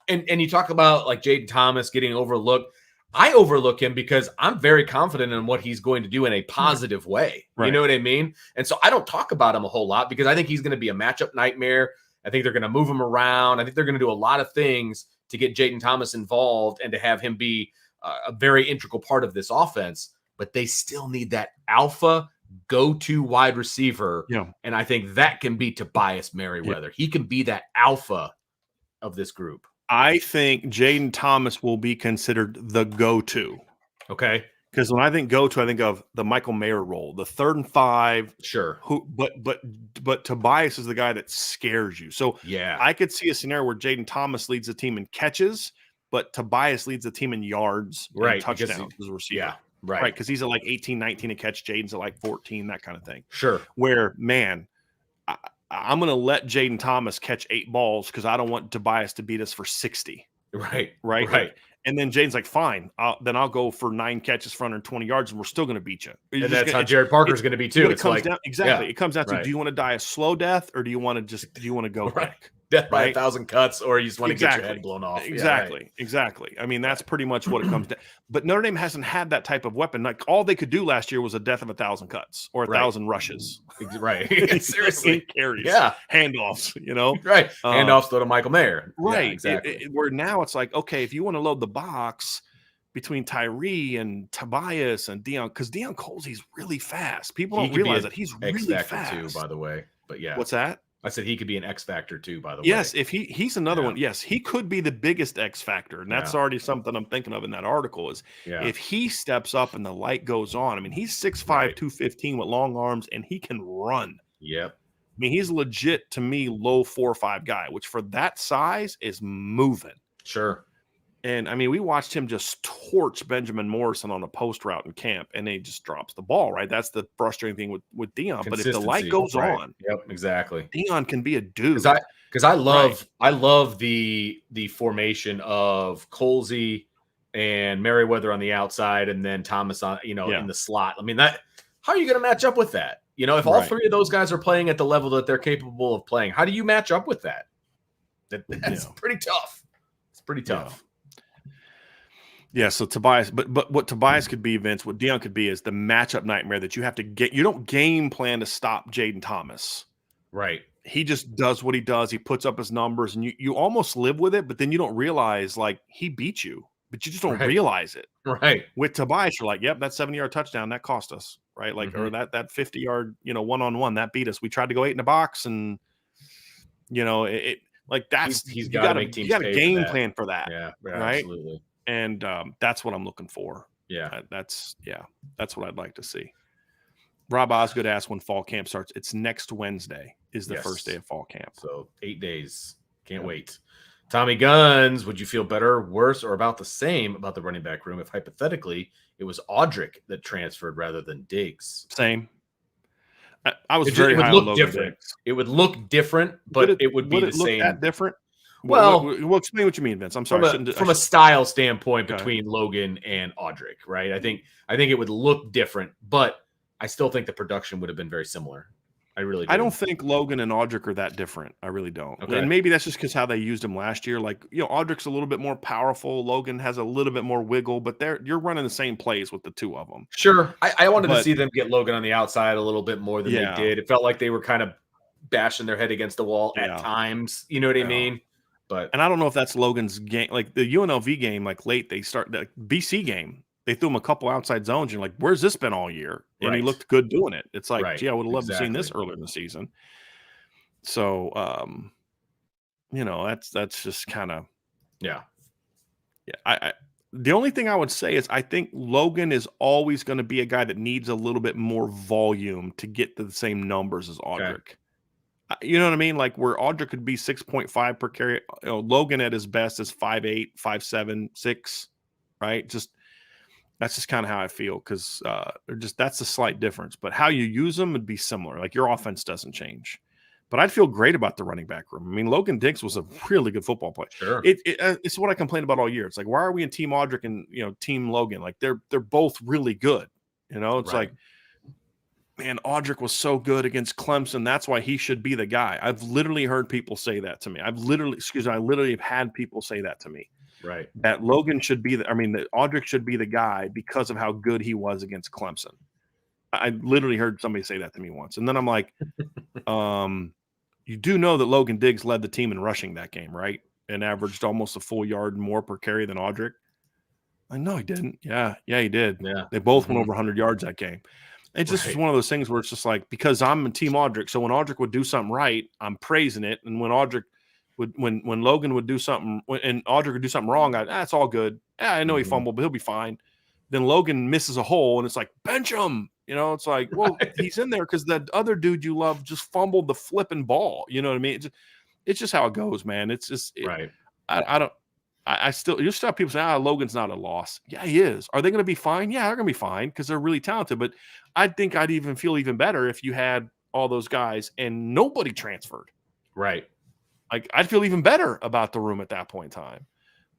and you talk about like Jaden Thomas getting overlooked. I overlook him because I'm very confident in what he's going to do in a positive way. You know what I mean? And so I don't talk about him a whole lot because I think he's going to be a matchup nightmare. I think they're going to move him around. I think they're going to do a lot of things to get Jayden Thomas involved and to have him be a very integral part of this offense. But they still need that alpha go-to wide receiver. Yeah. And I think that can be Tobias Merriweather. He can be that alpha of this group. I think Jayden Thomas will be considered the go-to. Okay. Because when I think go-to, I think of the Michael Mayer role, the 3rd and 5. Sure. But Tobias is the guy that scares you. So yeah, I could see a scenario where Jayden Thomas leads the team in catches, but Tobias leads the team in yards and touchdowns as a receiver. Yeah, right. Because he's at like 18, 19 a catch. Jayden's at like 14, that kind of thing. Sure. Where, man, I'm going to let Jayden Thomas catch 8 balls because I don't want Tobias to beat us for 60. Right. And then Jayden's like, fine, then I'll go for 9 catches for 120 yards, and we're still going to beat you. And that's how Jared Parker's going to be too. It comes down exactly. It comes down to, do you want to die a slow death, or do you want to go quick? Death by 1,000 cuts, or you just want to get your head blown off. Exactly. I mean, that's pretty much what it comes down. But Notre Dame hasn't had that type of weapon. Like, all they could do last year was a death of 1,000 cuts or 1,000 rushes. Right. Seriously. Carries. Yeah. Handoffs, Right. Handoffs to Michael Mayer. Right. Yeah, exactly. Where now it's like, okay, if you want to load the box between Tyree and Tobias and Deion, because Deion Colsey's really fast. People don't realize that he's really fast too, by the way. But yeah. What's that? I said he could be an X factor too, by the way. Yes, if he's another one. Yes, he could be the biggest X factor. And that's already something I'm thinking of in that article is if he steps up and the light goes on. I mean, he's 6'5", 215 with long arms, and he can run. Yep. I mean, he's legit, to me, low 4.5 guy, which for that size is moving. Sure. And I mean, we watched him just torch Benjamin Morrison on a post route in camp, and he just drops the ball, right? That's the frustrating thing with Deion. But if the light goes on, exactly. Deion can be a dude. Because I love the formation of Colsey and Merriweather on the outside, and then Thomas on in the slot. I mean, how are you going to match up with that? If all 3 of those guys are playing at the level that they're capable of playing, how do you match up with that? That's pretty tough. It's pretty tough. Yeah, so Tobias, but what Tobias could be, Vince, what Deion could be is the matchup nightmare that you have to get. You don't game plan to stop Jayden Thomas. Right. He just does what he does. He puts up his numbers, and you almost live with it, but then you don't realize, like, he beat you, but you just don't realize it. Right. With Tobias, you're like, yep, that 70-yard touchdown, that cost us, right? Like, or that 50-yard, one-on-one, that beat us. We tried to go 8 in the box, and, like, that's you got to game plan for that. Yeah, right? Absolutely. And that's what I'm looking for. Yeah. That's what I'd like to see. Rob Osgood asked when fall camp starts. It's next Wednesday is the first day of fall camp. So 8 days. Can't wait. Tommy Guns, would you feel better, worse, or about the same about the running back room if hypothetically it was Audric that transferred rather than Diggs? Same. I was very high on Logan different. Diggs. It would look different, but it would be the same. That different? Well, explain what you mean, Vince. I'm sorry. From a style standpoint between Logan and Audric, right? I think it would look different, but I still think the production would have been very similar. I really do. I don't think Logan and Audric are that different. I really don't. Okay. And maybe that's just because how they used him last year. Like, Audric's a little bit more powerful. Logan has a little bit more wiggle, but you're running the same plays with the 2 of them. Sure. I wanted to see them get Logan on the outside a little bit more than they did. It felt like they were kind of bashing their head against the wall at times. You know what I mean? And I don't know if that's Logan's game. Like the UNLV game, like late, they start the BC game. They threw him a couple outside zones. You're like, where's this been all year? And he looked good doing it. It's like, gee, I would have loved to have seen this earlier in the season. So, that's just kind of, the only thing I would say is I think Logan is always going to be a guy that needs a little bit more volume to get to the same numbers as Audric. Okay. You know what I mean? Like where Audric could be 6.5 per carry. Logan at his best is 5'8", 5'7", 6, right? That's just kind of how I feel because that's a slight difference. But how you use them would be similar. Like your offense doesn't change. But I'd feel great about the running back room. I mean, Logan Diggs was a really good football player. Sure. It's what I complained about all year. It's like, why are we in Team Audric and Team Logan? Like they're both really good. It's like, man, Audric was so good against Clemson. That's why he should be the guy. I've literally heard people say that to me. I literally have had people say that to me. Right. that Logan should be that Audric should be the guy because of how good he was against Clemson. I literally heard somebody say that to me once. And then I'm like, you do know that Logan Diggs led the team in rushing that game, right? And averaged almost a full yard more per carry than Audric. I know he didn't. Yeah, he did. Yeah. They both went over 100 yards that game. It just was one of those things where it's just like, because I'm a team Audric, so when Audric would do something right, I'm praising it. And when Audric would, when Logan would do something and Audric would do something wrong, it's all good. Yeah, I know he fumbled, but he'll be fine. Then Logan misses a hole, and it's like, bench him. It's like, well, he's in there because that other dude you love just fumbled the flipping ball. You know what I mean? It's just how it goes, man. It's just right. I still, you still have people say, Logan's not a loss. Yeah, he is. Are they going to be fine? Yeah, they're going to be fine because they're really talented. But I think I'd even feel even better if you had all those guys and nobody transferred. Right. Like, I'd feel even better about the room at that point in time.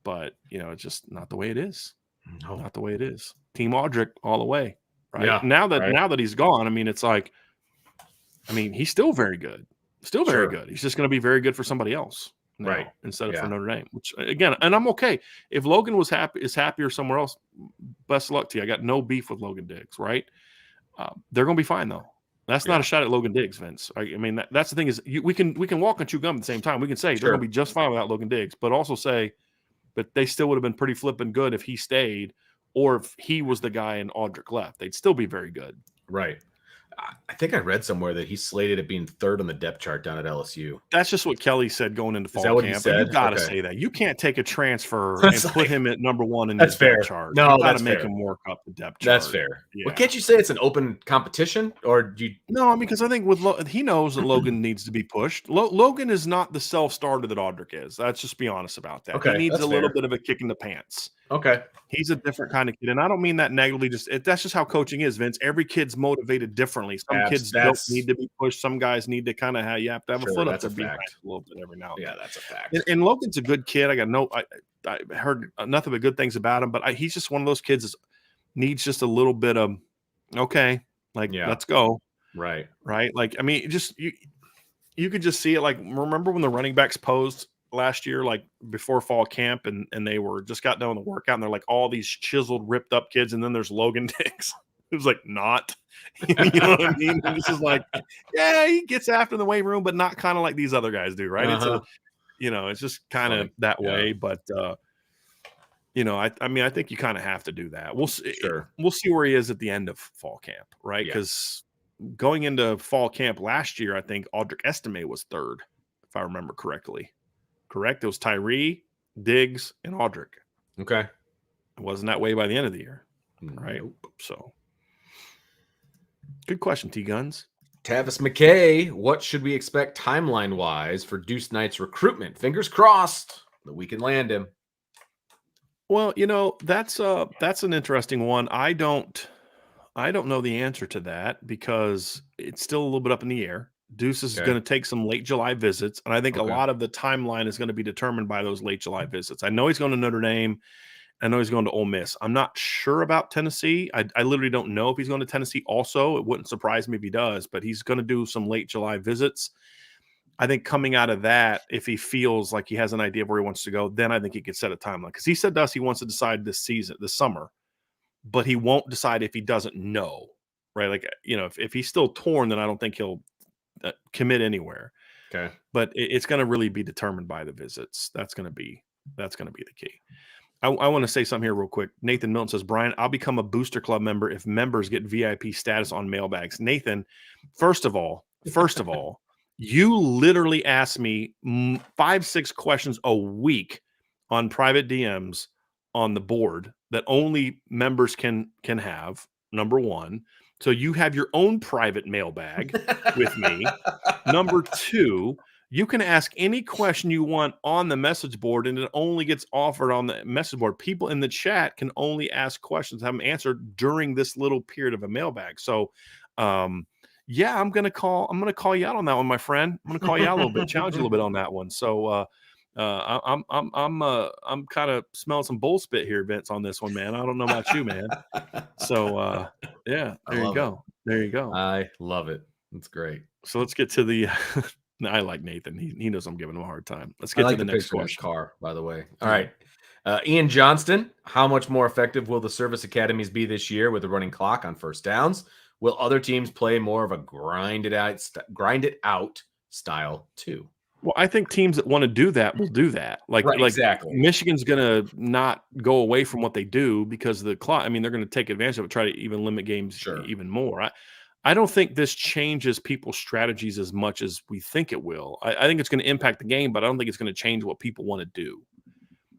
But, it's just not the way it is. No. Not the way it is. Team Audric all the way. Right. Yeah, now that he's gone, it's like, he's still very good. Still very good. He's just going to be very good for somebody else. Right. Instead of for Notre Dame, which again, and I'm okay. If Logan is happier somewhere else, best of luck to you. I got no beef with Logan Diggs, right? They're going to be fine though. That's not a shot at Logan Diggs, Vince. That's the thing is we can walk and chew gum at the same time. We can say they're going to be just fine without Logan Diggs, but also say, but they still would have been pretty flipping good if he stayed, or if he was the guy and Audric left, they'd still be very good. Right. I think I read somewhere that he's slated at being third on the depth chart down at LSU. That's just what Kelly said going into fall camp. You got to say that. You can't take a transfer and put him at number one in the depth chart. No, you got to make him work up the depth chart. That's fair. Yeah. Well, can't you say it's an open competition, or do you? No, because I think he knows that Logan needs to be pushed. Logan is not the self-starter that Audric is. Let's just be honest about that. Okay, he needs a little bit of a kick in the pants. Okay. He's a different kind of kid. And I don't mean that negatively. That's just how coaching is, Vince. Every kid's motivated differently. Some kids don't need to be pushed. Some guys need to kind of you have to have a foot up to be a little bit every now and then. Yeah, that's a fact. And Logan's a good kid. I heard nothing but good things about him, but he's just one of those kids that needs just a little bit of, let's go. Right. Right. Like, you could just see it. Like, remember when the running backs posed last year, like before fall camp, and they were just got done with the workout, and they're like all these chiseled, ripped up kids, and then there's Logan Diggs. It was like not, you know what I mean? And this is like, yeah, he gets after the weight room, but not kind of like these other guys do, right? Uh-huh. It's just kind of that way. But I think you kind of have to do that. We'll see where he is at the end of fall camp, right? Because going into fall camp last year, I think Audric Estime was third, if I remember correctly. Correct? It was Tyree, Diggs, and Audric. Okay. It wasn't that way by the end of the year. Right. Nope. So good question, T-Guns. Tavis McKay, what should we expect timeline-wise for Deuce Knight's recruitment? Fingers crossed that we can land him. Well, that's an interesting one. I don't know the answer to that because it's still a little bit up in the air. Deuce is going to take some late July visits, and I think a lot of the timeline is going to be determined by those late July visits. I know he's going to Notre Dame. I know he's going to Ole Miss. I'm not sure about Tennessee. I literally don't know if he's going to Tennessee also. It wouldn't surprise me if he does, but he's going to do some late July visits. I think coming out of that, if he feels like he has an idea of where he wants to go, then I think he could set a timeline. Because he said to us he wants to decide this summer, but he won't decide if he doesn't know, right? Like, if he's still torn, then I don't think he'll commit anywhere. Okay. But it's going to really be determined by the visits. That's going to be the key. I want to say something here real quick. Nathan Milton says, Brian, I'll become a Booster Club member if members get VIP status on mailbags. Nathan, first of all, you literally ask me 5-6 questions a week on private DMs on the board that only members can have, number one. So you have your own private mailbag with me. Number two, you can ask any question you want on the message board, and it only gets offered on the message board. People in the chat can only ask questions, have them answered during this little period of a mailbag. So, I'm going to call you out on that one, my friend. I'm going to call you out a little bit, challenge you a little bit on that one. So, I'm kind of smelling some bull spit here, Vince, on this one, man. I don't know about you, man. So, there you go. There you go. I love it. That's great. So let's get to the. I like Nathan. He knows I'm giving him a hard time. Let's get to the next question. Car, by the way. All right. Ian Johnston, how much more effective will the service academies be this year with a running clock on first downs? Will other teams play more of a grind it out style too? Well, I think teams that want to do that will do that. Like exactly. Michigan's going to not go away from what they do because of the clock. I mean, they're going to take advantage of it, try to even limit games even more. I don't think this changes people's strategies as much as we think it will. I think it's going to impact the game, but I don't think it's going to change what people want to do.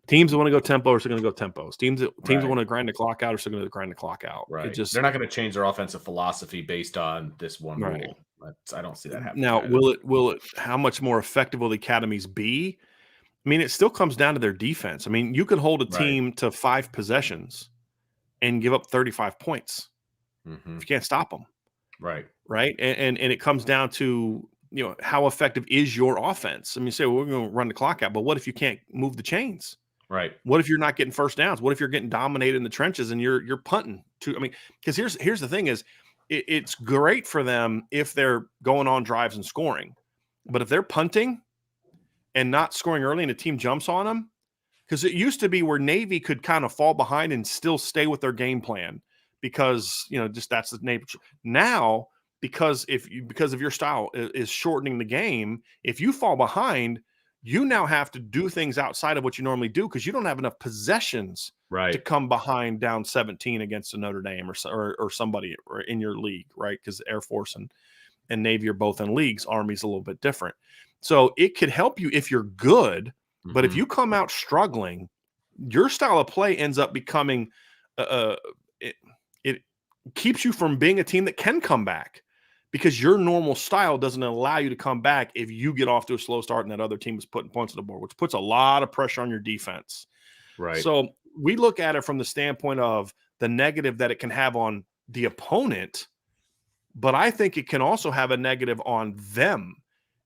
Teams that want to go tempo are still going to go tempos. Teams that want to grind the clock out are still going to grind the clock out. Right. They're not going to change their offensive philosophy based on this one rule. I don't see that happening. Now, will it? How much more effective will the academies be? I mean, it still comes down to their defense. I mean, you could hold a team to 5 possessions and give up 35 points if you can't stop them. Right. And it comes down to, how effective is your offense? I mean, you say, well, we're going to run the clock out, but what if you can't move the chains? Right. What if you're not getting first downs? What if you're getting dominated in the trenches and you're punting? Because here's the thing is, it's great for them if they're going on drives and scoring, but if they're punting and not scoring early and a team jumps on them, because it used to be where Navy could kind of fall behind and still stay with their game plan because just that's the nature. Now, because of your style is shortening the game, if you fall behind, you now have to do things outside of what you normally do because you don't have enough possessions to come behind down 17 against a Notre Dame or somebody in your league, right? Because Air Force and Navy are both in leagues. Army's a little bit different. So it could help you if you're good, but if you come out struggling, your style of play ends up becoming it keeps you from being a team that can come back. Because your normal style doesn't allow you to come back if you get off to a slow start and that other team is putting points on the board, which puts a lot of pressure on your defense. Right. So we look at it from the standpoint of the negative that it can have on the opponent, but I think it can also have a negative on them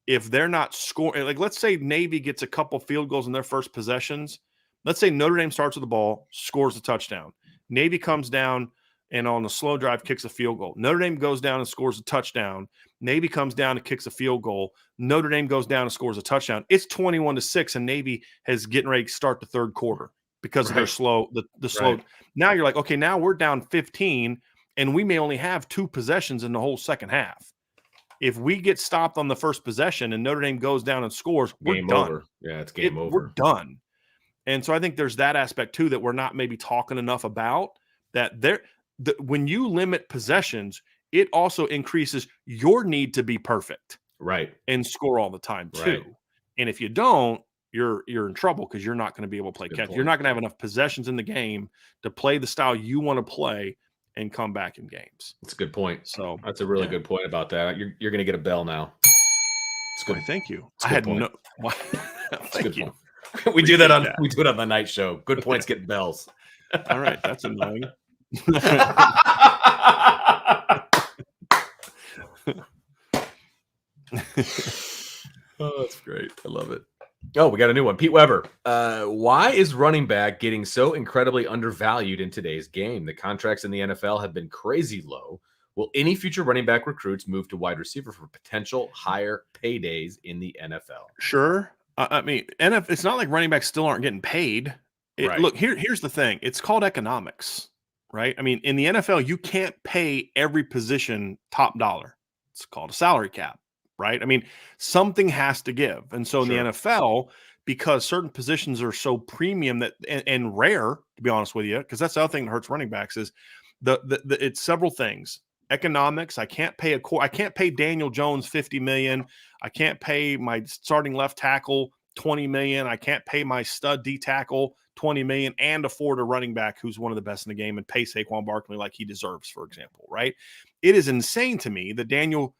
if they're not scoring. Like, let's say Navy gets a couple field goals in their first possessions. Let's say Notre Dame starts with the ball, scores a touchdown. Navy comes down and on a slow drive kicks a field goal. Notre Dame goes down and scores a touchdown. Navy comes down and kicks a field goal. Notre Dame goes down and scores a touchdown. It's 21-6, and Navy is getting ready to start the third quarter because of their slow. The slow. Now you're like, okay, now we're down 15, and we may only have 2 possessions in the whole second half. If we get stopped on the first possession and Notre Dame goes down and scores, we're done. Over. Yeah, it's game over. We're done. And so I think there's that aspect too that we're not maybe talking enough about. When you limit possessions, it also increases your need to be perfect, and score all the time too. And if you don't, you're in trouble because you're not going to be able to play catch. You're not going to have enough possessions in the game to play the style you want to play and come back in games. That's a good point. So that's a really good point about that. You're going to get a bell now. It's good. Thank you. I had no. Thank you. We do that on we do it on the night show. Good points get bells. All right, that's annoying. Oh, that's great. I love it. Oh, we got a new one. Pete Weber. Why is running back getting so incredibly undervalued in today's game? The contracts in the NFL have been crazy low. Will any future running back recruits move to wide receiver for potential higher paydays in the NFL? Sure. I mean, it's not like running backs still aren't getting paid. Look, here's the thing. It's called economics, right? I mean, in the NFL, you can't pay every position top dollar. It's called a salary cap, right? I mean, something has to give. And so in the NFL, because certain positions are so premium that and rare, to be honest with you, because that's the other thing that hurts running backs is it's several things. Economics. I can't pay Daniel Jones $50 million. I can't pay my starting left tackle $20 million. I can't pay my stud D tackle $20 million and afford a running back who's one of the best in the game and pay Saquon Barkley like he deserves, for example, right? It is insane to me that Daniel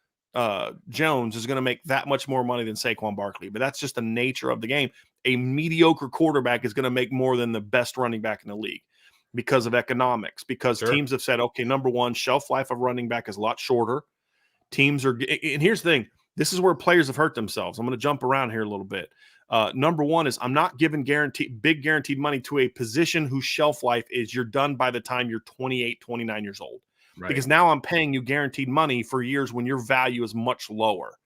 Jones is going to make that much more money than Saquon Barkley, but that's just the nature of the game. A mediocre quarterback is going to make more than the best running back in the league because of economics, because teams have said, okay, number one, shelf life of running back is a lot shorter. Teams are, and here's the thing, this is where players have hurt themselves. I'm going to jump around here a little bit. Number one is I'm not giving big guaranteed money to a position whose shelf life is you're done by the time you're 28, 29 years old. Right. Because now I'm paying you guaranteed money for years when your value is much lower,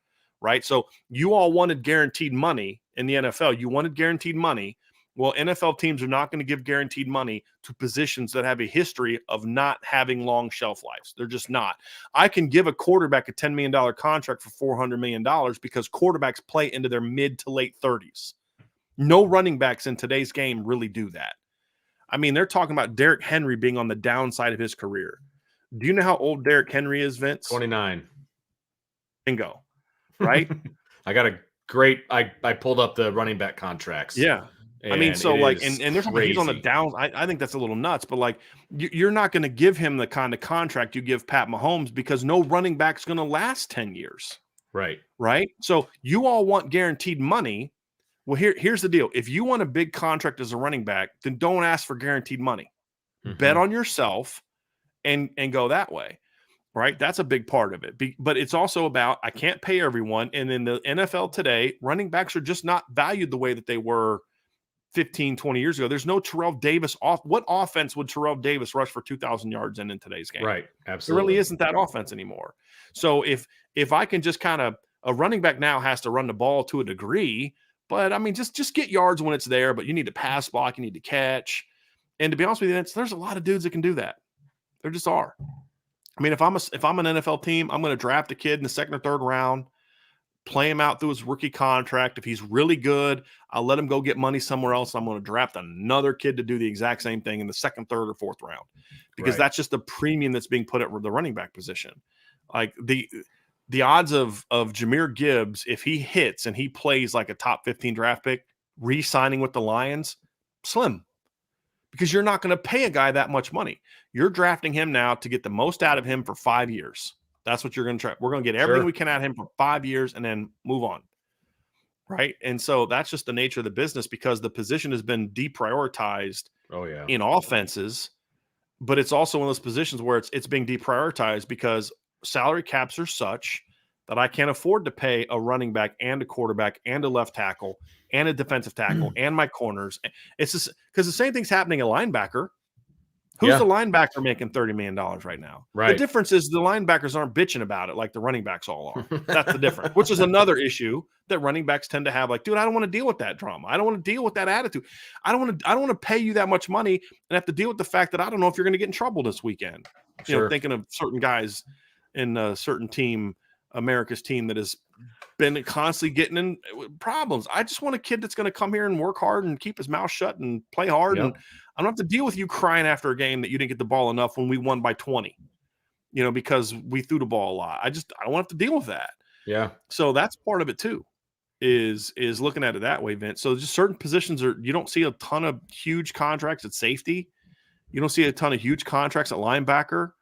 right? So you all wanted guaranteed money in the NFL. You wanted guaranteed money. Well, NFL teams are not going to give guaranteed money to positions that have a history of not having long shelf lives. They're just not. I can give a quarterback a $10 million contract for $400 million because quarterbacks play into their mid to late 30s. No running backs in today's game really do that. I mean, they're talking about Derrick Henry being on the downside of his career. Do you know how old Derrick Henry is, Vince? 29. Bingo. Right? I got a great – I pulled up the running back contracts. Yeah. I mean, so like, and there's something he's on the down. I think that's a little nuts, but like, you're not going to give him the kind of contract you give Pat Mahomes because no running back's going to last 10 years. Right. Right. So you all want guaranteed money. Well, here's the deal. If you want a big contract as a running back, then don't ask for guaranteed money. Mm-hmm. Bet on yourself and go that way. Right. That's a big part of it. But it's also about, I can't pay everyone. And in the NFL today, running backs are just not valued the way that they were 15, 20 years ago. There's no Terrell Davis off. What offense would Terrell Davis rush for 2,000 yards in today's game? Right. Absolutely. There really isn't that offense anymore. So if I can just kind of, a running back now has to run the ball to a degree, but I mean, just get yards when it's there, but you need to pass block, you need to catch. And to be honest with you, there's a lot of dudes that can do that. There just are. I mean, if I'm an NFL team, I'm going to draft a kid in the second or third round, play him out through his rookie contract. If he's really good, I'll let him go get money somewhere else. I'm going to draft another kid to do the exact same thing in the second, third, or fourth round because that's just the premium that's being put at the running back position. Like the odds of Jahmyr Gibbs, if he hits and he plays like a top 15 draft pick, re-signing with the Lions, slim. Because you're not going to pay a guy that much money. You're drafting him now to get the most out of him for 5 years. That's what you're going to try. We're going to get everything we can out of him for 5 years and then move on. Right. And so that's just the nature of the business because the position has been deprioritized in offenses, but it's also one of those positions where it's being deprioritized because salary caps are such that I can't afford to pay a running back and a quarterback and a left tackle and a defensive tackle and my corners. It's just because the same thing's happening at linebacker. Who's the linebacker making $30 million right now? Right. The difference is the linebackers aren't bitching about it like the running backs all are. That's the difference, which is another issue that running backs tend to have. Like, dude, I don't want to deal with that drama. I don't want to deal with that attitude. I don't want to pay you that much money and have to deal with the fact that I don't know if you're going to get in trouble this weekend. Sure. You know, thinking of certain guys in a certain team, America's team that has been constantly getting in problems. I just want a kid that's going to come here and work hard and keep his mouth shut and play hard. And I don't have to deal with you crying after a game that you didn't get the ball enough when we won by 20, you know, because we threw the ball a lot. I don't have to deal with that. Yeah. So that's part of it too, is looking at it that way, Vince. So just certain positions you don't see a ton of huge contracts at safety. You don't see a ton of huge contracts at linebacker.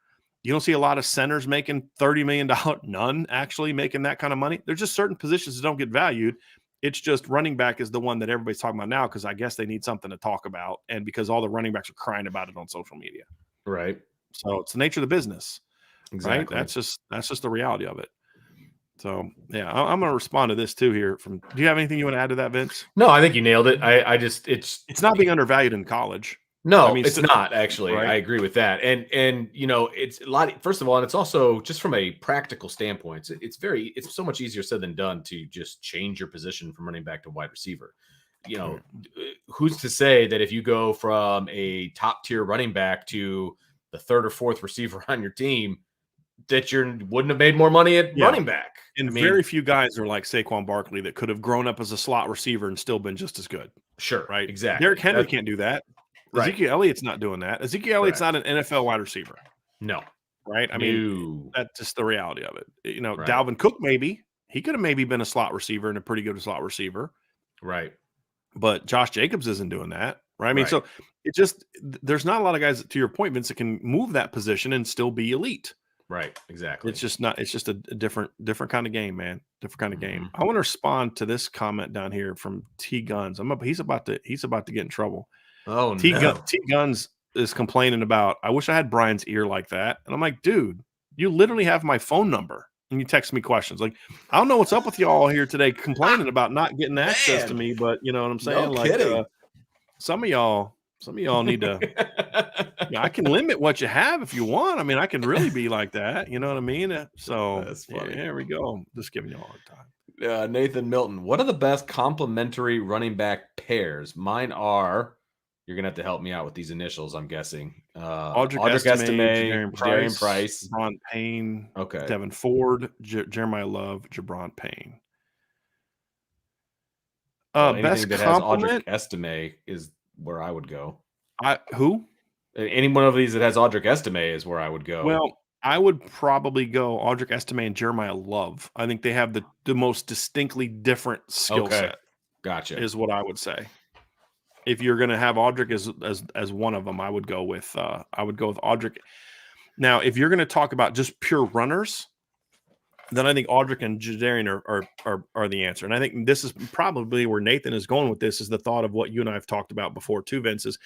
You don't see a lot of centers making $30 million, none actually making that kind of money. There's just certain positions that don't get valued. It's just running back is the one that everybody's talking about now because I guess they need something to talk about and because all the running backs are crying about it on social media. Right. So it's the nature of the business. Exactly. Right? That's just the reality of it. So, yeah, I'm going to respond to this too here. Do you have anything you want to add to that, Vince? No, I think you nailed it. It's not being undervalued in college. No, I mean, it's not actually. Right? I agree with that. And you know, it's a lot. First of all, and it's also just from a practical standpoint, it's so much easier said than done to just change your position from running back to wide receiver. You know, who's to say that if you go from a top tier running back to the third or fourth receiver on your team, that you wouldn't have made more money at running back? And very few guys are like Saquon Barkley that could have grown up as a slot receiver and still been just as good. Sure, right? Exactly. Derrick Henry can't do that. Right. Ezekiel Elliott's not doing that. Ezekiel Elliott's not an NFL wide receiver. No. Right? I mean, that's just the reality of it. You know, Dalvin Cook maybe. He could have maybe been a slot receiver and a pretty good slot receiver. Right. But Josh Jacobs isn't doing that. Right? I mean, so it just there's not a lot of guys, to your point, Vince, that can move that position and still be elite. Right. Exactly. It's just a different kind of game, man. Different kind of game. I want to respond to this comment down here from T Guns. He's about to get in trouble. Oh, T Guns is complaining about, I wish I had Brian's ear like that. And I'm like, dude, you literally have my phone number and you text me questions. Like, I don't know what's up with y'all here today complaining about not getting access to me, but you know what I'm saying? No kidding. Some of y'all need to, I can limit what you have if you want. I mean, I can really be like that. You know what I mean? So that's funny. Here we go. Just giving you all the time. Nathan Milton. What are the best complementary running back pairs? Mine are. You're gonna have to help me out with these initials. I'm guessing. Audric Estime, Estime, Jadarian Jadarian Price, Price. Jabron Payne, Okay. Devin Ford, Jeremiah Love, Jabron Payne. Well, Best anything that has Audric compliment. Estime is where I would go. Who? Any one of these that has Audric Estime is where I would go. Well, I would probably go Audric Estime and Jeremiah Love. I think they have the most distinctly different skill Okay. set, Gotcha. is what I would say. If you're going to have Audric as one of them, I would go with Audric. Now, if you're going to talk about just pure runners, then I think Audric and Jadarian are the answer. And I think this is probably where Nathan is going with this, is the thought of what you and I have talked about before too, Vince, is,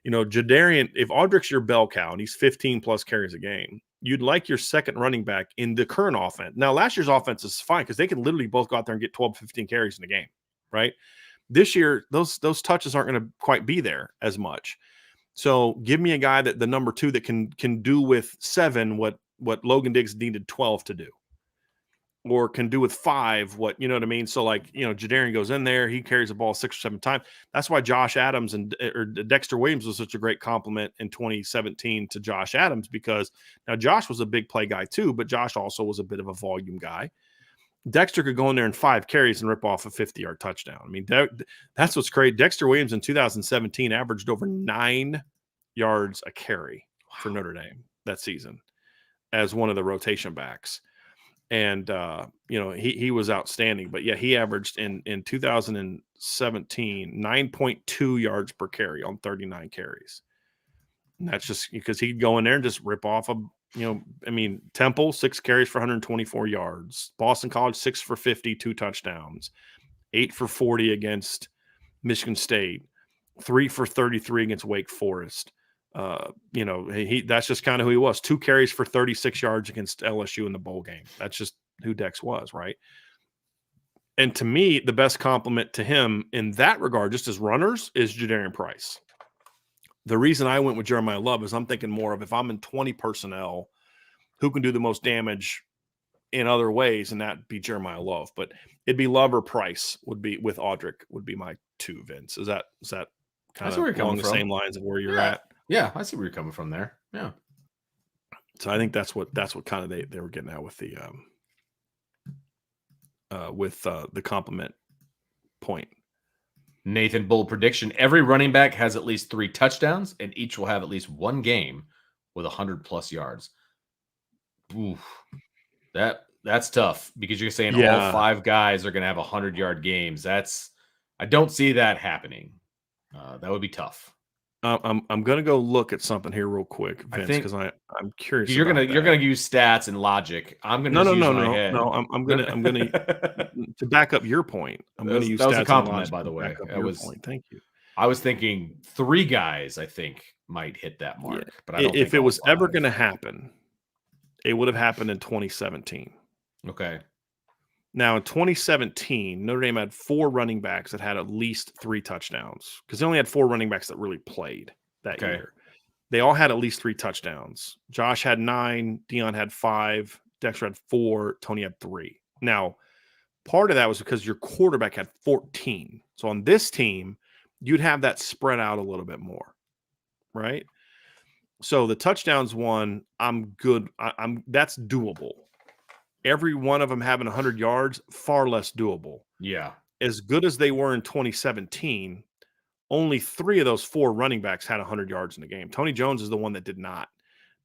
Jadarian, if Audric's your bell cow and he's 15 plus carries a game, you'd like your second running back in the current offense. Now, last year's offense is fine because they can literally both go out there and get 12, 15 carries in a game, right? This year, those touches aren't going to quite be there as much. So give me a guy that the number 2 that can do with 7 what Logan Diggs needed 12 to do, or can do with 5 what, you know what I mean? So like, Jadarian goes in there, he carries the ball 6 or 7 times. That's why Josh Adams or Dexter Williams was such a great compliment in 2017 to Josh Adams, because now Josh was a big play guy too, but Josh also was a bit of a volume guy. Dexter could go in there in 5 carries and rip off a 50-yard touchdown. I mean, that's what's great. Dexter Williams in 2017 averaged over 9 yards a carry for Notre Dame that season as one of the rotation backs. And, he was outstanding. But, yeah, he averaged in 2017 9.2 yards per carry on 39 carries. And that's just because he'd go in there and just rip off Temple, 6 carries for 124 yards. Boston College, 6 for 50, 2 touchdowns. 8 for 40 against Michigan State. 3 for 33 against Wake Forest. That's just kind of who he was. 2 carries for 36 yards against LSU in the bowl game. That's just who Dex was, right? And to me, the best compliment to him in that regard, just as runners, is Jadarian Price. The reason I went with Jeremiah Love is I'm thinking more of, if I'm in 20 personnel, who can do the most damage in other ways, and that'd be Jeremiah Love. But it'd be Love or Price would be with Audric would be my 2, Vince. Is that kind of along the same lines of where you're at? Yeah, I see where you're coming from there. Yeah. So I think that's what kind of they were getting at with the compliment point. Nathan, bold prediction. Every running back has at least 3 touchdowns, and each will have at least 1 game with 100+ yards. Oof. That's tough, because you're saying all 5 guys are going to have 100-yard games. I don't see that happening. That would be tough. I'm going to go look at something here real quick, Vince, because I'm curious. You're gonna use stats and logic. I'm gonna use my head. No. I'm gonna to back up your point. I'm going to use that was stats a compliment, and logic by the way. That was point. Thank you. I was thinking 3 guys, I think, might hit that mark, but I don't if think it was ever going to happen, it would have happened in 2017. Okay. Now, in 2017, Notre Dame had 4 running backs that had at least 3 touchdowns, because they only had 4 running backs that really played that year. They all had at least 3 touchdowns. Josh had 9, Dion had 5, Dexter had 4, Tony had 3. Now, part of that was because your quarterback had 14. So on this team, you'd have that spread out a little bit more, right? So the touchdowns one, I'm good. That's doable. Every one of them having 100 yards, far less doable. Yeah. As good as they were in 2017, only 3 of those 4 running backs had 100 yards in the game. Tony Jones is the one that did not.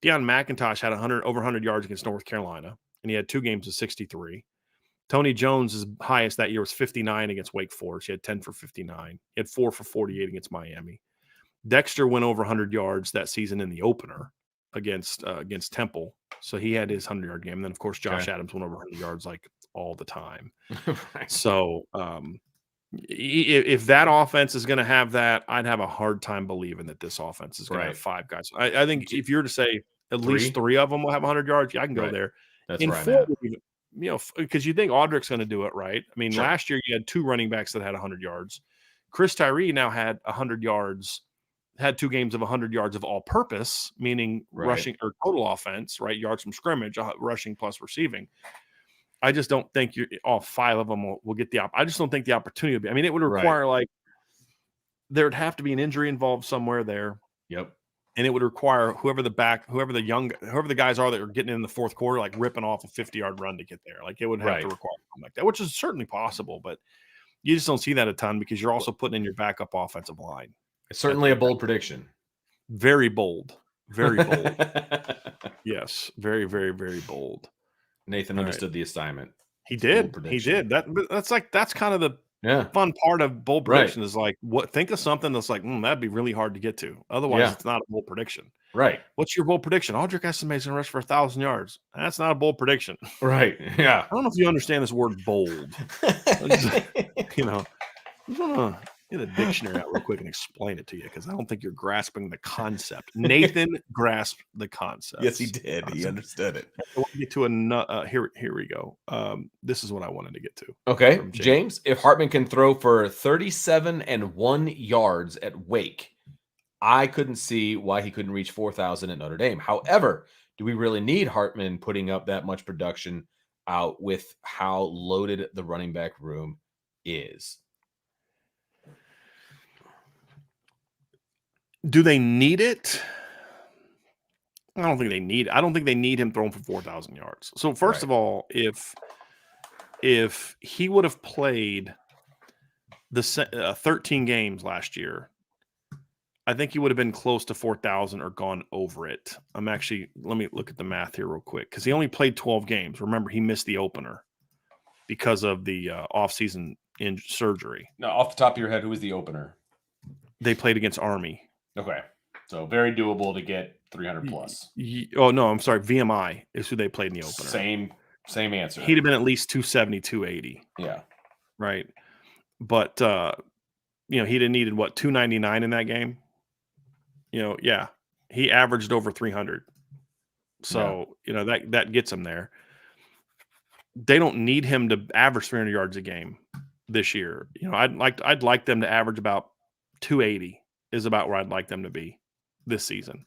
Deion McIntosh had over 100 yards against North Carolina, and he had 2 games of 63. Tony Jones' highest that year was 59 against Wake Forest. He had 10 for 59. He had 4 for 48 against Miami. Dexter went over 100 yards that season in the opener against Temple. So he had his 100-yard game. And then, of course, Josh Adams went over 100 yards like all the time. Right. So if that offense is going to have that, I'd have a hard time believing that this offense is going to have 5 guys. I think if you're to say at least 3 of them will have 100 yards, I can go there. That's in where 4, I'm at. because you think Audric's going to do it, right? I mean, last year you had 2 running backs that had 100 yards. Chris Tyree now had 100 yards, had 2 games of 100 yards of all-purpose, meaning rushing or total offense, right? Yards from scrimmage, rushing plus receiving. I just don't think all 5 of them will get the I just don't think the opportunity will be. I mean, it would require like there would have to be an injury involved somewhere there. Yep. And it would require whoever the guys are that are getting in the fourth quarter, like ripping off a 50-yard run to get there. Like it would have to require something like that, which is certainly possible, but you just don't see that a ton because you're also putting in your backup offensive line. It's certainly a bold prediction. Very bold. Very bold. Yes. Very, very, very bold. Nathan understood the assignment. He did. He did. That's kind of the fun part of bold prediction is like think of something that's like, that'd be really hard to get to. Otherwise, it's not a bold prediction. Right. What's your bold prediction? Audric Estime is going to rush for 1,000 yards. That's not a bold prediction. Right. Yeah. I don't know if you understand this word bold. I'm going to get a dictionary out real quick and explain it to you because I don't think you're grasping the concept. Nathan grasped the concept. Yes, he did. He understood it. I want to get to another. Here we go. This is what I wanted to get to. Okay, James. If Hartman can throw for 37 and 1 yards at Wake, I couldn't see why he couldn't reach 4,000 at Notre Dame. However, do we really need Hartman putting up that much production out with how loaded the running back room is? Do they need it? I don't think they need it. I don't think they need him throwing for 4,000 yards. So first of all, if he would have played the 13 games last year, I think he would have been close to 4,000 or gone over it. Let me look at the math here real quick because he only played 12 games. Remember, he missed the opener because of the offseason surgery. Now, off the top of your head, who was the opener? They played against Army. Okay. So very doable to get 300 plus. Oh, no, I'm sorry. VMI is who they played in the opener. Same answer. He'd have been at least 270, 280. Yeah. Right. But, he'd have needed, 299 in that game? He averaged over 300. So, that gets him there. They don't need him to average 300 yards a game this year. I'd like them to average about 280 is about where I'd like them to be this season.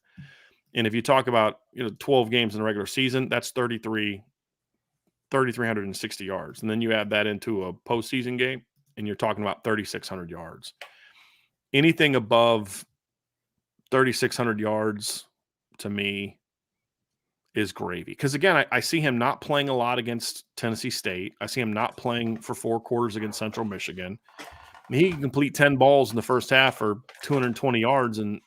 And if you talk about, 12 games in the regular season, that's 3,360 yards. And then you add that into a postseason game and you're talking about 3,600 yards. Anything above 3,600 yards to me is gravy. Because again, I see him not playing a lot against Tennessee State. I see him not playing for 4 quarters against Central Michigan. He can complete 10 balls in the first half for 220 yards and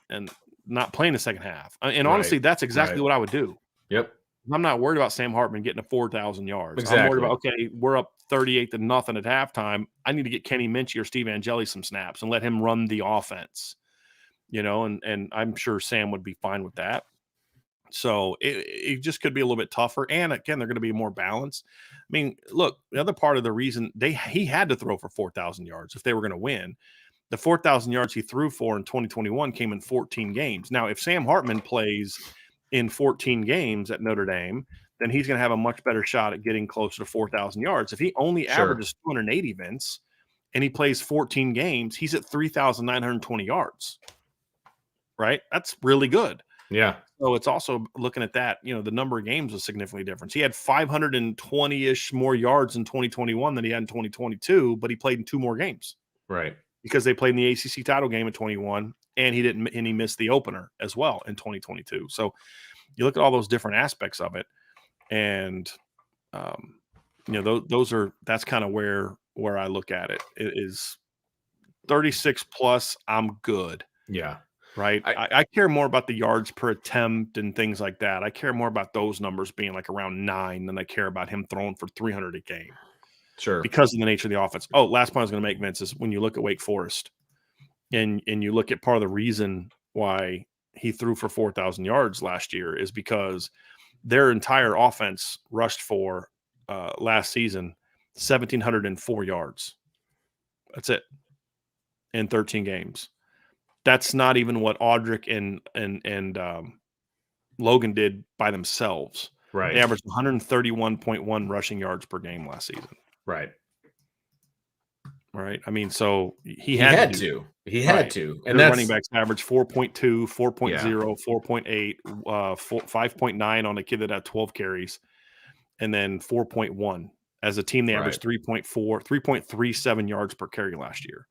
not playing the second half. And honestly, that's exactly what I would do. Yep. I'm not worried about Sam Hartman getting to 4,000 yards. Exactly. I'm worried about, okay, we're up 38-0 at halftime. I need to get Kenny Minchie or Steve Angeli some snaps and let him run the offense. And I'm sure Sam would be fine with that. So it just could be a little bit tougher. And again, they're going to be more balanced. I mean, look, the other part of the reason he had to throw for 4,000 yards if they were going to win. The 4,000 yards he threw for in 2021 came in 14 games. Now, if Sam Hartman plays in 14 games at Notre Dame, then he's going to have a much better shot at getting closer to 4,000 yards. If he only averages 280, Vince, and he plays 14 games, he's at 3,920 yards. Right? That's really good. Yeah. So it's also looking at that, the number of games was significantly different. He had 520-ish more yards in 2021 than he had in 2022, but he played in 2 more games. Right. Because they played in the ACC title game in 21 and he missed the opener as well in 2022. So you look at all those different aspects of it and that's kind of where I look at it. It is 36 plus. I'm good. Yeah. Right. I care more about the yards per attempt and things like that. I care more about those numbers being like around 9 than I care about him throwing for 300 a game. Sure. Because of the nature of the offense. Oh, last point I was going to make, Vince, is when you look at Wake Forest and you look at part of the reason why he threw for 4,000 yards last year is because their entire offense rushed for last season 1,704 yards. That's it in 13 games. That's not even what Audric and Logan did by themselves. Right. They averaged 131.1 rushing yards per game last season. Right. Right. I mean, so he had to. And their running backs averaged 4.2, 4.0, 4.8, 5.9 on a kid that had 12 carries, and then 4.1 As a team, they averaged 3.37 yards per carry last year.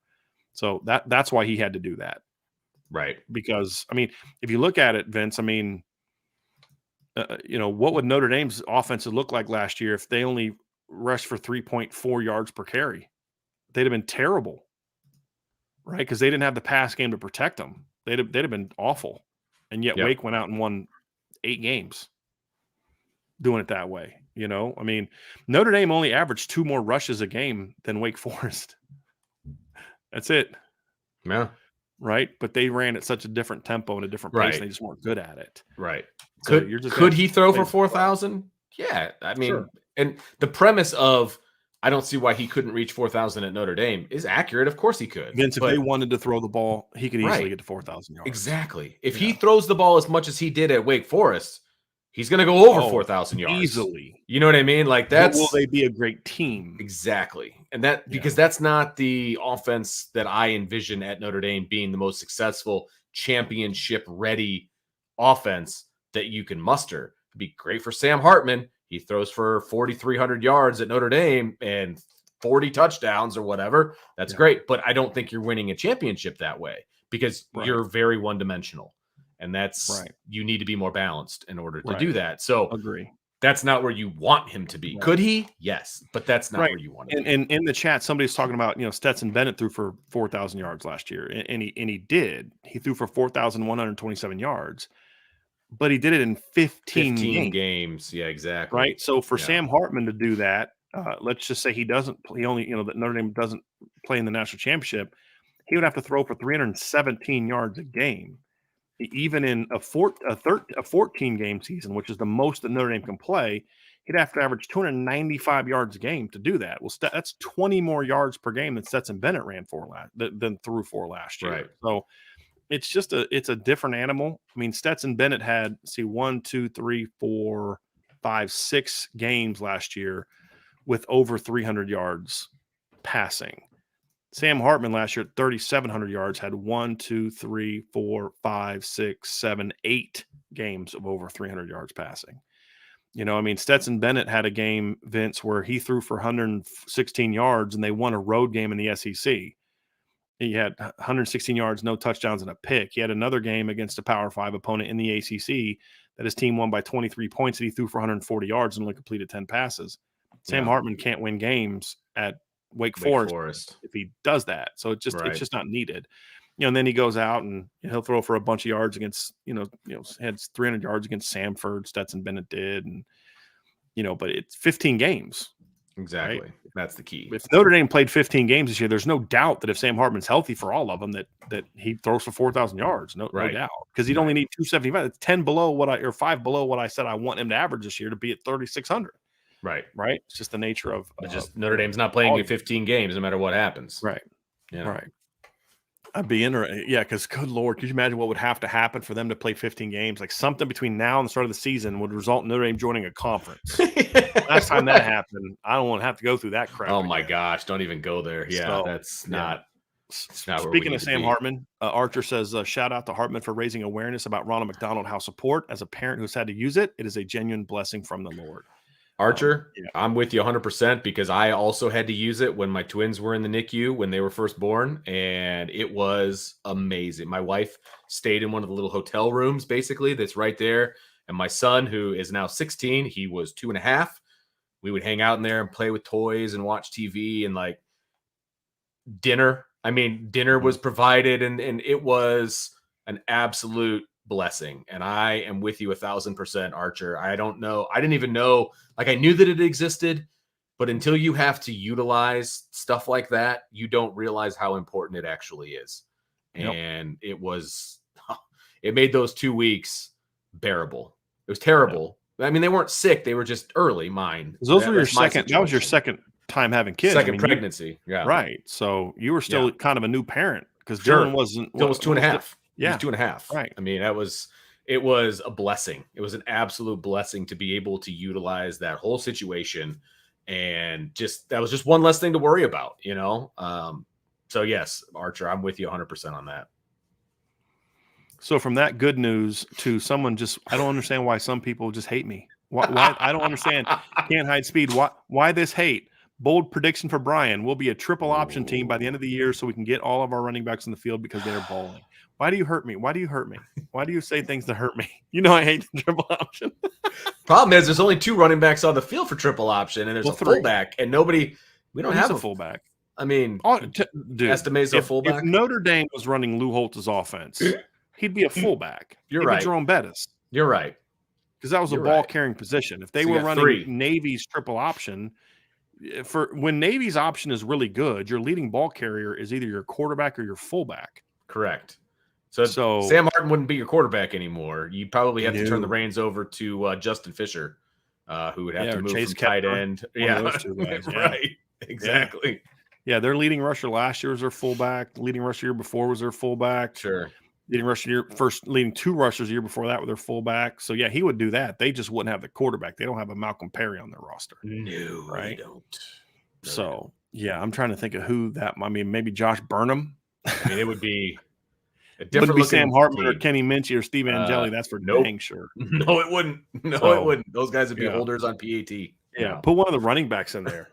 So that's why he had to do that. Right. Because, I mean, if you look at it, Vince, I mean, what would Notre Dame's offense look like last year if they only rushed for 3.4 yards per carry? They'd have been terrible, right? Because they didn't have the pass game to protect them. They'd have been awful. And yet Wake went out and won 8 games doing it that way. I mean, Notre Dame only averaged 2 more rushes a game than Wake Forest. That's it. Yeah. Right. But they ran at such a different tempo and a different pace. And they just weren't good at it. Right. So could he throw for 4,000? Yeah. I mean, and the premise of I don't see why he couldn't reach 4,000 at Notre Dame is accurate. Of course he could. Vince, if they wanted to throw the ball, he could easily get to 4,000 yards. Exactly. If he throws the ball as much as he did at Wake Forest, he's going to go over 4,000 yards. Easily. You know what I mean? Like that's. But will they be a great team? Exactly. And because that's not the offense that I envision at Notre Dame being the most successful championship ready offense that you can muster. It'd be great for Sam Hartman. He throws for 4,300 yards at Notre Dame and 40 touchdowns or whatever. That's great. But I don't think you're winning a championship that way because you're very one-dimensional. And that's you need to be more balanced in order to do that. So agree. That's not where you want him to be. Could he? Yes. But that's not where you want him to be. And in the chat, somebody's talking about, Stetson Bennett threw for 4,000 yards last year. And he did. He threw for 4,127 yards. But he did it in 15 games. Yeah, exactly. Right. So for Sam Hartman to do that, let's just say he only, that Notre Dame doesn't play in the national championship. He would have to throw for 317 yards a game. Even in a 14 game season, which is the most that Notre Dame can play, he'd have to average 295 yards a game to do that. Well, that's 20 more yards per game than Stetson Bennett threw for last year. Right. So it's a different animal. I mean, Stetson Bennett had 6 games last year with over 300 yards passing. Sam Hartman last year at 3,700 yards had 8 games of over 300 yards passing. Stetson Bennett had a game, Vince, where he threw for 116 yards and they won a road game in the SEC. He had 116 yards, no touchdowns, and a pick. He had another game against a Power 5 opponent in the ACC that his team won by 23 points and he threw for 140 yards and only completed 10 passes. Sam Hartman can't win games at Wake Forest if he does that. So it's just not needed. And then he goes out and he'll throw for a bunch of yards against, had 300 yards against Samford, Stetson Bennett did. And, but it's 15 games. Exactly. Right? That's the key. If Notre Dame played 15 games this year, there's no doubt that if Sam Hartman's healthy for all of them, that he throws for 4,000 yards. No doubt. Because he'd only need 275. It's 5 below what I said I want him to average this year to be at 3,600. Right. It's just the nature of Notre Dame's not playing you 15 games no matter what happens. Right. I'd be interested. Yeah, because good Lord, could you imagine what would have to happen for them to play 15 games? Like something between now and the start of the season would result in Notre Dame joining a conference. Last time that happened, I don't want to have to go through that crap. Oh my gosh, don't even go there. Yeah, that's not. Speaking of Sam Hartman, Archer says, shout out to Hartman for raising awareness about Ronald McDonald House support. As a parent who's had to use it, it is a genuine blessing from the Lord. Archer, I'm with you 100% because I also had to use it when my twins were in the NICU when they were first born, and it was amazing. My wife stayed in one of the little hotel rooms, basically, that's right there, and my son, who is now 16, he was 2.5. We would hang out in there and play with toys and watch TV and like dinner. I mean, dinner was provided, and it was an absolute blessing. And I am with you 1,000%, Archer. I don't know. I didn't even know. Like, I knew that it existed, but until you have to utilize stuff like that, you don't realize how important it actually is. Yep. And it made those 2 weeks bearable. It was terrible. Yep. I mean, they weren't sick. They were just early. Mine. That was your second time having kids. Second pregnancy. Yeah. Right. So you were still kind of a new parent because Dylan wasn't. Dylan was 2.5. Yeah. He was 2.5. Right. I mean, it was a blessing. It was an absolute blessing to be able to utilize that whole situation. And that was just one less thing to worry about, So yes, Archer, I'm with you 100% on that. So from that good news to someone I don't understand why some people just hate me. Why? I don't understand. Can't hide speed. Why this hate? Bold prediction for Brian. We'll be a triple option team by the end of the year so we can get all of our running backs in the field because they're balling. Why do you hurt me? Why do you hurt me? Why do you say things that hurt me? You know I hate the triple option. Problem is, there's only 2 running backs on the field for triple option, and there's a 3. fullback, and nobody. We don't have a fullback. I mean, dude, Estime's a fullback. If Notre Dame was running Lou Holtz's offense, he'd be a fullback. You're He'd right. be Jerome Bettis. You're right. Because that was a ball carrying position. If they were running 3. Navy's triple option, for when Navy's option is really good, your leading ball carrier is either your quarterback or your fullback. Correct. So Sam Martin wouldn't be your quarterback anymore. You probably have to turn the reins over to Justin Fisher, who would have to move from tight end. Those 2 guys. Right. Exactly. Yeah, their leading rusher last year was their fullback. The leading rusher year before was their fullback. Sure. Leading 2 rushers the year before that with their fullback. So yeah, he would do that. They just wouldn't have the quarterback. They don't have a Malcolm Perry on their roster. No, right? They don't. No, so yeah, I'm trying to think of who that. I mean, maybe Josh Burnham. I mean, it would be a Wouldn't different be Sam Hartman team. or Kenny Minchie or Steve Angeli. That's for dang sure. No, it wouldn't. No, it wouldn't. Those guys would be holders on PAT. Yeah, put one of the running backs in there.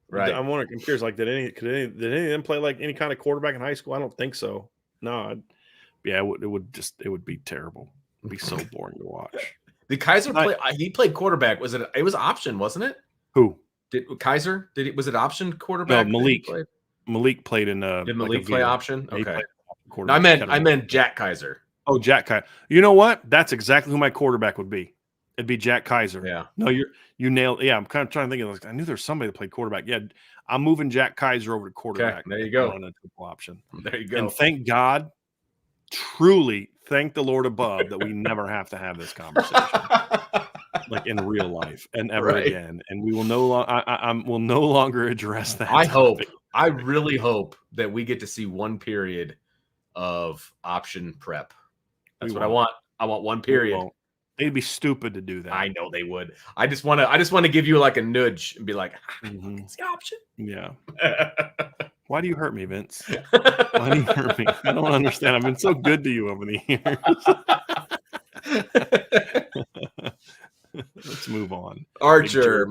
Right. I'm wondering. I'm curious. Like, did any of them play like any kind of quarterback in high school? I don't think so. No. Yeah, it would be terrible. It'd be so boring to watch. Did Kaiser play? He played quarterback. It was option, wasn't it? Who? Did Kaiser? Was it option quarterback? No, Malik played in. Did Malik play option? Okay. No, I meant Jack Kaiser. Oh, Jack Kaiser. You know what? That's exactly who my quarterback would be. It'd be Jack Kaiser. Yeah. No, you nailed. Yeah, I'm kind of trying to think of. I knew there's somebody that played quarterback. Yeah, I'm moving Jack Kaiser over to quarterback. Okay, there you go. On a triple option. There you go. And thank God, truly thank the Lord above that we never have to have this conversation, like in real life and ever again. And we will will no longer address that. I really hope that we get to see one period of option prep. That's what I want. I want one period. They'd be stupid to do that. I know they would. I just want to give you like a nudge and be like, it's the option. Yeah. Why do you hurt me, Vince? Why do you hurt me? I don't understand. I've been so good to you over the years. Let's move on. Archer,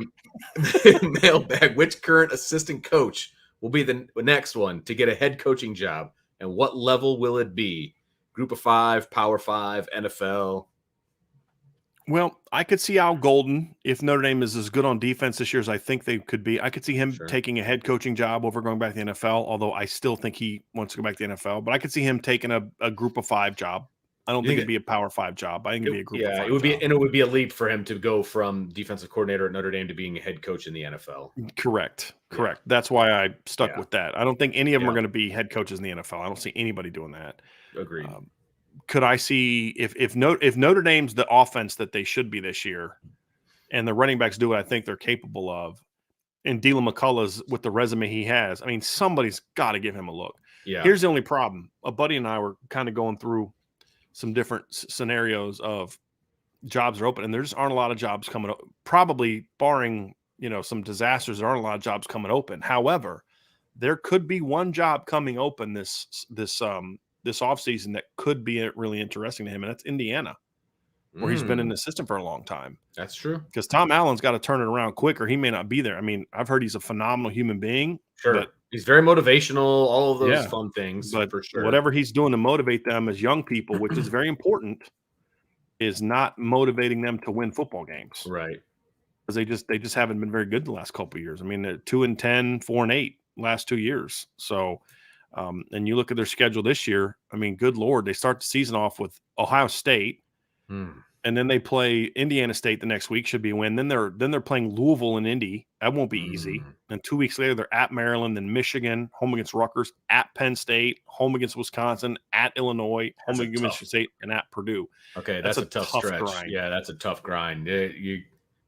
mailbag. Which current assistant coach will be the next one to get a head coaching job? And what level will it be? Group of 5, Power 5, NFL? Well, I could see Al Golden, if Notre Dame is as good on defense this year as I think they could be. I could see him taking a head coaching job over going back to the NFL, although I still think he wants to go back to the NFL. But I could see him taking a group of 5 job. I don't think it'd be a Power 5 job. I think it'd be a group of 5 it would job. And it would be a leap for him to go from defensive coordinator at Notre Dame to being a head coach in the NFL. Correct. That's why I stuck with that. I don't think any of them are going to be head coaches in the NFL. I don't see anybody doing that. Agreed. Could I see if Notre Dame's the offense that they should be this year, and the running backs do what I think they're capable of, and Dylan McCullough's with the resume he has, I mean, somebody's got to give him a look. Yeah. Here's the only problem. A buddy and I were kind of going through some different scenarios of jobs are open, and there just aren't a lot of jobs coming up. Probably barring some disasters, there aren't a lot of jobs coming open. However, there could be one job coming open this offseason that could be really interesting to him, and that's Indiana, where he's been an assistant for a long time. That's true. Because Tom Allen's got to turn it around quick, or he may not be there. I mean, I've heard he's a phenomenal human being. Sure. But he's very motivational, all of those fun things. But for sure. Whatever he's doing to motivate them as young people, which is very important, is not motivating them to win football games. Right. Because they just haven't been very good the last couple of years. I mean, they're 2-10, 4-8 last 2 years. So and you look at their schedule this year, I mean, good Lord, they start the season off with Ohio State, and then they play Indiana State the next week, should be a win. Then they're playing Louisville and Indy. That won't be easy. And 2 weeks later, they're at Maryland, then Michigan, home against Rutgers, at Penn State, home against Wisconsin, at Illinois, home against Michigan State, and at Purdue. Okay, that's a tough stretch. Grind. Yeah, that's a tough grind. They're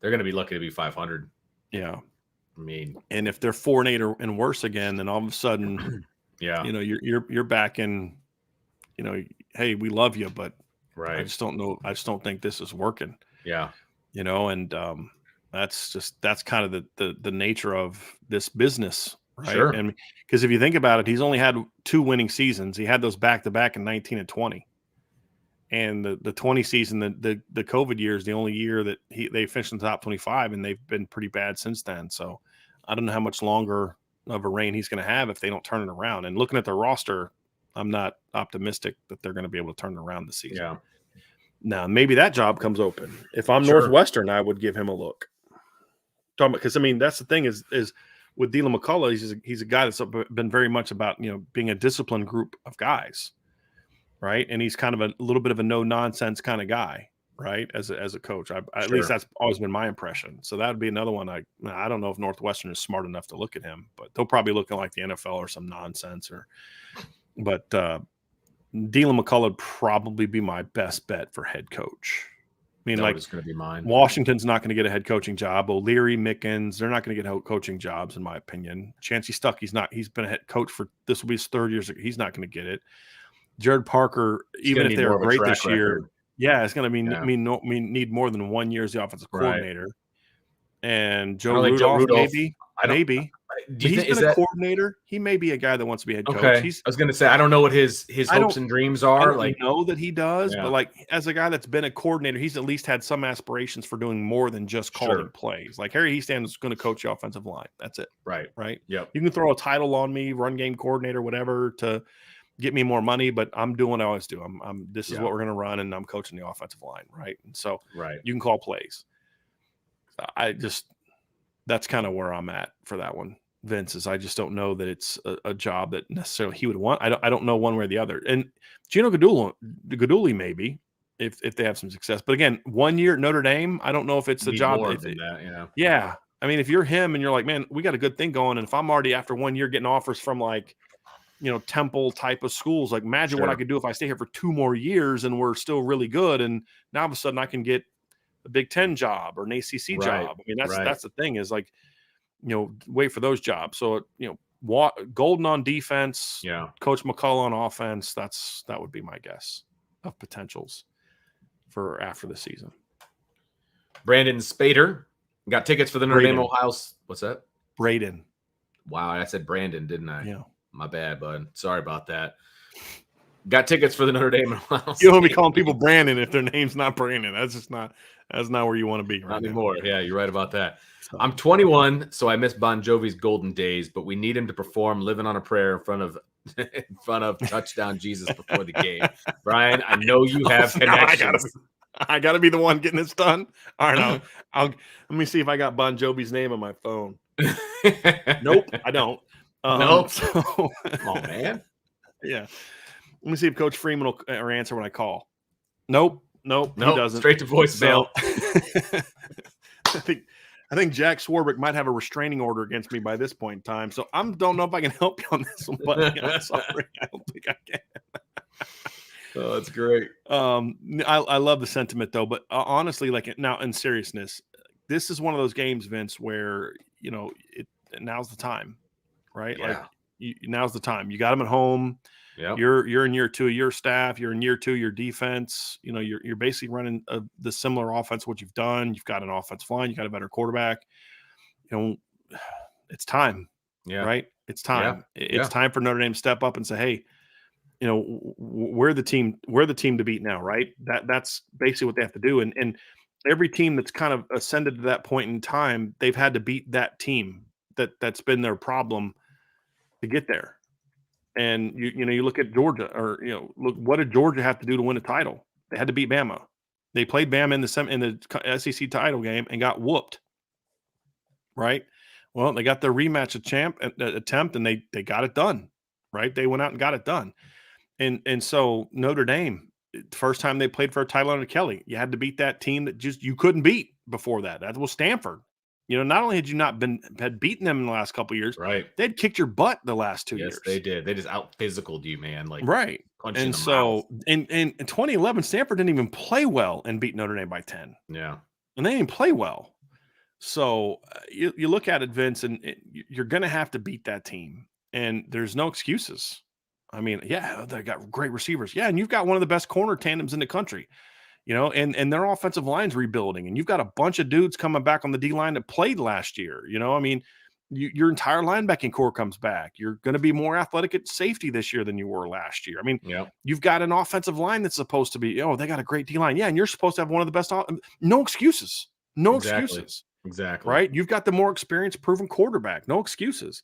going to be lucky to be 500. Yeah. I mean, and if they're 4-8 and worse again, then all of a sudden – yeah, you're back in, hey, we love you, but right. I just don't know. I just don't think this is working. Yeah. And that's kind of the nature of this business, right? Sure. And because if you think about it, he's only had 2 winning seasons. He had those back to back in 19 and 20. And the 20 season, the COVID year is the only year that they finished in the top 25, and they've been pretty bad since then. So I don't know how much longer of a reign he's going to have if they don't turn it around. And looking at their roster, I'm not optimistic that they're going to be able to turn it around this season. Yeah. Now, maybe that job comes open. If I'm Sure. Northwestern, I would give him a look. Because, I mean, that's the thing is with Dylan McCullough, he's a guy that's been very much about, being a disciplined group of guys, right? And he's kind of a little bit of a no-nonsense kind of guy, right, as a coach. At least that's always been my impression. So that would be another one. I don't know if Northwestern is smart enough to look at him, but they'll probably look like the NFL or some nonsense. But Dylan McCullough would probably be my best bet for head coach. I mean, it's going to be mine. Washington's not going to get a head coaching job. O'Leary, Mickens, they're not going to get head coaching jobs, in my opinion. Chancey Stuckey's not. He's been a head coach this will be his 3rd year. He's not going to get it. Jared Parker, even if they were great this year, it's going to need more than 1 year as the offensive coordinator. And Joe Rudolph, maybe. He's been a coordinator. He may be a guy that wants to be head coach. I was going to say, I don't know what his hopes and dreams are. I know that he does, but as a guy that's been a coordinator, he's at least had some aspirations for doing more than just calling plays. Like Harry Easton is going to coach the offensive line. That's it. Right. Yep. You can throw a title on me, run game coordinator, whatever, to get me more money, but I'm doing what I always do. This is what we're going to run, and I'm coaching the offensive line, right? And so you can call plays. That's kind of where I'm at for that one. Vince, is I just don't know that it's a job that necessarily he would want. I don't know one way or the other. And Gino Guidugli maybe if they have some success. But again, 1 year at Notre Dame, I don't know if it's the job. Yeah. I mean, if you're him and you're like, man, we got a good thing going. And if I'm already after 1 year getting offers from Temple type of schools, like imagine what I could do if I stay here for 2 more years and we're still really good. And now all of a sudden I can get a Big Ten job or an ACC job. I mean, that's the thing is wait for those jobs. So, Golden on defense, Coach McCullough on offense. That would be my guess of potentials for after the season. Brandon Spader got tickets for the Notre Dame Ohio. What's that? Braden. Wow, I said Brandon, didn't I? Yeah. My bad, bud. Sorry about that. Got tickets for the Notre Dame Ohio. You don't be calling people Brandon if their name's not Brandon. That's not where you want to be not anymore. Yeah, you're right about that. I'm 21, so I miss Bon Jovi's golden days, but we need him to perform "Living on a Prayer" in front of Touchdown Jesus before the game. Brian, I know you have connections. I gotta be the one getting this done. All right, let me see if I got Bon Jovi's name on my phone. Nope, I don't. Nope. Come on, man. Yeah. Let me see if Coach Freeman will answer when I call. Nope, he doesn't. Straight to voicemail. So, I think Jack Swarbrick might have a restraining order against me by this point in time. So I don't know if I can help you on this one, but I'm sorry. I don't think I can. Oh, that's great. I love the sentiment though, but honestly, now in seriousness, this is one of those games, Vince, where now's the time, right? Yeah. Now's the time. You got them at home. Yeah, you're in year 2 of your staff. You're in year 2 of your defense. You're basically running the similar offense. What you've done, you've got an offensive line. You got a better quarterback. It's time. Yeah, right. It's time. Yeah. It's time for Notre Dame to step up and say, hey, we're the team. We're the team to beat now, right? That's basically what they have to do. And every team that's kind of ascended to that point in time, they've had to beat that team that's been their problem to get there. And you look at Georgia, or look, what did Georgia have to do to win a title? They had to beat Bama. They played Bama in the SEC title game and got whooped. Right. Well, they got their rematch attempt, and they got it done. Right. They went out and got it done. And so Notre Dame, first time they played for a title under Kelly, you had to beat that team that you couldn't beat before that. That was Stanford. Not only had you had beaten them in the last couple of years, right? They'd kicked your butt the last 2 years. Yes, they did. They just out physicaled you, man. Right. And so in 2011, Stanford didn't even play well and beat Notre Dame by 10. Yeah. And they didn't play well. So you look at it, Vince, and you're going to have to beat that team. And there's no excuses. I mean, yeah, they got great receivers. Yeah, and you've got one of the best corner tandems in the country. And their offensive line's rebuilding, and you've got a bunch of dudes coming back on the D line that played last year. I mean, Your entire linebacking core comes back. You're going to be more athletic at safety this year than you were last year. I mean, you've got an offensive line that's supposed to be, they got a great D-line. Yeah, and you're supposed to have one of the best. No excuses. No excuses. Exactly. Right? You've got the more experienced, proven quarterback. No excuses.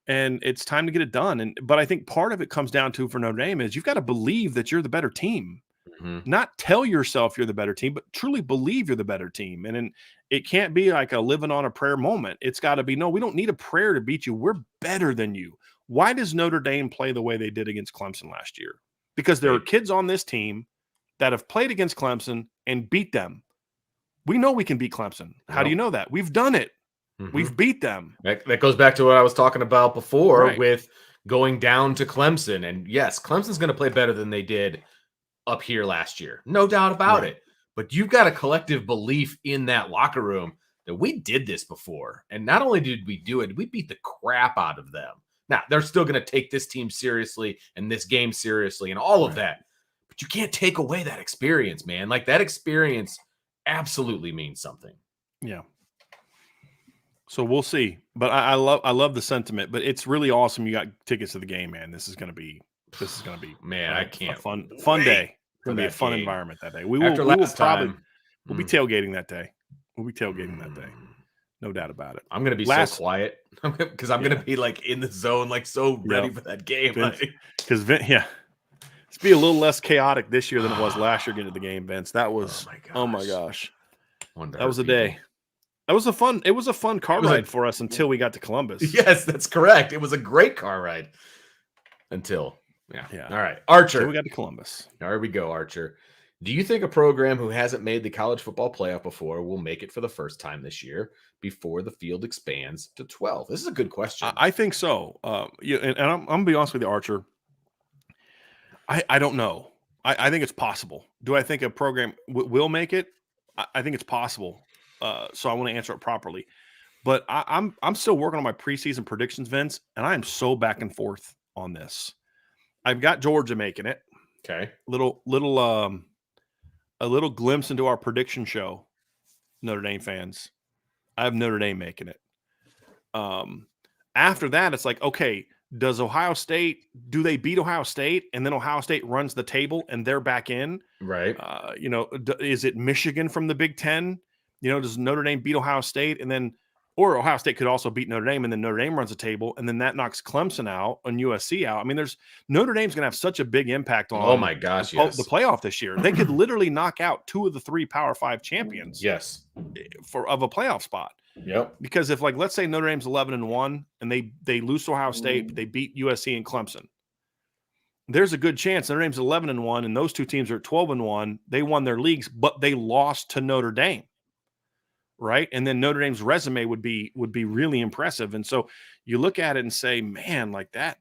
And it's time to get it done. But I think part of it comes down to, for Notre Dame, is you've got to believe that you're the better team. Not tell yourself you're the better team, but truly believe you're the better team. And it can't be like a living on a prayer moment. It's got to be, no, we don't need a prayer to beat you. We're better than you. Why does Notre Dame play the way they did against Clemson last year? Because there are kids on this team that have played against Clemson and beat them. We know we can beat Clemson. How do you know that? We've done it. We've beat them. That goes back to what I was talking about before with going down to Clemson. And yes, Clemson's going to play better than they did up here last year. No doubt about it. But you've got a collective belief in that locker room that we did this before. And not only did we do it, we beat the crap out of them. Now, they're still going to take this team seriously and this game seriously and all of that. But you can't take away that experience, man. Like, that experience absolutely means something. Yeah. So we'll see. But I love the sentiment. But it's really awesome you got tickets to the game, man. This is going to be man, I can't a fun day. It's going to be a fun environment that day. We'll be tailgating that day. We'll be tailgating that day. No doubt about it. I'm going to be so quiet because I'm going to be like in the zone, like so ready for that game. Because it's be a little less chaotic this year than it was last year getting to the game, Vince. That was, oh my gosh. That was a day. It was a fun car ride for us until we got to Columbus. Yes, that's correct. It was a great car ride until. Yeah. All right. Archer. So we got to Columbus. There we go, Archer. Do you think a program who hasn't made the college football playoff before will make it for the first time this year before the field expands to 12? This is a good question. I think so. And I'm going to be honest with you, Archer. I don't know. I think it's possible. Do I think a program will make it? I think it's possible. So I want to answer it properly. But I'm still working on my preseason predictions, Vince, and I am so back and forth on this. I've got Georgia making it. Okay. A little glimpse into our prediction show, Notre Dame fans. I have Notre Dame making it. After that, it's like, okay, does Ohio State, do they beat Ohio State and then Ohio State runs the table and they're back in? Right. Is it Michigan from the Big Ten? Does Notre Dame beat Ohio State and then, or Ohio State could also beat Notre Dame and then Notre Dame runs the table and then that knocks Clemson out and USC out. I mean, Notre Dame's going to have such a big impact on the playoff this year. They could literally knock out 2 of the 3 Power 5 champions. Yes. Of a playoff spot. Yep. Because if, like, let's say Notre Dame's 11-1 and they lose to Ohio State, but they beat USC and Clemson, there's a good chance Notre Dame's 11-1 and those 2 teams are at 12-1. They won their leagues, but they lost to Notre Dame. Right. And then Notre Dame's resume would be really impressive. And so you look at it and say, man, like that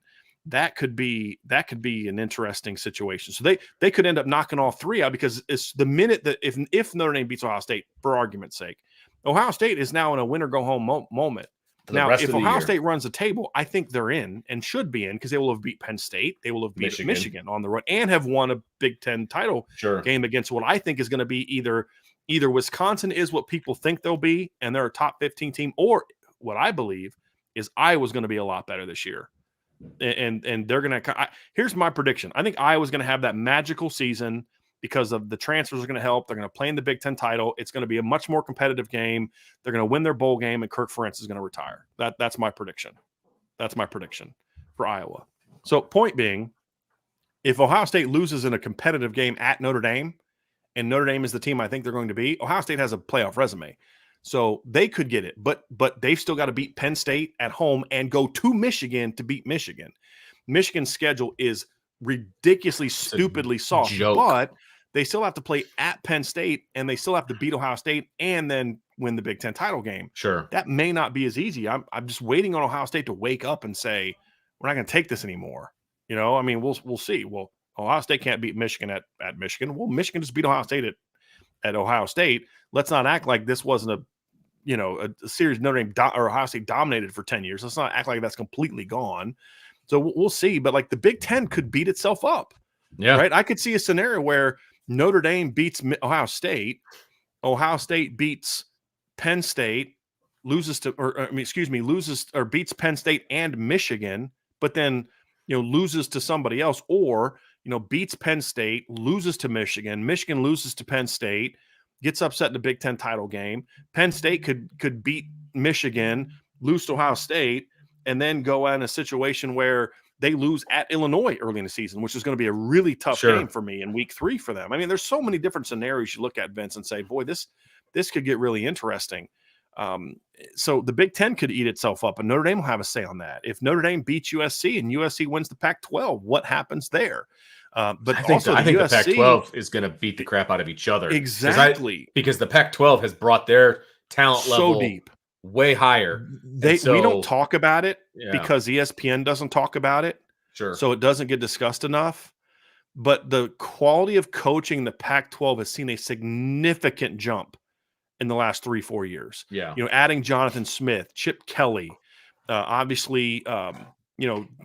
could be an interesting situation. So they could end up knocking all 3 out because it's the minute that if Notre Dame beats Ohio State, for argument's sake, Ohio State is now in a win or go home moment. Now, if Ohio State runs the table, I think they're in and should be in because they will have beat Penn State. They will have beat Michigan on the road and have won a Big Ten title game against what I think is going to be either Wisconsin is what people think they'll be, and they're a top 15 team, or what I believe is Iowa's going to be a lot better this year. And they're going to – here's my prediction. I think Iowa's going to have that magical season because of the transfers are going to help. They're going to play in the Big Ten title. It's going to be a much more competitive game. They're going to win their bowl game, and Kirk Ferentz is going to retire. That's my prediction. That's my prediction for Iowa. So point being, if Ohio State loses in a competitive game at Notre Dame, and Notre Dame is the team I think they're going to be, Ohio State has a playoff resume. So they could get it, but they've still got to beat Penn State at home and go to Michigan to beat Michigan. Michigan's schedule is ridiculously, stupidly soft, but they still have to play at Penn State and they still have to beat Ohio State and then win the Big Ten title game. Sure. That may not be as easy. I'm just waiting on Ohio State to wake up and say, we're not going to take this anymore. I mean, we'll see. Well, Ohio State can't beat Michigan at Michigan. Well, Michigan just beat Ohio State at Ohio State. Let's not act like this wasn't a series Notre Dame or Ohio State dominated for 10 years. Let's not act like that's completely gone. So we'll see. But like the Big Ten could beat itself up. Yeah. Right. I could see a scenario where Notre Dame beats Ohio State beats Penn State, loses to, loses or beats Penn State and Michigan, but then, loses to somebody else, or, beats Penn State, loses to Michigan, Michigan loses to Penn State, gets upset in the Big Ten title game. Penn State could beat Michigan, lose to Ohio State, and then go in a situation where they lose at Illinois early in the season, which is going to be a really tough game for me in week 3 for them. I mean, there's so many different scenarios you look at, Vince, and say, boy, this could get really interesting. So the Big Ten could eat itself up, and Notre Dame will have a say on that. If Notre Dame beats USC and USC wins the Pac-12, what happens there? But I think the Pac-12 is going to beat the crap out of each other. Exactly. Because the Pac-12 has brought their talent level deep, way higher. We don't talk about it because ESPN doesn't talk about it. Sure. So it doesn't get discussed enough. But the quality of coaching the Pac-12 has seen a significant jump in the last 3-4 years. Yeah. Adding Jonathan Smith, Chip Kelly, obviously,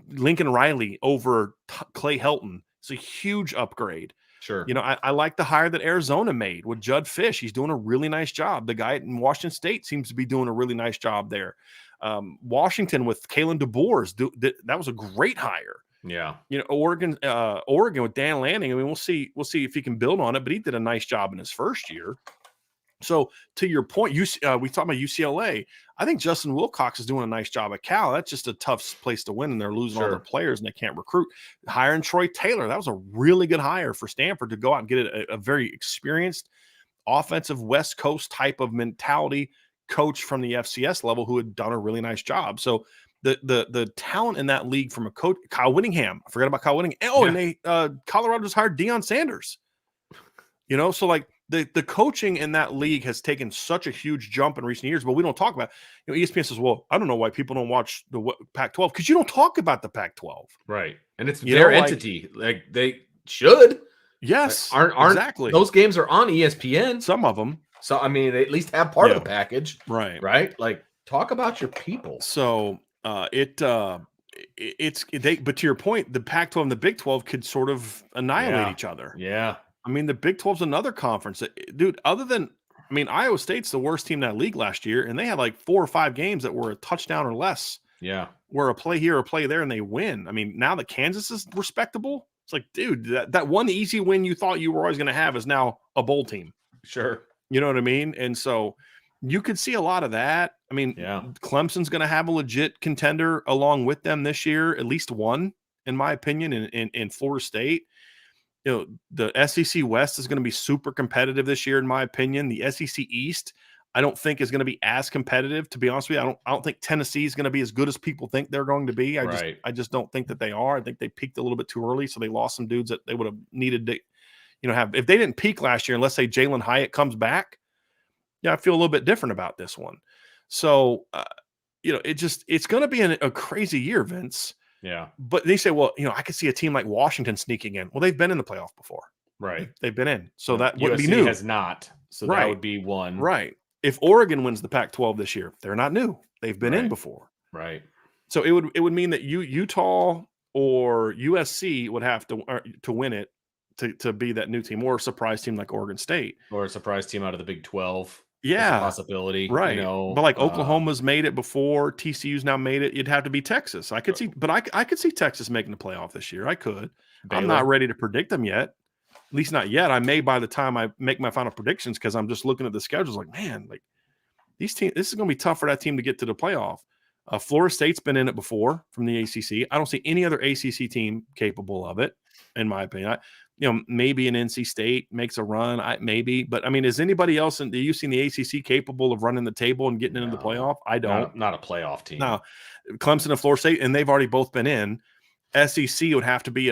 Lincoln Riley over Clay Helton. It's a huge upgrade. Sure. I like the hire that Arizona made with Judd Fish. He's doing a really nice job. The guy in Washington State seems to be doing a really nice job there. Washington with Kalen DeBoer, that was a great hire. Yeah. Oregon with Dan Lanning. I mean, we'll see if he can build on it, but he did a nice job in his first year. So to your point, we talked about UCLA. I think Justin Wilcox is doing a nice job at Cal. That's just a tough place to win, and they're losing all their players, and they can't recruit. Hiring Troy Taylor, that was a really good hire for Stanford to go out and get a very experienced offensive West Coast type of mentality coach from the FCS level who had done a really nice job. So the talent in that league from a coach, Kyle Whittingham. I forgot about Kyle Whittingham. And Colorado just hired Deion Sanders. So like the coaching in that league has taken such a huge jump in recent years, but we don't talk about it. ESPN says, well, I don't know why people don't watch the Pac-12 because you don't talk about the Pac-12. Right. And it's their entity. Like they should. Yes. Aren't exactly. Those games are on ESPN. Some of them. So, I mean, they at least have part of the package. Right. Right. Like talk about your people. So but to your point, the Pac-12 and the Big 12 could sort of annihilate each other. Yeah. I mean, the Big 12 is another conference that, dude, Iowa State's the worst team in that league last year, and they had like 4 or 5 games that were a touchdown or less. Yeah. Where a play here or a play there, and they win. I mean, now that Kansas is respectable, it's like, dude, that one easy win you thought you were always going to have is now a bowl team. Sure. You know what I mean? And so you could see a lot of that. I mean, Clemson's going to have a legit contender along with them this year, at least one, in my opinion, in Florida State. The SEC West is going to be super competitive this year, in my opinion. The SEC East, I don't think is going to be as competitive. To be honest with you, I don't think Tennessee is going to be as good as people think they're going to be. I just don't think that they are. I think they peaked a little bit too early, so they lost some dudes that they would have needed to, have. If they didn't peak last year, and let's say Jalen Hyatt comes back, I feel a little bit different about this one. So, it's going to be a crazy year, Vince. Yeah. But they say, well, I could see a team like Washington sneaking in. Well, they've been in the playoff before. Right. They've been in. So that USC wouldn't be new. Has not. So that would be one. Right. If Oregon wins the Pac-12 this year, they're not new. They've been in before. Right. So it would mean that Utah or USC would have to win it to be that new team, or a surprise team like Oregon State. Or a surprise team out of the Big 12. Yeah, possibility, right? But like Oklahoma's made it before, TCU's now made it. It'd have to be Texas. I could see, but I could see Texas making the playoff this year. I could. Baylor. I'm not ready to predict them yet. At least not yet. I may by the time I make my final predictions, because I'm just looking at the schedules. Like, man, like these teams. This is going to be tough for that team to get to the playoff. Florida State's been in it before from the ACC. I don't see any other ACC team capable of it, in my opinion. Maybe an NC State makes a run, maybe. But, I mean, is anybody else do you see the ACC capable of running the table and getting into the playoff? I don't. Not a playoff team. No. Clemson and Florida State, and they've already both been in. SEC would have to be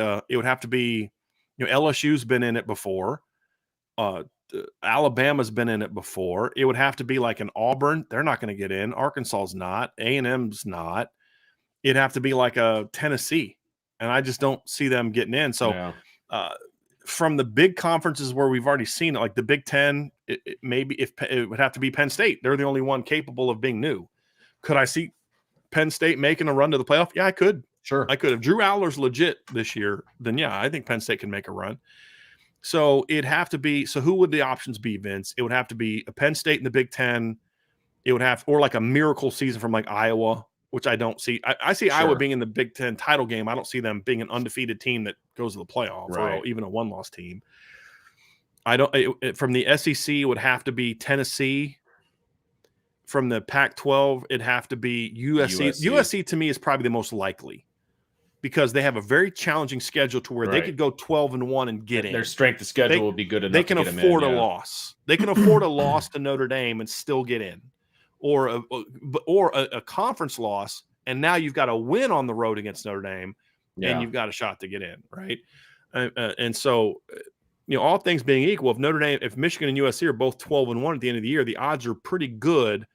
LSU's been in it before. Alabama's been in it before. It would have to be like an Auburn. They're not going to get in. Arkansas's not. A&M's not. It'd have to be like a Tennessee, and I just don't see them getting in. So, from the big conferences where we've already seen it, like the Big Ten, it would have to be Penn State. They're the only one capable of being new. Could I see Penn State making a run to the playoff? Yeah, I could. Sure. I could. If Drew Aller's legit this year, then I think Penn State can make a run. So it'd have to be. So who would the options be, Vince? It would have to be a Penn State in the Big Ten, It would have, or like a miracle season from like Iowa, which I don't see. I see Iowa being in the Big Ten title game. I don't see them being an undefeated team that goes to the playoff or even a one-loss team. I don't. From the SEC, it would have to be Tennessee. From the Pac-12, it'd have to be USC. USC to me is probably the most likely because they have a very challenging schedule to where they could go 12-1 and get in. Their strength of schedule will be good enough. They can afford a loss. They can afford a loss to Notre Dame and still get in, or a conference loss, and now you've got a win on the road against Notre Dame, and you've got a shot to get in, right? And so, all things being equal, if Michigan and USC are both 12-1 at the end of the year, the odds are pretty good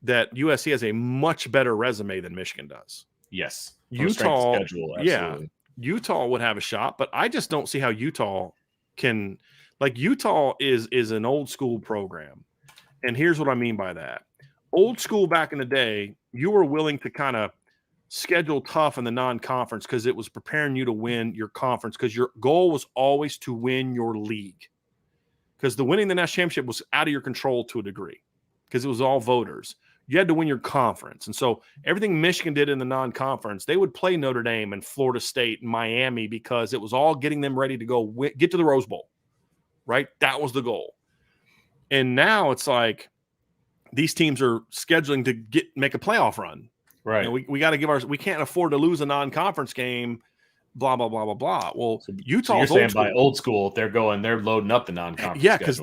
that USC has a much better resume than Michigan does. Yes. Utah, schedule, absolutely. Utah would have a shot, but I just don't see how Utah can. Like, Utah is an old school program, and here's what I mean by that. Old school back in the day, you were willing to kind of schedule tough in the non-conference because it was preparing you to win your conference, because your goal was always to win your league, because the winning the national championship was out of your control to a degree because it was all voters. You had to win your conference. And so everything Michigan did in the non-conference, they would play Notre Dame and Florida State and Miami because it was all getting them ready to go get to the Rose Bowl, right? That was the goal. And now it's like these teams are scheduling to make a playoff run. Right. We got to we can't afford to lose a non-conference game, blah, blah, blah, blah, blah. Well, Utah, you're saying by old school, they're loading up the non-conference. Yeah, because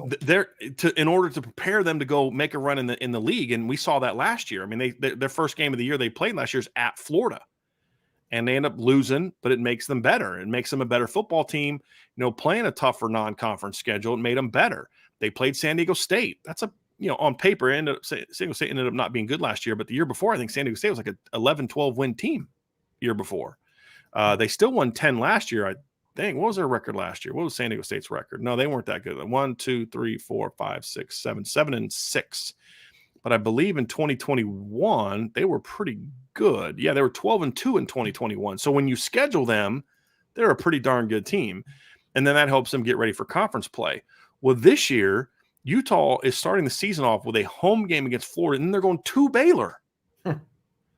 in order to prepare them to go make a run in the league, and we saw that last year. I mean, their first game of the year they played last year is at Florida, and they end up losing, but it makes them better. It makes them a better football team. Playing a tougher non-conference schedule, it made them better. They played San Diego State. That's on paper, San Diego State ended up not being good last year, but the year before, I think San Diego State was like an 11-12 win team year before. They still won 10 last year, I think. What was their record last year? What was San Diego State's record? No, they weren't that good. 1, 2, 3, 4, 5, 6, 7, 7-6. But I believe in 2021, they were pretty good. Yeah, they were 12-2 in 2021. So when you schedule them, they're a pretty darn good team. And then that helps them get ready for conference play. Well, this year, Utah is starting the season off with a home game against Florida, and then they're going to Baylor.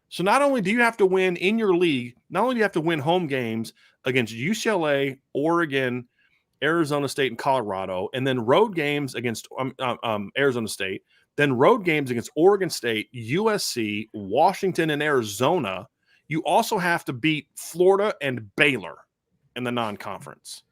So not only do you have to win in your league, not only do you have to win home games against UCLA, Oregon, Arizona State, and Colorado, and then road games against Arizona State, then road games against Oregon State, USC, Washington, and Arizona, you also have to beat Florida and Baylor in the non-conference.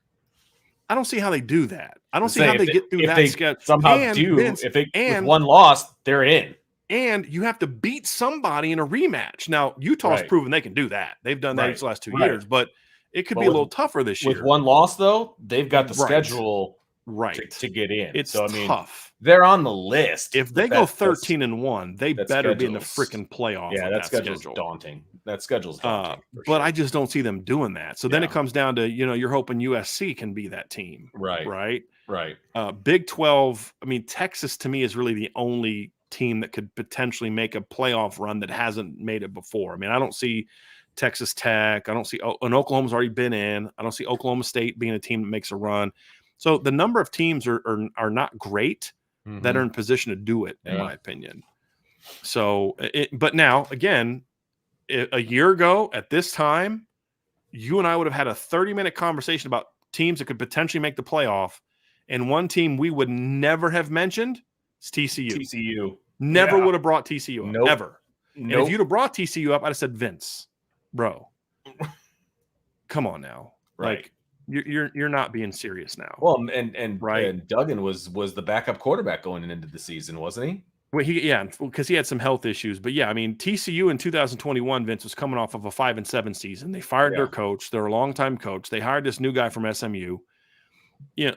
I don't see how they do that. I don't see how they get through that schedule. Somehow with one loss, they're in. And you have to beat somebody in a rematch. Now, Utah's proven they can do that. They've done that each last 2 years, but it could be a little tougher this year. With one loss, though, they've got the schedule to get in. It's tough. They're on the list. If they go 13-1, they better be in the freaking playoff. Yeah, that schedule's daunting. That schedule's daunting. But I just don't see them doing that. So then it comes down to, you're hoping USC can be that team. Right. Big 12, I mean, Texas to me is really the only team that could potentially make a playoff run that hasn't made it before. I mean, I don't see Texas Tech. I don't see, and Oklahoma's already been in. I don't see Oklahoma State being a team that makes a run. So the number of teams are not great that are in position to do it, in my opinion. So, but now, again, a year ago at this time, you and I would have had a 30-minute conversation about teams that could potentially make the playoff. And one team we would never have mentioned is TCU. Never would have brought TCU up, ever. And if you'd have brought TCU up, I'd have said, Vince, bro, come on now. Like, you're not being serious now. Well, and Duggan was the backup quarterback going into the season, wasn't he? Well, because he had some health issues. But yeah, I mean, TCU in 2021, Vince, was coming off of a 5-7 season. They fired their coach. They're a longtime coach. They hired this new guy from SMU.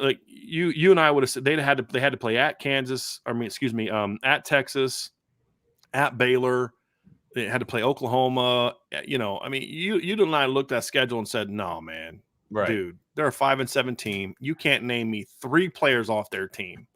Like you and I would have said they had to play at Kansas. At Texas, at Baylor. They had to play Oklahoma. I mean, you and I looked at that schedule and said, "No, man, dude, they're a 5-7 team. You can't name me 3 players off their team.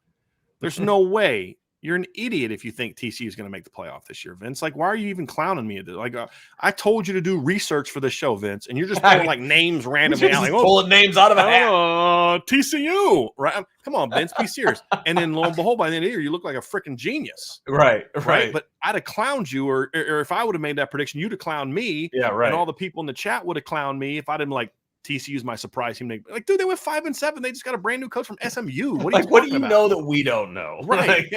There's no way You're an idiot if you think TCU is going to make the playoff this year, Vince. Like, why are you even clowning me? Like, I told you to do research for this show, Vince, and you're just throwing like names randomly out. Like, pulling names out of a hat. TCU, right? Come on, Vince, be serious. And then lo and behold, by the end of the year, you look like a freaking genius. Right. But I'd have clowned you, or if I would have made that prediction, you'd have clowned me. Yeah, right. And all the people in the chat would have clowned me if I didn't like TCU's my surprise team. Like, dude, they went 5-7. They just got a brand new coach from SMU. What do you know that we don't know? Right.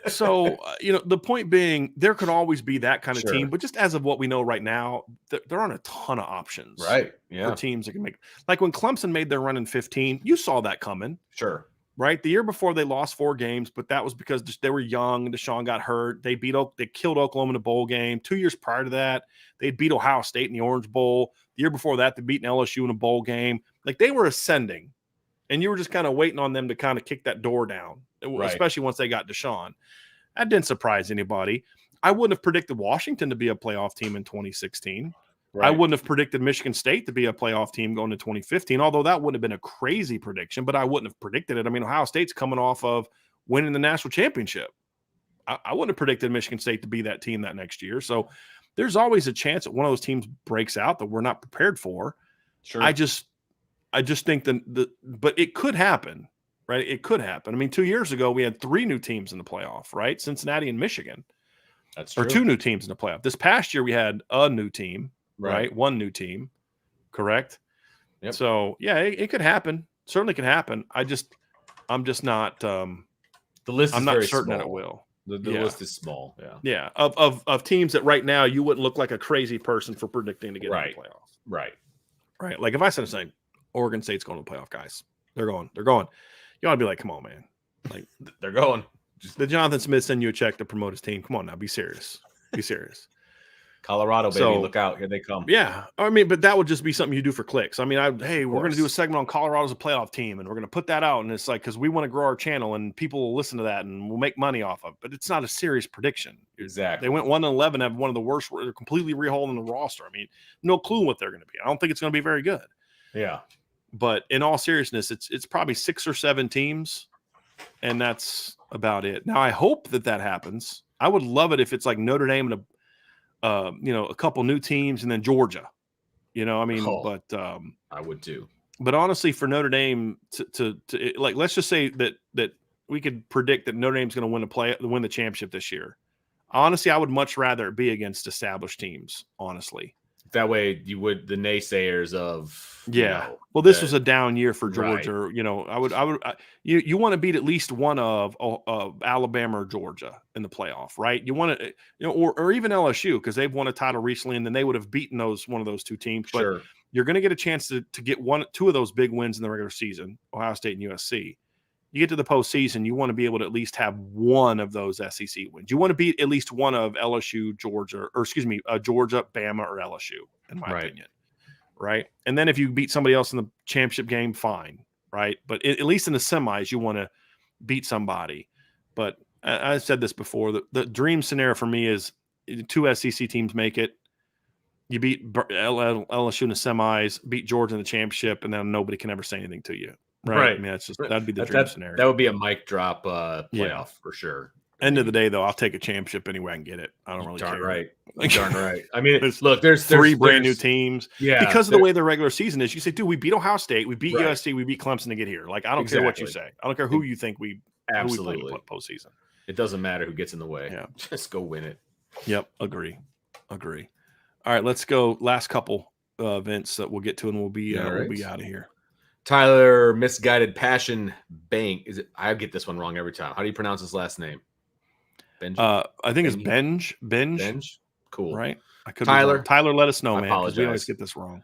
So, the point being, there could always be that kind of team. But just as of what we know right now, there aren't a ton of options. Right. Yeah. For teams that can make. Like when Clemson made their run in 15, you saw that coming. Sure. Right. The year before they lost 4 games, but that was because they were young. Deshaun got hurt. They killed Oklahoma in a bowl game. 2 years prior to that, they beat Ohio State in the Orange Bowl. The year before that, they beat LSU in a bowl game. Like they were ascending, and you were just kind of waiting on them to kind of kick that door down, especially once they got Deshaun. That didn't surprise anybody. I wouldn't have predicted Washington to be a playoff team in 2016. Right. I wouldn't have predicted Michigan State to be a playoff team going to 2015, although that wouldn't have been a crazy prediction, but I wouldn't have predicted it. I mean, Ohio State's coming off of winning the national championship. I wouldn't have predicted Michigan State to be that team that next year. So there's always a chance that one of those teams breaks out that we're not prepared for. Sure. I just think but it could happen, right? It could happen. I mean, 2 years ago, we had 3 new teams in the playoff, right? Cincinnati and Michigan. That's true. Or 2 new teams in the playoff. This past year, we had a new team. Right. 1 new team. Correct. Yep. So yeah, it could happen. Certainly can happen. I'm just not the list I'm is not very certain small. that it will. The list is small. Yeah. Yeah. Of teams that right now you wouldn't look like a crazy person for predicting to get in the playoffs. Right. Like if I said saying Oregon State's going to the playoff, guys. They're going. You ought to be like, come on, man. Like they're going. Did Jonathan Smith send you a check to promote his team? Come on now, be serious. Be serious. Colorado, baby, look out. Here they come. Yeah. I mean, but that would just be something you do for clicks. I mean, we're going to do a segment on Colorado as a playoff team, and we're going to put that out. And it's like, because we want to grow our channel and people will listen to that and we'll make money off of it. But it's not a serious prediction. Exactly. They went 1-11, have one of the worst. They're completely rehauling the roster. I mean, no clue what they're going to be. I don't think it's going to be very good. Yeah. But in all seriousness, it's probably 6 or 7 teams, and that's about it. Now, I hope that happens. I would love it if it's like Notre Dame and a couple new teams, and then Georgia. But I would too. But honestly, for Notre Dame to like, let's just say that we could predict that Notre Dame's going to win the championship this year. Honestly, I would much rather it be against established teams. Honestly, that way the naysayers of well, this was a down year for Georgia. Right. You want to beat at least one of Alabama or Georgia in the playoff, right? You want to, or even LSU, because they've won a title recently, and then they would have beaten one of those 2 teams. But sure. You're going to get a chance to get 2 of those big wins in the regular season, Ohio State and USC. You get to the postseason, you want to be able to at least have one of those SEC wins. You want to beat at least one of LSU, Georgia, Bama, or LSU, in my opinion. Right. And then if you beat somebody else in the championship game, fine. Right. But at least in the semis, you want to beat somebody. But I said this before, the dream scenario for me is 2 SEC teams make it. You beat LSU in the semis, beat Georgia in the championship, and then nobody can ever say anything to you. Right. I mean, that'd be the dream scenario. That would be a mic drop playoff for sure. End of the day, though, I'll take a championship any way I can get it. I don't really care. Right. Darn right. I mean, there's 3 brand new teams. Yeah. Because of the way the regular season is, you say, dude, we beat Ohio State, we beat USC, we beat Clemson to get here. Like, I don't care what you say. I don't care who you think we play in postseason. It doesn't matter who gets in the way. Yeah. Just go win it. Yep. Agree. All right, let's go. Last couple events that we'll get to, and we'll be out of here. Tyler Misguided Passion Bank. Is it? I get this one wrong every time. How do you pronounce his last name? Benj? I think it's Benj. Benj. Cool. Right. I could. Tyler. Tyler, let us know, man. Apologize. We always get this wrong.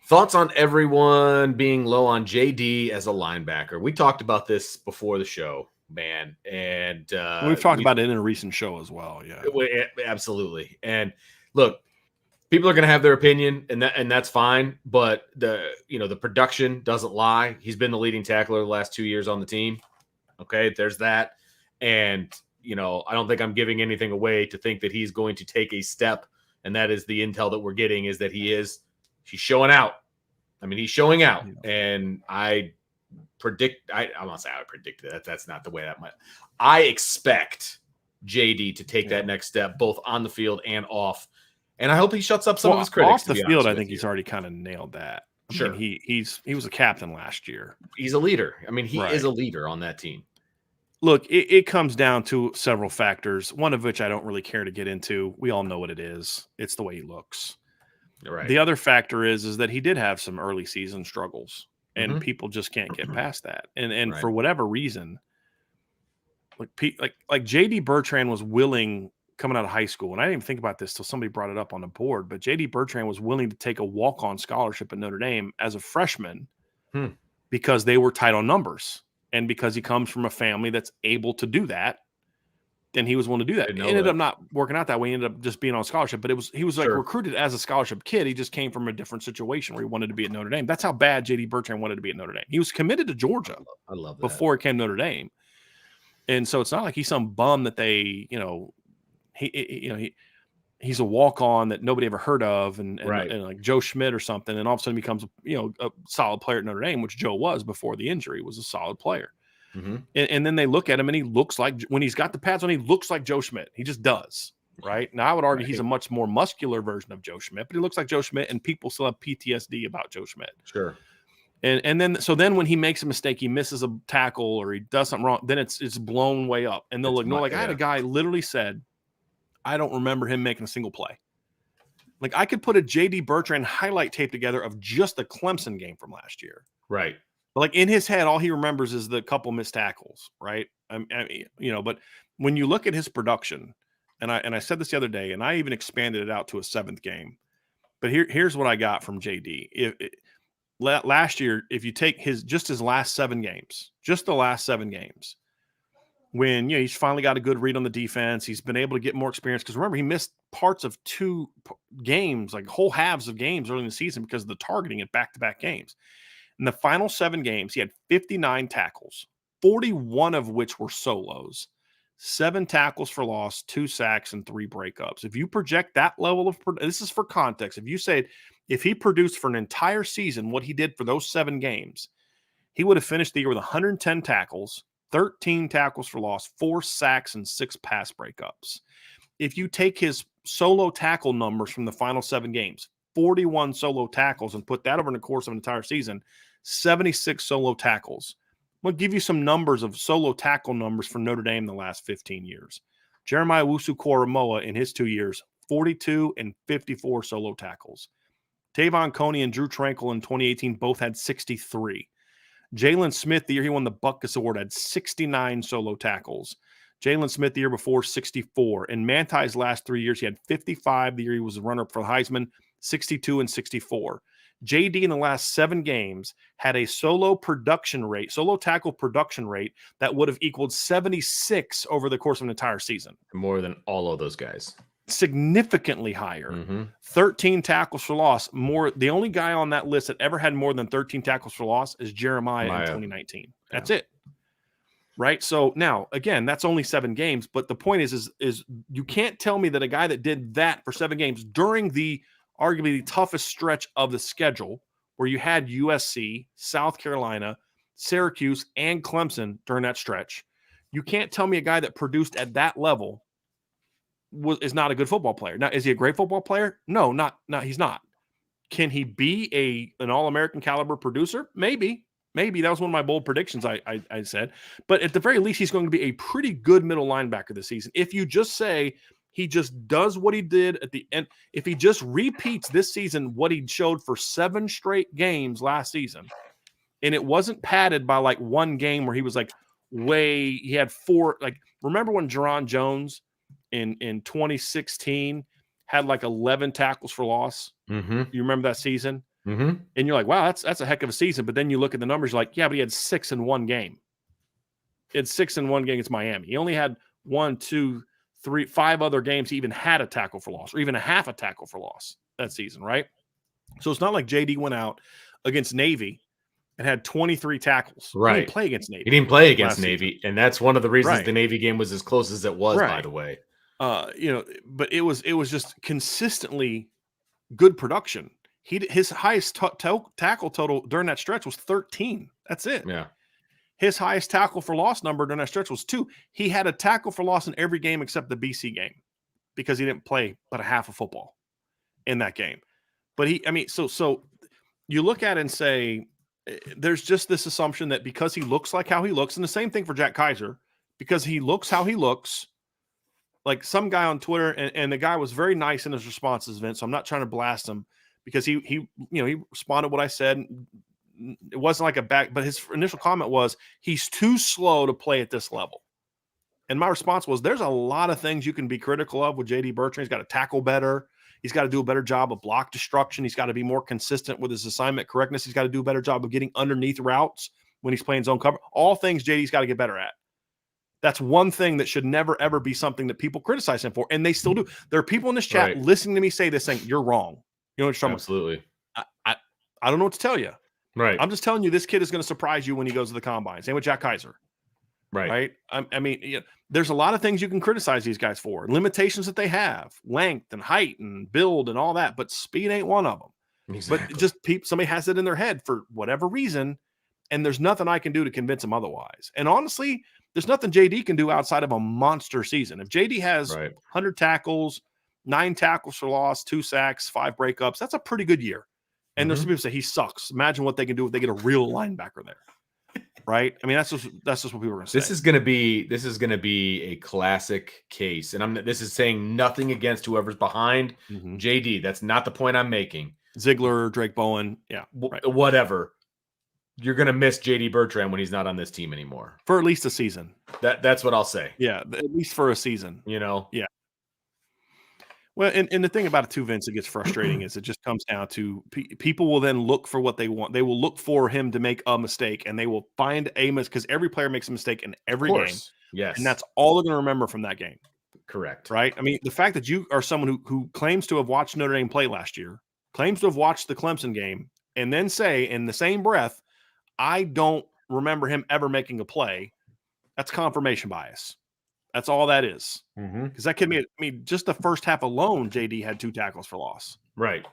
Thoughts on everyone being low on JD as a linebacker? We talked about this before the show, man, and we've talked about it in a recent show as well. Yeah, absolutely. And look, people are going to have their opinion, and that's fine. But the production doesn't lie. He's been the leading tackler the last 2 years on the team. Okay, there's that, and I don't think I'm giving anything away to think that he's going to take a step, and that is the intel that we're getting is that he's showing out. I mean, he's showing out, and I predict. I'm not saying I would predict that. That's not the way that might. I expect JD to take that next step, both on the field and off. And I hope he shuts up some of his critics. Off the field, I think he's already kind of nailed that. Sure. I mean, he was a captain last year. He's a leader. I mean, he is a leader on that team. Look, it comes down to several factors, one of which I don't really care to get into. We all know what it is. It's the way he looks. Right. The other factor is that he did have some early season struggles, and people just can't get past that. And for whatever reason, like JD Bertrand was willing coming out of high school, and I didn't even think about this till somebody brought it up on the board, but JD Bertrand was willing to take a walk-on scholarship at Notre Dame as a freshman because they were tight on numbers, and because he comes from a family that's able to do that, then he was willing to do that. It ended up not working out that way. He ended up just being on scholarship, but he was like recruited as a scholarship kid. He just came from a different situation where he wanted to be at Notre Dame. That's how bad JD Bertrand wanted to be at Notre Dame. He was committed to Georgia I love that. before it came to Notre Dame. And so it's not like he's some bum that they, he's a walk-on that nobody ever heard of, and like Joe Schmidt or something, and all of a sudden becomes a solid player at Notre Dame, which Joe was before the injury, was a solid player. And then they look at him, and he looks like, when he's got the pads on, he looks like Joe Schmidt. He just does, right? Now I would argue he's a much more muscular version of Joe Schmidt, but he looks like Joe Schmidt, and people still have PTSD about Joe Schmidt. Sure. And then when he makes a mistake, he misses a tackle or he does something wrong, then it's blown way up. And they'll ignore. I had a guy literally said, I don't remember him making a single play. Like, I could put a JD Bertrand highlight tape together of just the Clemson game from last year. Right. But like, in his head, all he remembers is the couple missed tackles, right? But when you look at his production, and I said this the other day, and I even expanded it out to a seventh game. But here's what I got from JD. Last year, if you take his last 7 games, just the last 7 games, when he's finally got a good read on the defense, he's been able to get more experience. Because remember, he missed parts of 2 games, like whole halves of games early in the season because of the targeting at back-to-back games. In the final 7 games, he had 59 tackles, 41 of which were solos, 7 tackles for loss, 2 sacks, and 3 breakups. If you project that level of, this is for context. If you say, if he produced for an entire season what he did for those 7 games, he would have finished the year with 110 tackles, 13 tackles for loss, 4 sacks, and 6 pass breakups. If you take his solo tackle numbers from the final 7 games, 41 solo tackles, and put that over the course of an entire season, 76 solo tackles. I'm going to give you some numbers of solo tackle numbers for Notre Dame in the last 15 years. Jeremiah Wusu-Koramoah in his 2 years, 42 and 54 solo tackles. Tavon Coney and Drew Tranquil in 2018 both had 63. Jalen Smith, the year he won the Butkus Award, had 69 solo tackles. Jalen Smith the year before, 64. In Manti's last 3 years, he had 55. The year he was a runner-up for the Heisman, 62 and 64. JD in the last 7 games had a solo tackle production rate that would have equaled 76 over the course of an entire season. More than all of those guys. Significantly higher. 13 tackles for loss. The only guy on that list that ever had more than 13 tackles for loss is Jeremiah in 2019. That's it. Right? So now, again, that's only 7 games, but the point is you can't tell me that a guy that did that for 7 games during the arguably the toughest stretch of the schedule, where you had USC, South Carolina, Syracuse, and Clemson during that stretch, you can't tell me a guy that produced at that level is not a good football player. Now, is he a great football player? No, he's not. Can he be an All-American caliber producer? Maybe. That was one of my bold predictions I said. But at the very least, he's going to be a pretty good middle linebacker this season. If you just say he just does what he did at the end, if he just repeats this season what he showed for 7 straight games last season, and it wasn't padded by like 1 game where he was like he had 4, like, remember when Jerron Jones in 2016 had like 11 tackles for loss? You remember that season? And you're like, wow, that's a heck of a season. But then you look at the numbers, you're like, yeah, but he had 6 in 1 game. He had 6 in 1 game against Miami. He only had 1, 2, 3, 5 other games he even had a tackle for loss, or even a half a tackle for loss that season, right? So it's not like JD went out against Navy and had 23 tackles. Right. He didn't play against Navy. He didn't play against Navy, season. And that's one of the reasons the Navy game was as close as it was, by the way. But it was just consistently good production. His highest tackle total during that stretch was 13. That's it. Yeah. His highest tackle for loss number during that stretch was 2. He had a tackle for loss in every game except the BC game because he didn't play but a half of football in that game. But so you look at it and say, there's just this assumption that because he looks like how he looks, and the same thing for Jack Kaiser, because he looks how he looks, like some guy on Twitter, and the guy was very nice in his responses, Vince, so I'm not trying to blast him because he responded what I said. It wasn't like a back, but his initial comment was he's too slow to play at this level. And my response was, there's a lot of things you can be critical of with JD Bertrand. He's got to tackle better. He's got to do a better job of block destruction. He's got to be more consistent with his assignment correctness. He's got to do a better job of getting underneath routes when he's playing zone cover. All things JD's got to get better at. That's one thing that should never, ever be something that people criticize him for, and they still do. There are people in this chat listening to me say this, saying, you're wrong. You know what you're talking Absolutely. about? I don't know what to tell you. Right. I'm just telling you, this kid is going to surprise you when he goes to the combine. Same with Jack Kaiser. Right. There's a lot of things you can criticize these guys for, limitations that they have, length and height and build and all that, but speed ain't one of them. Exactly. But just somebody has it in their head for whatever reason, and there's nothing I can do to convince them otherwise. And honestly, there's nothing JD can do outside of a monster season. If JD has 100 tackles, 9 tackles for loss, 2 sacks, 5 breakups, that's a pretty good year. And there's some people say he sucks. Imagine what they can do if they get a real linebacker there. Right? I mean, that's just what people are going to say. This is going to be a classic case, and this is saying nothing against whoever's behind JD. That's not the point I'm making. Ziegler, Drake Bowen, whatever. You're going to miss JD Bertrand when he's not on this team anymore for at least a season. That's what I'll say. Yeah, at least for a season. Yeah. Well, and the thing about it too, Vince, that gets frustrating is it just comes down to people will then look for what they want. They will look for him to make a mistake, and they will find a mistake because every player makes a mistake in every game. Yes. And that's all they're going to remember from that game. Correct. Right? I mean, the fact that you are someone who claims to have watched Notre Dame play last year, claims to have watched the Clemson game, and then say in the same breath, I don't remember him ever making a play, that's confirmation bias. That's all that is. Because that could be, just the first half alone, JD had 2 tackles for loss. Right.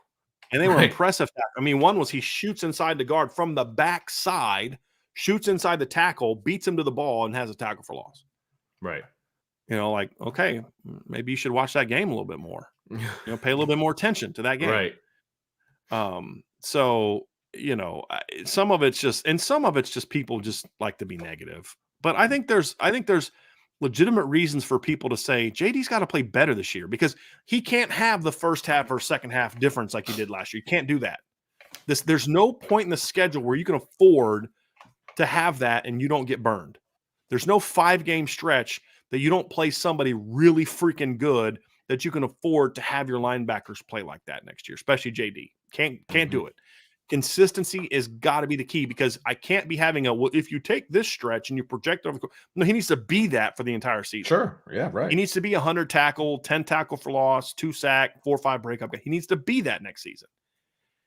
And they were impressive. One was he shoots inside the guard from the backside, shoots inside the tackle, beats him to the ball, and has a tackle for loss. Right. Okay, maybe you should watch that game a little bit more. Pay a little bit more attention to that game. Right. So, some of it's just people just like to be negative. But I think there's legitimate reasons for people to say JD's got to play better this year because he can't have the first half or second half difference like he did last year. You can't do that. There's no point in the schedule where you can afford to have that and you don't get burned. There's no 5-game stretch that you don't play somebody really freaking good that you can afford to have your linebackers play like that next year, especially JD. Can't do it. Consistency is got to be the key because I can't be having if you take this stretch and you project over. No, he needs to be that for the entire season. Sure. Yeah, right. He needs to be 100 tackle, 10 tackle for loss, 2 sack, 4 or 5 breakup. He needs to be that next season.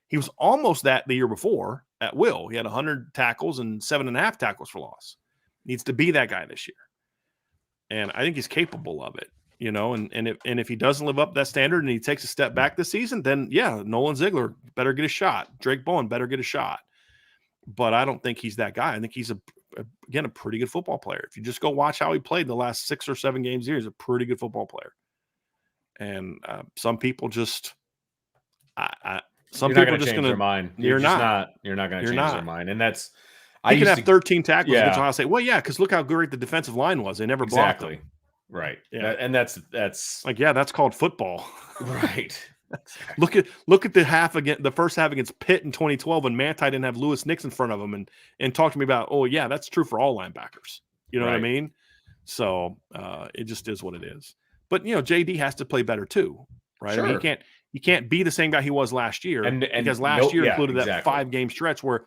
He was almost that the year before at will. He had 100 tackles and 7.5 tackles for loss. Needs to be that guy this year. And I think he's capable of it. And if he doesn't live up to that standard and he takes a step back this season, then Nolan Ziegler better get a shot. Drake Bowen better get a shot. But I don't think he's that guy. I think he's a pretty good football player. If you just go watch how he played the last 6 or 7 games here, he's a pretty good football player. And some people just, some people are just going to their mind. You're not going to change their mind, and that's. You can have 13 tackles against Ohio State. Well, yeah, because look how great the defensive line was. They never blocked them. Right. Yeah. And that's that's called football. Right. Exactly. Look at the first half against Pitt in 2012 when Manti didn't have Lewis Nix in front of him and talk to me about, that's true for all linebackers. You know what I mean? So it just is what it is. But JD has to play better too, right? Sure. I mean, he can't be the same guy he was last year. Because last year included that 5-game stretch where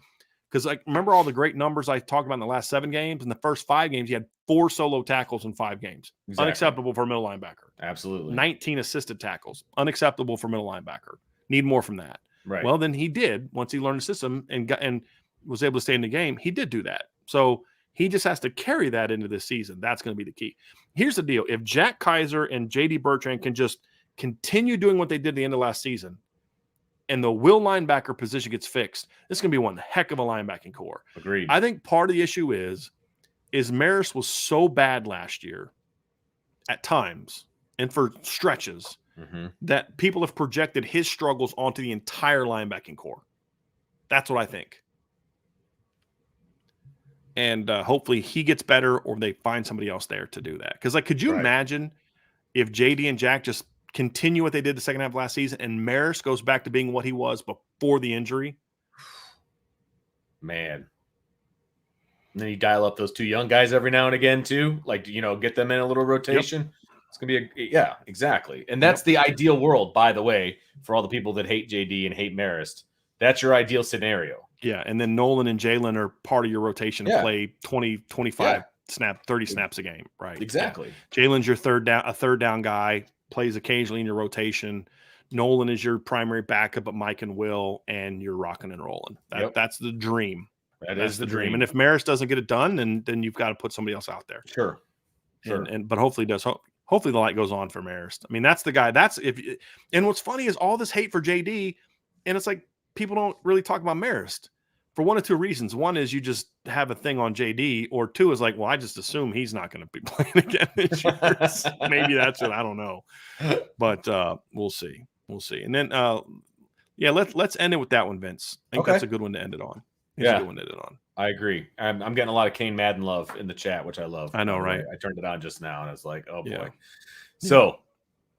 because remember all the great numbers I talked about in the last 7 games? In the first 5 games, he had 4 solo tackles in 5 games. Exactly. Unacceptable for a middle linebacker. Absolutely. 19 assisted tackles. Unacceptable for middle linebacker. Need more from that. Right. Well, then he did once he learned the system and was able to stay in the game. He did do that. So he just has to carry that into this season. That's going to be the key. Here's the deal. If Jack Kaiser and JD Bertrand can just continue doing what they did at the end of last season, and the will linebacker position gets fixed, this is going to be one heck of a linebacking core. Agreed. I think part of the issue is is Maris was so bad last year at times and for stretches that people have projected his struggles onto the entire linebacking core. That's what I think. And hopefully he gets better or they find somebody else there to do that. Because, like, could you imagine if JD and Jack just continue what they did the second half of last season and Maris goes back to being what he was before the injury? Man. And then you dial up those two young guys every now and again too, like, you know, get them in a little rotation. Yep. It's going to be yeah, exactly. And that's the ideal world, by the way, for all the people that hate JD and hate Marist. That's your ideal scenario. Yeah, and then Nolan and Jalen are part of your rotation and play 20, 25 30 snaps a game, right? Exactly. Yeah. Jalen's your third down guy, plays occasionally in your rotation. Nolan is your primary backup, but Mike and Will, and you're rocking and rolling. That's the dream. That's the dream. And if Maris doesn't get it done, then you've got to put somebody else out there. Sure. But hopefully it does. Hopefully the light goes on for Maris. I mean, that's the guy. And what's funny is all this hate for JD, and it's like people don't really talk about Marist for one of two reasons. One is you just have a thing on JD, or two is like, well, I just assume he's not going to be playing again this year. Maybe that's it. I don't know, but we'll see. We'll see. And then, let's end it with that one, Vince. I think that's a good one to end it on. It's a good one to end it on. I agree. I'm getting a lot of Kane Madden love in the chat, which I love. I know, right? I turned it on just now, and I was like, oh boy. Yeah. So,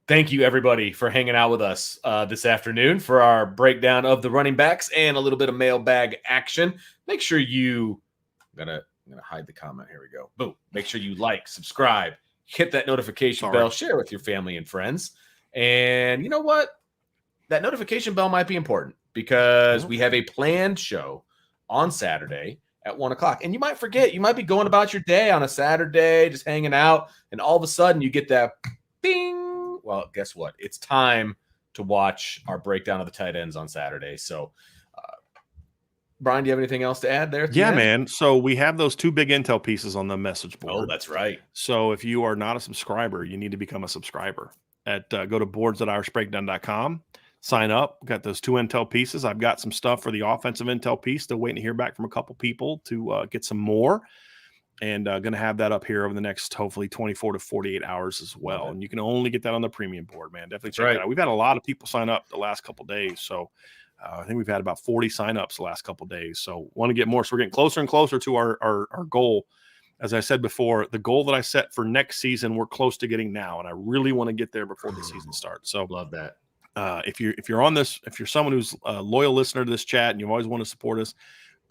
thank you, everybody, for hanging out with us this afternoon for our breakdown of the running backs and a little bit of mailbag action. Make sure I'm gonna hide the comment. Here we go. Boom. Make sure you like, subscribe, hit that notification bell, share with your family and friends. And you know what? That notification bell might be important because we have a planned show on Saturday at 1:00. And you might forget. You might be going about your day on a Saturday, just hanging out, and all of a sudden you get that bing. Well, guess what? It's time to watch our breakdown of the tight ends on Saturday. So, Brian, do you have anything else to add there? Yeah, man. So we have those two big intel pieces on the message board. Oh, that's right. So if you are not a subscriber, you need to become a subscriber. Go to boards.irishbreakdown.com. Sign up. Got those two intel pieces. I've got some stuff for the offensive intel piece. Still waiting to hear back from a couple people to get some more. And going to have that up here over the next, hopefully, 24 to 48 hours as well. And you can only get that on the premium board, man. Definitely check it out. We've had a lot of people sign up the last couple of days. So I think we've had about 40 signups the last couple of days. So want to get more. So we're getting closer and closer to our goal. As I said before, the goal that I set for next season, we're close to getting now. And I really want to get there before the season starts. So love that. If you're on this, if you're someone who's a loyal listener to this chat and you always want to support us,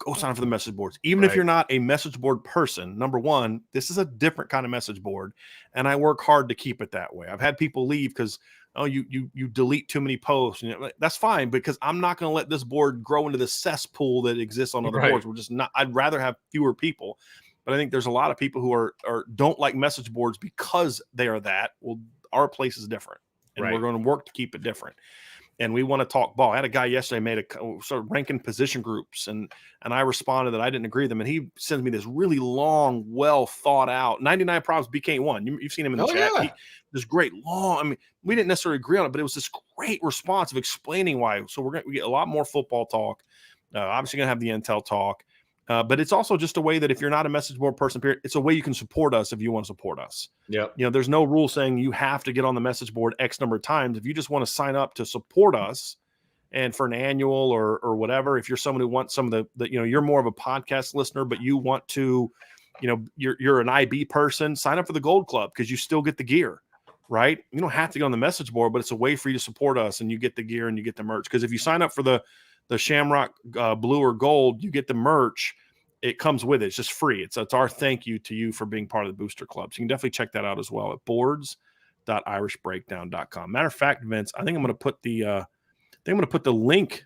go sign up for the message boards. Even if you're not a message board person, number one, this is a different kind of message board, and I work hard to keep it that way. I've had people leave because you delete too many posts, and that's fine because I'm not going to let this board grow into the cesspool that exists on other boards. We're just not. I'd rather have fewer people, but I think there's a lot of people who are don't like message boards because they are that. Well, our place is different. And we're going to work to keep it different. And we want to talk ball. I had a guy yesterday started ranking position groups, and I responded that I didn't agree with them. And he sends me this really long, well thought out 99 problems BK ain't one. You've seen him in the chat. Yeah. This great long. I mean, we didn't necessarily agree on it, but it was this great response of explaining why. So we get a lot more football talk. Obviously, going to have the intel talk. But it's also just a way that if you're not a message board person, it's a way you can support us if you want to support us. Yeah. There's no rule saying you have to get on the message board X number of times. If you just want to sign up to support us and for an annual or whatever, if you're someone who wants some of the you're more of a podcast listener, but you want to, you're an IB person, sign up for the Gold Club because you still get the gear, right? You don't have to get on the message board, but it's a way for you to support us and you get the gear and you get the merch. Because if you sign up for the Shamrock blue or gold, you get the merch. It comes with it. It's just free. It's our thank you to you for being part of the booster club. So you can definitely check that out as well at boards.irishbreakdown.com. Matter of fact, Vince, I think I'm going to put the link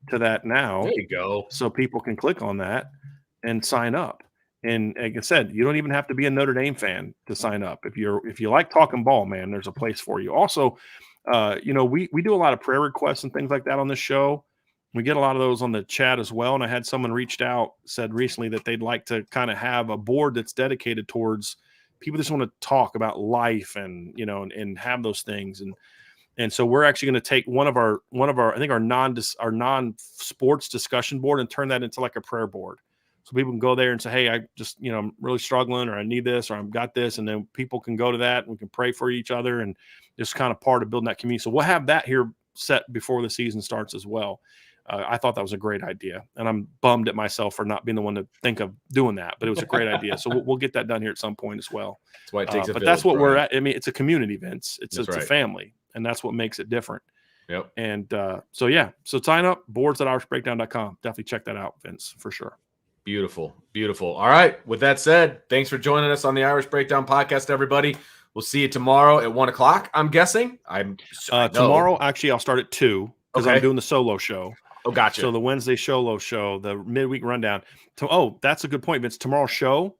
to that now. There you go. So people can click on that and sign up. And like I said, you don't even have to be a Notre Dame fan to sign up. If you like talking ball, man, there's a place for you. Also, we do a lot of prayer requests and things like that on this show. We get a lot of those on the chat as well. And I had someone said recently that they'd like to kind of have a board that's dedicated towards people that just want to talk about life and have those things. And so we're actually going to take one of our I think our non-sports discussion board and turn that into like a prayer board. So people can go there and say, hey, I just, I'm really struggling, or I need this, or I've got this. And then people can go to that and we can pray for each other. And it's kind of part of building that community. So we'll have that here set before the season starts as well. I thought that was a great idea. And I'm bummed at myself for not being the one to think of doing that. But it was a great idea. So we'll get that done here at some point as well. That's why it takes a but village, that's what Brian. we're at. I mean, it's a community, Vince. It's right. a family. And that's what makes it different. Yep. And so sign up, boards@irishbreakdown.com. Definitely check that out, Vince, for sure. Beautiful. Beautiful. All right. With that said, thanks for joining us on the Irish Breakdown podcast, everybody. We'll see you tomorrow at 1 o'clock, I'm guessing. Tomorrow, actually, I'll start at 2 because I'm doing the solo show. Oh, gotcha. So the Wednesday solo show, the midweek rundown. That's a good point, Vince. Tomorrow's show,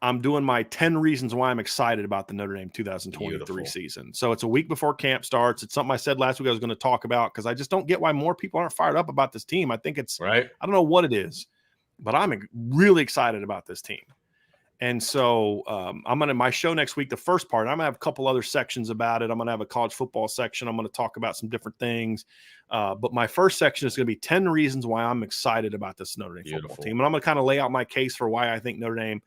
I'm doing my 10 reasons why I'm excited about the Notre Dame 2023 season. So it's a week before camp starts. It's something I said last week I was going to talk about because I just don't get why more people aren't fired up about this team. I think it's right. I don't know what it is, but I'm really excited about this team. And so I'm going to, my show next week, the first part, I'm going to have a couple other sections about it. I'm going to have a college football section. I'm going to talk about some different things. But my first section is going to be 10 reasons why I'm excited about this Notre Dame football team. And I'm going to kind of lay out my case for why I think Notre Dame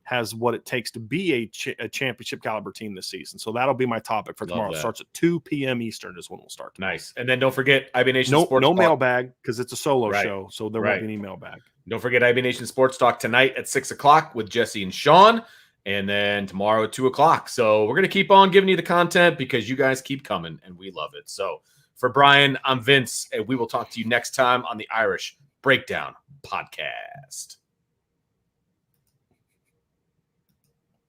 has what it takes to be a championship caliber team this season. So that'll be my topic for tomorrow. It starts at 2 p.m. Eastern is when we'll start tomorrow. Nice. And then don't forget IB Nation Sports Talk. No mailbag because it's a solo show. So there won't be any mailbag. Don't forget IB Nation Sports Talk tonight at 6 o'clock with Jesse and Sean. And then tomorrow at 2 o'clock. So we're going to keep on giving you the content because you guys keep coming and we love it. So for Brian, I'm Vince, and we will talk to you next time on the Irish Breakdown Podcast.